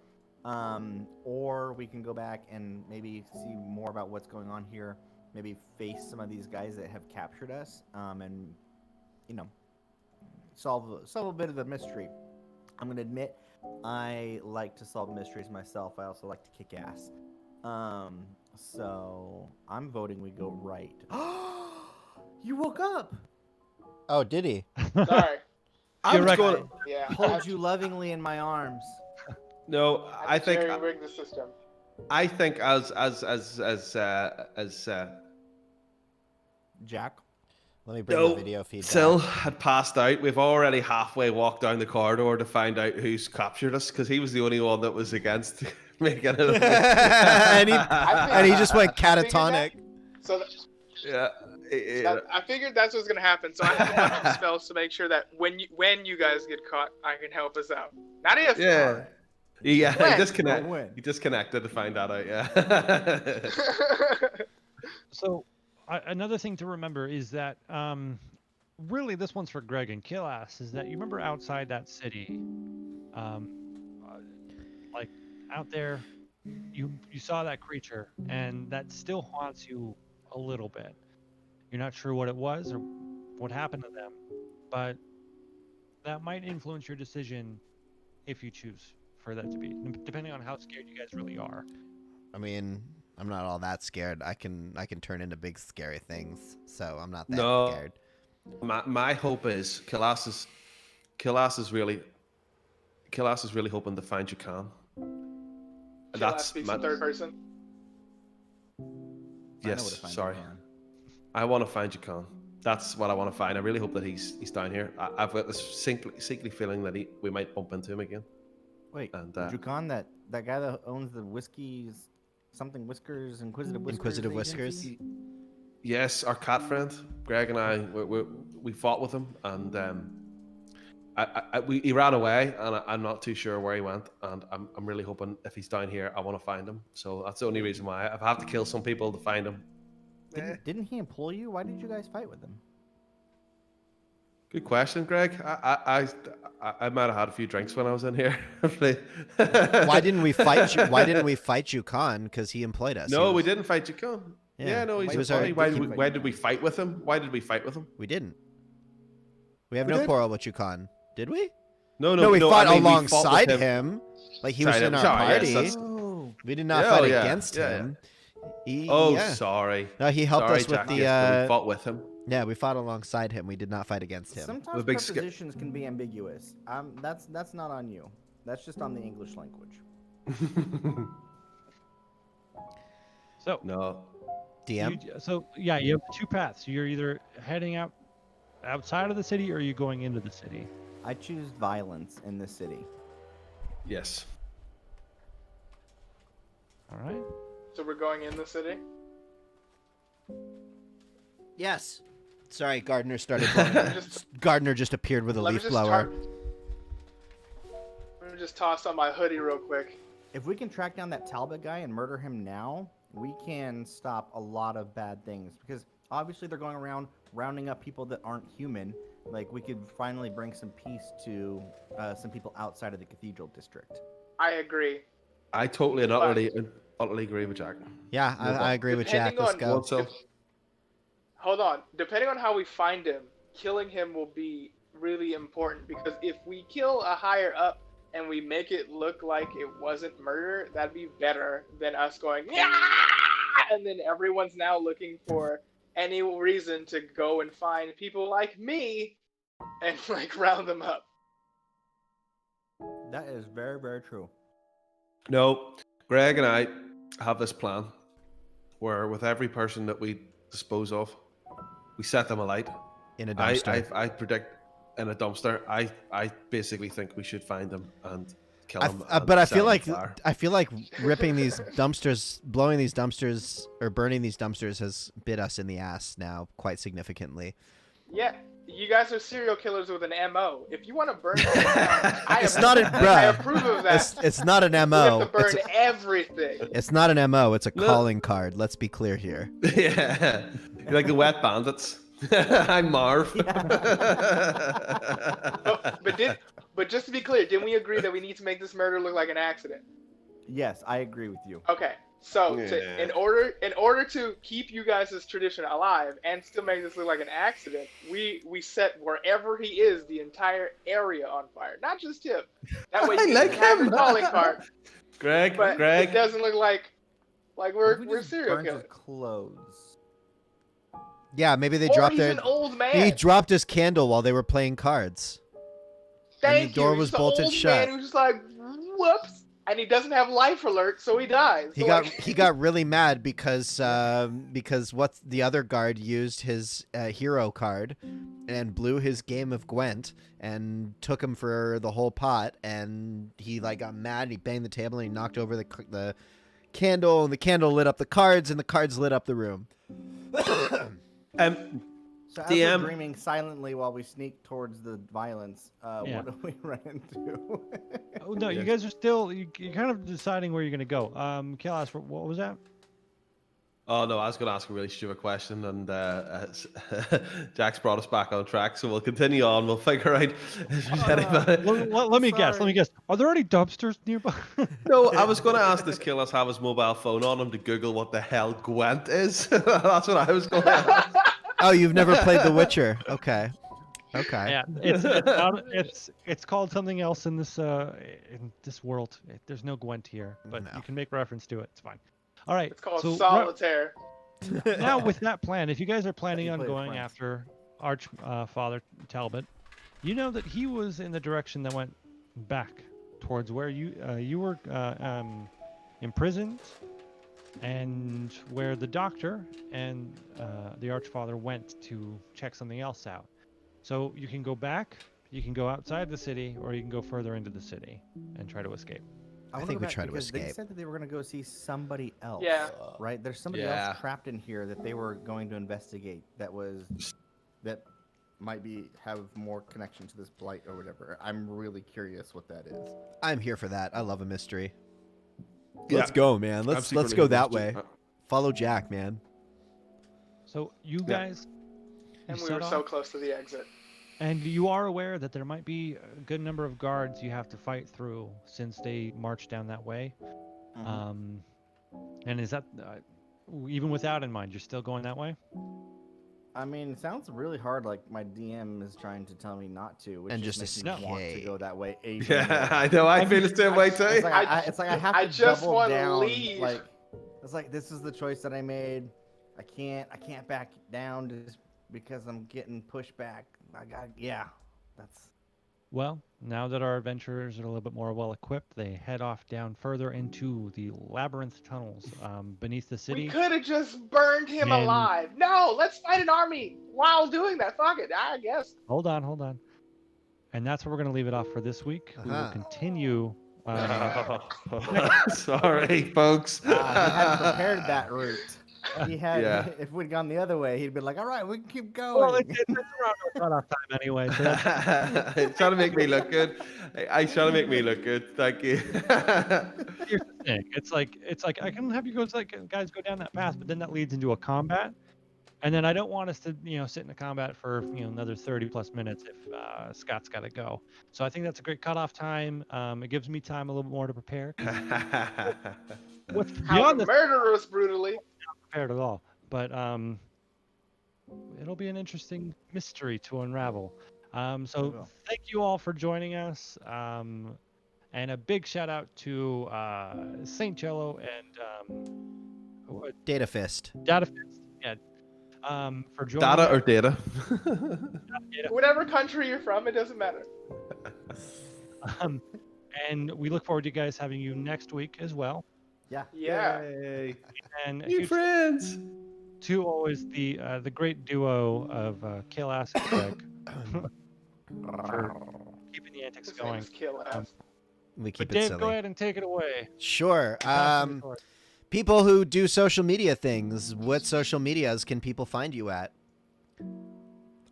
Or we can go back and maybe see more about what's going on here. Maybe face some of these guys that have captured us, and solve a bit of the mystery. I'm gonna admit, I like to solve mysteries myself. I also like to kick ass. So I'm voting we go right. You woke up. Oh, did he? Sorry. I was right. going. Yeah. Hold you lovingly in my arms. No, I think Jerry-rigged the system. I think as Jack. Let me bring No, the video feed Sil back. had passed out. We've already halfway walked down the corridor to find out who's captured us because he was the only one that was against making it. and, he, I and he just went I figured catatonic. Yeah. I figured that's what's gonna happen. So I have a bunch of spells to make sure that when you guys get caught, I can help us out. Not if. Yeah. Yeah, When? he disconnected to find that out, yeah. So another thing to remember is that really this one's for Greg and Killass, is that you remember outside that city, like out there, you saw that creature, and that still haunts you a little bit. You're not sure what it was or what happened to them, but that might influence your decision if you choose for that to be, depending on how scared you guys really are. I mean, I'm not all that scared. I can turn into big scary things, so I'm not that scared. My hope is Killass is really hoping to find you calm. That's speaks in third person. Yes, sorry. I want to find you calm. That's what I want to find. I really hope that he's down here. I've got this sickly feeling that we might bump into him again. Wait, and Jukan, that guy that owns the Whiskers, Inquisitive Whiskers agency? Yes, our cat friend Greg and I, we fought with him, and he ran away, and I'm not too sure where he went, and I'm really hoping if he's down here, I want to find him. So that's the only reason why I have to kill some people to find him. Didn't he employ you? Why did you guys fight with him? Good question, Greg. I might have had a few drinks when I was in here. Why didn't we fight you? Why didn't we fight you, Khan? Because he employed us. No, we didn't fight you, Khan. Yeah, no, he's employed. Why did we fight with him? Why did we fight with him? We didn't. We have no quarrel with Yukon, did we? No, we fought I mean, alongside him. Like he was in our party. Yes, we did not fight against him. Sorry. No, he helped us with Jack, we fought with him. Yeah, we fought alongside him. We did not fight against him. Sometimes prepositions can be ambiguous. That's not on you. That's just on the English language. So DM. You have two paths. You're either heading outside of the city, or are you going into the city? I choose violence in the city. Yes. All right. So we're going in the city? Yes. Sorry, Gardner started blowing. Gardner just appeared with a leaf blower. Let me just toss on my hoodie real quick. If we can track down that Talbot guy and murder him now, we can stop a lot of bad things. Because obviously they're going around rounding up people that aren't human. Like, we could finally bring some peace to some people outside of the Cathedral District. I agree. I totally and utterly agree with Jack. Yeah, I agree with Jack. Let's go. Hold on. Depending on how we find him, killing him will be really important, because if we kill a higher up and we make it look like it wasn't murder, that'd be better than us going, yeah! And then everyone's now looking for any reason to go and find people like me and like round them up. That is very, very true. No, Greg and I have this plan where with every person that we dispose of, we set them alight. In a dumpster. I predict in a dumpster. I basically think we should find them and kill them. But I feel like ripping these dumpsters, blowing these dumpsters, or burning these dumpsters has bit us in the ass now quite significantly. Yeah, you guys are serial killers with an MO. If you want to burn, I approve of that. It's not an MO. You have to burn everything. It's not an MO. It's a calling card. Let's be clear here. Yeah, you're like the Wet Bandits. I'm Marv. But just to be clear, didn't we agree that we need to make this murder look like an accident? Yes, I agree with you. Okay, so in order to keep you guys' tradition alive and still make this look like an accident, we set wherever he is the entire area on fire, not just him. That way you can have the calling card. Greg, it doesn't look like we're serial killers. Clothes. Yeah, maybe they or dropped he's their. An old man. He dropped his candle while they were playing cards. Thank and the door was bolted old shut. Man who's just like, whoops. and he doesn't have life alert, so he dies. He So, got like, he got really mad because what the other guard used his hero card and blew his game of Gwent and took him for the whole pot, and he like got mad and he banged the table and he knocked over the candle, and the candle lit up the cards and the cards lit up the room. So as DM. we're dreaming silently while we sneak towards the violence, what do we run into? Oh no, you guys are still you're kind of deciding where you're gonna go. Chaos, what was that? Oh no, I was going to ask a really stupid question, and Jack's brought us back on track, so we'll continue on. We'll figure out if there's anybody. Let me guess. Let me guess. Are there any dumpsters nearby? No, I was going to ask this Killis have his mobile phone on him to Google what the hell Gwent is. That's what I was going to ask. Oh, you've never played The Witcher? Okay. Okay. Yeah, it's called something else in this world. There's no Gwent here, but No. you can make reference to it. It's fine. All right. it's called so solitaire. now with that plan, if you guys are planning You on play with going friends. after Father Talbot, you know that he was in the direction that went back towards where you were imprisoned, and where the doctor and the Archfather went to check something else out. So you can go back, you can go outside the city, or you can go further into the city and try to escape. I wanna think go we back try to because They escape. said that they were going to go see somebody else. Yeah. Right? There's somebody Yeah. else trapped in here that they were going to investigate. That might have more connection to this blight or whatever. I'm really curious what that is. I'm here for that. I love a mystery. Yeah. Let's go, man. I'm Let's secretly go that supposed way. to- Follow Jack, man. So you Yeah. guys, And you we set were off, so close to the exit. and you are aware that there might be a good number of guards you have to fight through since they marched down that way. And is that even with that in mind, you're still going that way? I mean, it sounds really hard. Like my DM is trying to tell me not to, which And just just makes me want to escape. go that way. even Yeah, more. I know. I feel the same way too. It's like I have to I just double wanna down. leave. Like it's like this is the choice that I made. I can't back down just because I'm getting pushed back. That's Well, now that our adventurers are a little bit more well equipped, they head off down further into the labyrinth tunnels beneath the city. We could have just burned him And- alive. No, let's fight an army while doing that. Fuck it, I guess. Hold on. And that's where we're going to leave it off for this week. We will Uh-huh. continue. Sorry, folks. he hadn't prepared that route. He had. Yeah. If we'd gone the other way, he'd been like, "All right, we can keep going." Well, it's around our cutoff time anyway. So that's- Trying to make me look good. I trying to make me look good. Thank you. here's the thing. It's like I can have you guys go down that path, but then that leads into a combat, and then I don't want us to sit in a combat for another 30+ minutes if Scott's got to go. So I think that's a great cutoff time. It gives me time a little bit more to prepare. What's How beyond to the murder us brutally. prepared at all, but it'll be an interesting mystery to unravel. So will. thank you all for joining us, and a big shout out to Saint Cello and Data Fist. Data Fist, yeah, for joining. Data or data? Whatever country you're from, it doesn't matter. And we look forward to you guys having you next week as well. Yeah. Yeah. Yay. And a New huge friends. to always the great duo of Kill-Ass and Greg for keeping the antics His name going. is Kill Ass. We But keep it Dave, silly. go ahead and take it away. Sure. Pass the record. People who do social media things, what social medias can people find you at?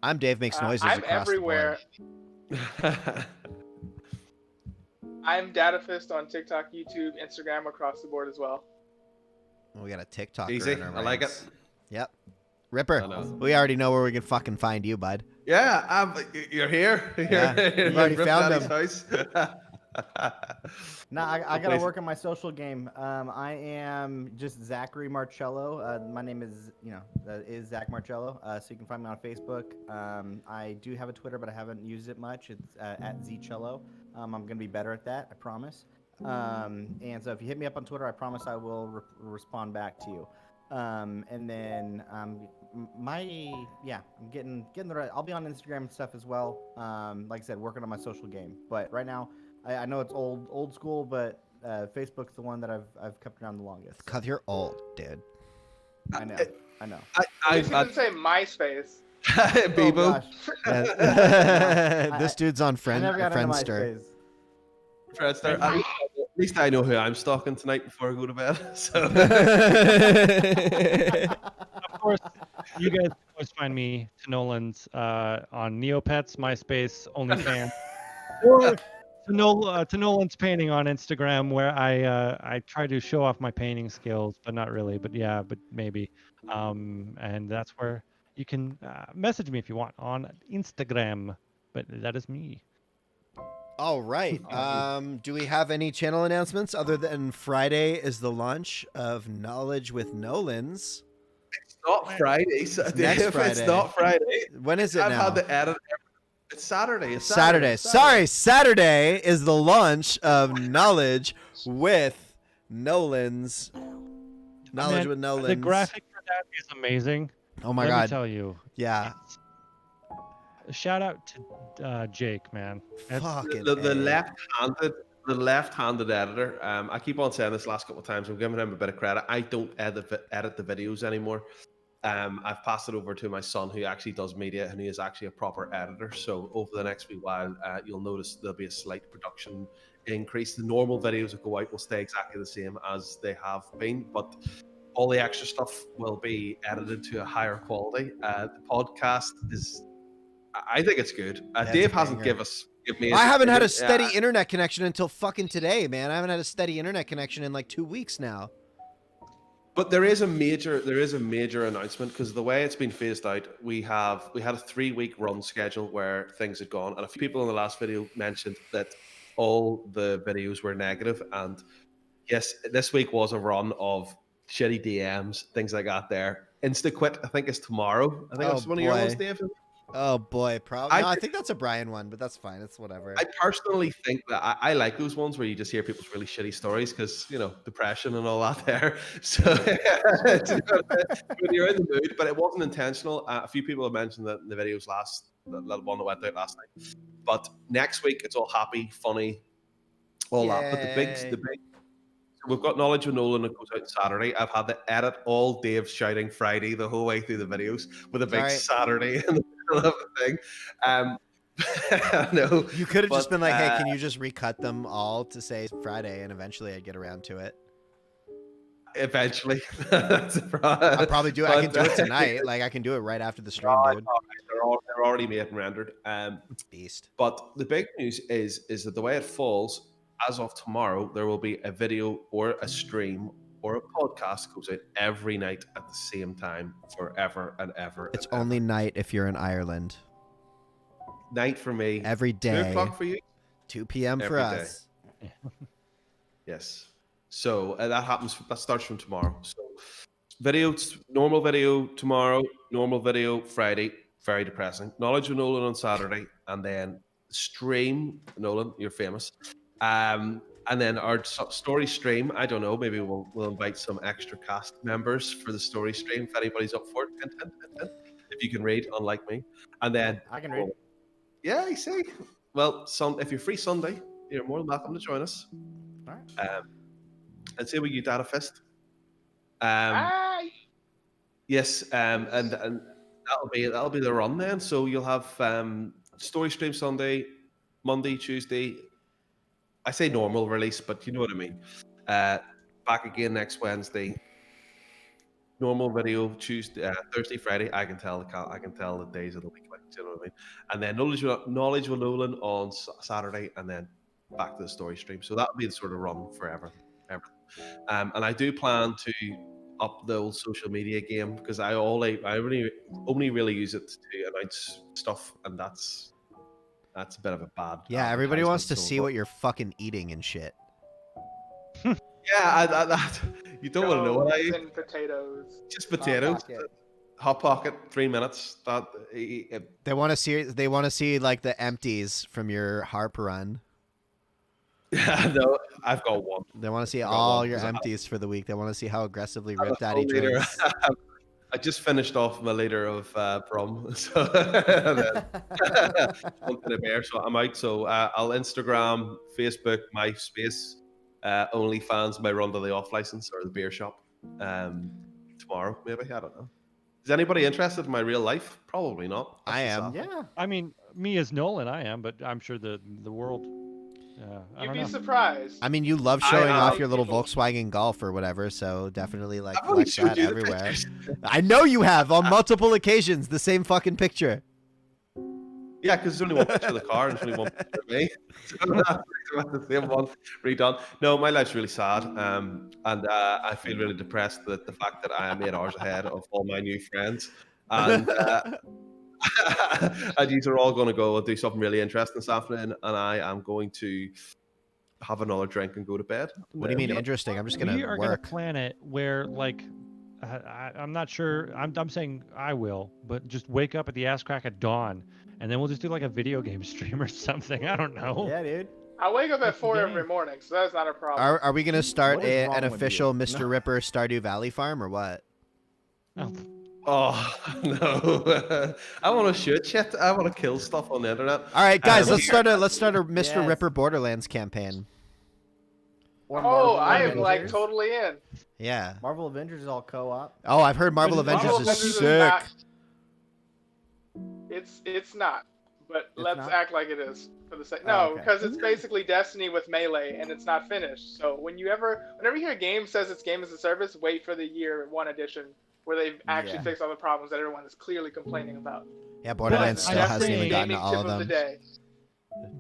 I'm Dave Makes Noises I'm across everywhere. the board. I'm Datafist on TikTok, YouTube, Instagram, across the board as well. We got a TikToker. Easy. in our I like ranks. it. Yep. Ripper, I know. we already know where we can fucking find you, bud. Yeah, you're here. Yeah, You're you've already Rip found Daddy's house. No, I gotta Amazing. work on my social game. I am just Zachary Marcello. My name is Zach Marcello. So you can find me on Facebook. I do have a Twitter, but I haven't used it much. It's at Zcello. I'm gonna be better at that, I promise. And so if you hit me up on Twitter, I promise I will respond back to you. And then I'm getting the right. I'll be on Instagram and stuff as well. Like I said, working on my social game. But right now, I know it's old school, but Facebook's the one that I've kept around the longest. Cause you're old, dude. I know. I know. I was gonna say MySpace. Oh, Bebo. gosh. This dude's on I never got into Friendster. MySpace. Friendster. At least I know who I'm stalking tonight before I go to bed. So Of course, you guys can always find me, to Nolan's, on Neopets, MySpace, OnlyFans, or to Nolan's Painting on Instagram, where I try to show off my painting skills, but not really, but maybe. And that's where you can message me if you want on Instagram. But that is me. All right. Do we have any channel announcements other than Friday is the launch of Knowledge with Nolan's? it's not Friday. So Next Dave, Friday. It's not Friday. When is it I've now? had to edit. It's Saturday. It's Saturday. Sorry, Saturday is the launch of Knowledge with Nolan's. Knowledge Man, with Nolan's. The graphic for that is amazing. Oh my Let me god. tell you. Yeah. Shout out to Jake, man. That's- Fucking the A. left-handed editor. I keep on saying this last couple of times. I'm giving him a bit of credit. I don't edit the videos anymore. I've passed it over to my son, who actually does media, and he is actually a proper editor. So over the next wee while, you'll notice there'll be a slight production increase. The normal videos that go out will stay exactly the same as they have been, but all the extra stuff will be edited to a higher quality. The podcast is, I think it's good. it's Dave a hasn't banger. given me. I haven't had a steady Yeah. internet connection until fucking today, man. I haven't had a steady internet connection in like 2 weeks now. But there is a major announcement, because the way it's been phased out, we had a 3-week run schedule where things had gone, and a few people in the last video mentioned that all the videos were negative, and yes, this week was a run of shitty DMs, things like that. There, Insta quit, I think, is tomorrow. I think Oh, it's one of your boy. ones, Dave. Oh boy, probably. I No, I thi- think that's a Brian one, but that's fine. It's whatever. I personally think that I like those ones where you just hear people's really shitty stories, because, depression and all that there. So when you're in the mood, but it wasn't intentional. A few people have mentioned that in the videos the one that went out last night. But next week it's all happy, funny, all that. But Yay. the big. So we've got Knowledge with Nolan that goes out Saturday. I've had to edit all Dave shouting Friday the whole way through the videos with a big Sorry. Saturday in the middle of the thing. No. You could have just But, been like, "Hey, can you just recut them all to say Friday?" And eventually, I'd get around to it. Eventually. That's a problem. I'll probably do it. I can do it But, tonight. Like I can do it right after the stream, no, dude. they're already made and rendered. Beast. But the big news is that the way it falls, as of tomorrow, there will be a video or a stream or a podcast that goes out every night at the same time forever and ever. It's and ever. only night if you're in Ireland. Night for me. Every 2 day, o'clock for you? 2 p.m. for Every day. us. Yes. So that starts from tomorrow. So normal video tomorrow, normal video Friday, very depressing. Knowledge with Nolan on Saturday, and then stream, Nolan, you're famous. And then our story stream, I don't know, maybe we'll invite some extra cast members for the story stream if anybody's up for it. Hint, hint, hint, hint. If you can read, unlike me. And then I can read. yeah, I see. Well, if you're free Sunday, you're more than welcome to join us. All right. And say we you data fist. Hi. Yes, and that'll be the run then. So you'll have story stream Sunday, Monday, Tuesday. I say normal release, but you know what I mean. Back again next Wednesday. Normal video Tuesday, Thursday, Friday. I can tell the days of the week. Like, do you know what I mean? And then knowledge with Nolan on Saturday, and then back to the story stream. So that'll be the sort of run forever. And I do plan to up the old social media game, because I only really use it to announce stuff, and that's a bit of a bad. Yeah, everybody wants to advertisement, see so- what you're fucking eating and shit. Yeah, you don't want to know what I eat. And potatoes. Just potatoes. Hot pocket, 3 minutes. They want to see. They want to see like the empties from your harp run. No, I've got one. They want to see got all one, your 'cause I- empties for the week. They want to see how aggressively I have ripped a Daddy full liter. drinks. I just finished off my liter of rum, so and then one to the bear. So I'm out. So I'll Instagram, Facebook, MySpace, OnlyFans may run to the off license or the beer shop tomorrow, maybe. I don't know. Is anybody interested in my real life? Probably not. I That's the am. sad thing. Yeah. I mean, me as Nolan, I am, but I'm sure the world. I You'd don't be know. surprised. I mean, you love showing I off your little people- Volkswagen Golf or whatever, so definitely like I've only flex showed that you the everywhere. pictures. I know you have on multiple occasions, the same fucking picture. Yeah, because there's only one picture of the car and there's only one picture of me. So I have the same one redone. No, my life's really sad. And I feel really depressed that the fact that I am 8 hours ahead of all my new friends. And and these are all going to go and do something really interesting this afternoon. And I am going to have another drink and go to bed. What do you mean Yeah. interesting? I'm just We gonna are going to work. plan it where, like, I'm not sure. I'm saying I will, but just wake up at the ass crack of dawn, and then we'll just do like a video game stream or something. I don't know. Yeah, dude. I wake up at That's the 4 game. every morning, so that's not a problem. Are we gonna start What is wrong an with official you? Mr. Ripper Stardew Valley farm or what? Oh, Oh, no. I want to shoot shit. I want to kill stuff on the internet. All right, guys, Um, let's start a Mr. Yes. Ripper Borderlands campaign. Or Oh, Marvel I am like Avengers. totally in. Yeah. Marvel Avengers is all co-op. Oh, I've heard Marvel Marvel Avengers Avengers is is sick. not- It's not, but It's let's not? act like it is for the sake. Oh, No, okay. because it's basically Destiny with Melee, and it's not finished. So whenever you hear a game says it's game as a service, wait for the year 1 edition where they've actually Yeah. fixed all the problems that everyone is clearly complaining about. Yeah, Borderlands But still I'm hasn't even saying- gotten to Gaming all tip of of the them. day.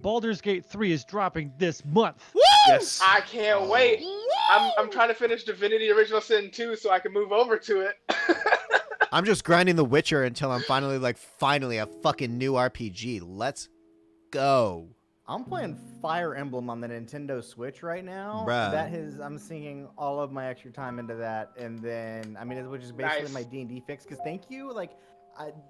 Baldur's Gate 3 is dropping this month. Yes. I can't wait. I'm trying to finish Divinity Original Sin 2 so I can move over to it. I'm just grinding The Witcher until I'm finally a fucking new RPG. Let's go. I'm playing Fire Emblem on the Nintendo Switch right now. Bruh. I'm sinking all of my extra time into that, and then which is basically Nice. my D&D fix. Because thank you,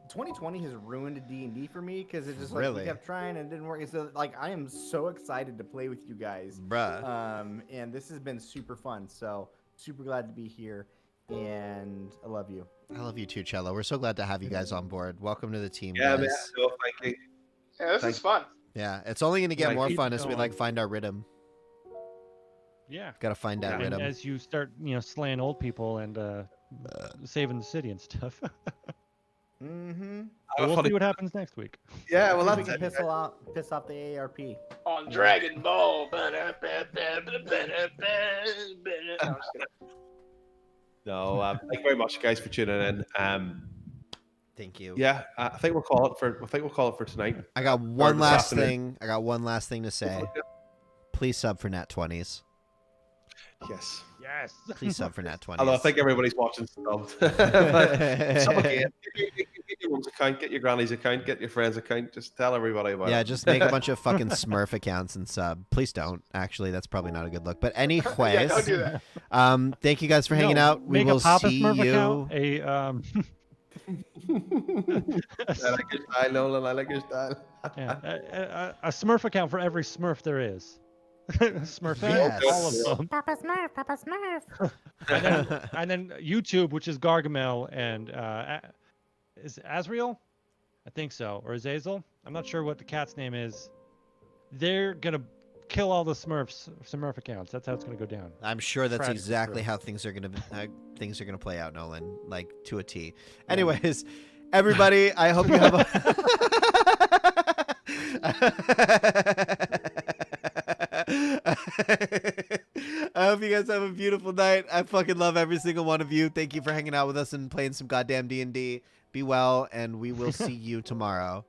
2020 has ruined D&D for me because it just Really? we kept trying and it didn't work. So I am so excited to play with you guys. Bruh. And this has been super fun. So super glad to be here, and I love you. I love you too, Cello. We're so glad to have you guys on board. Welcome to the team, Yeah, guys. man. No, thank you. Yeah, this is fun. Yeah, it's only going to get Like, more keep fun as we going. find our rhythm. Yeah. Got to find that And rhythm. as you start, slaying old people and saving the city and stuff. Mm-hmm. We'll see what happens next week. Yeah, well, we that's can it. piss off the AARP. On Dragon Ball. No, I'm just kidding. No, thank you very much, guys, for tuning in. Thank you. Yeah, I think we'll call it for tonight. I got one this last afternoon. thing. I got one last thing to say. Please sub for Nat 20s. Yes. Yes. Please sub for Nat 20s. Although I think everybody's watching stuff. But sub again. Get your mom's account, get your granny's account, get your friend's account. Just tell everybody about Yeah, it. just make a bunch of fucking Smurf accounts and sub. Please don't. Actually, that's probably not a good look. But Yeah, anyways, don't do that. thank you guys for hanging No, out. We make will a Papa see Smurf you. account, I like your style, Nolan. I like your style. a Smurf account for every Smurf there is. Smurf, Yes. all of them. Papa Smurf, Papa Smurf. And then YouTube, which is Gargamel and is Azrael? I think so, or Azazel. I'm not sure what the cat's name is. They're gonna kill all the Smurf accounts. That's how it's gonna go down. I'm sure that's Tragic exactly Smurf. how things are gonna play out, Nolan, like to a T. Anyways, everybody, I hope you have I hope you guys have a beautiful night. I fucking love every single one of you. Thank you for hanging out with us and playing some goddamn D&D. Be well, and we will see you tomorrow.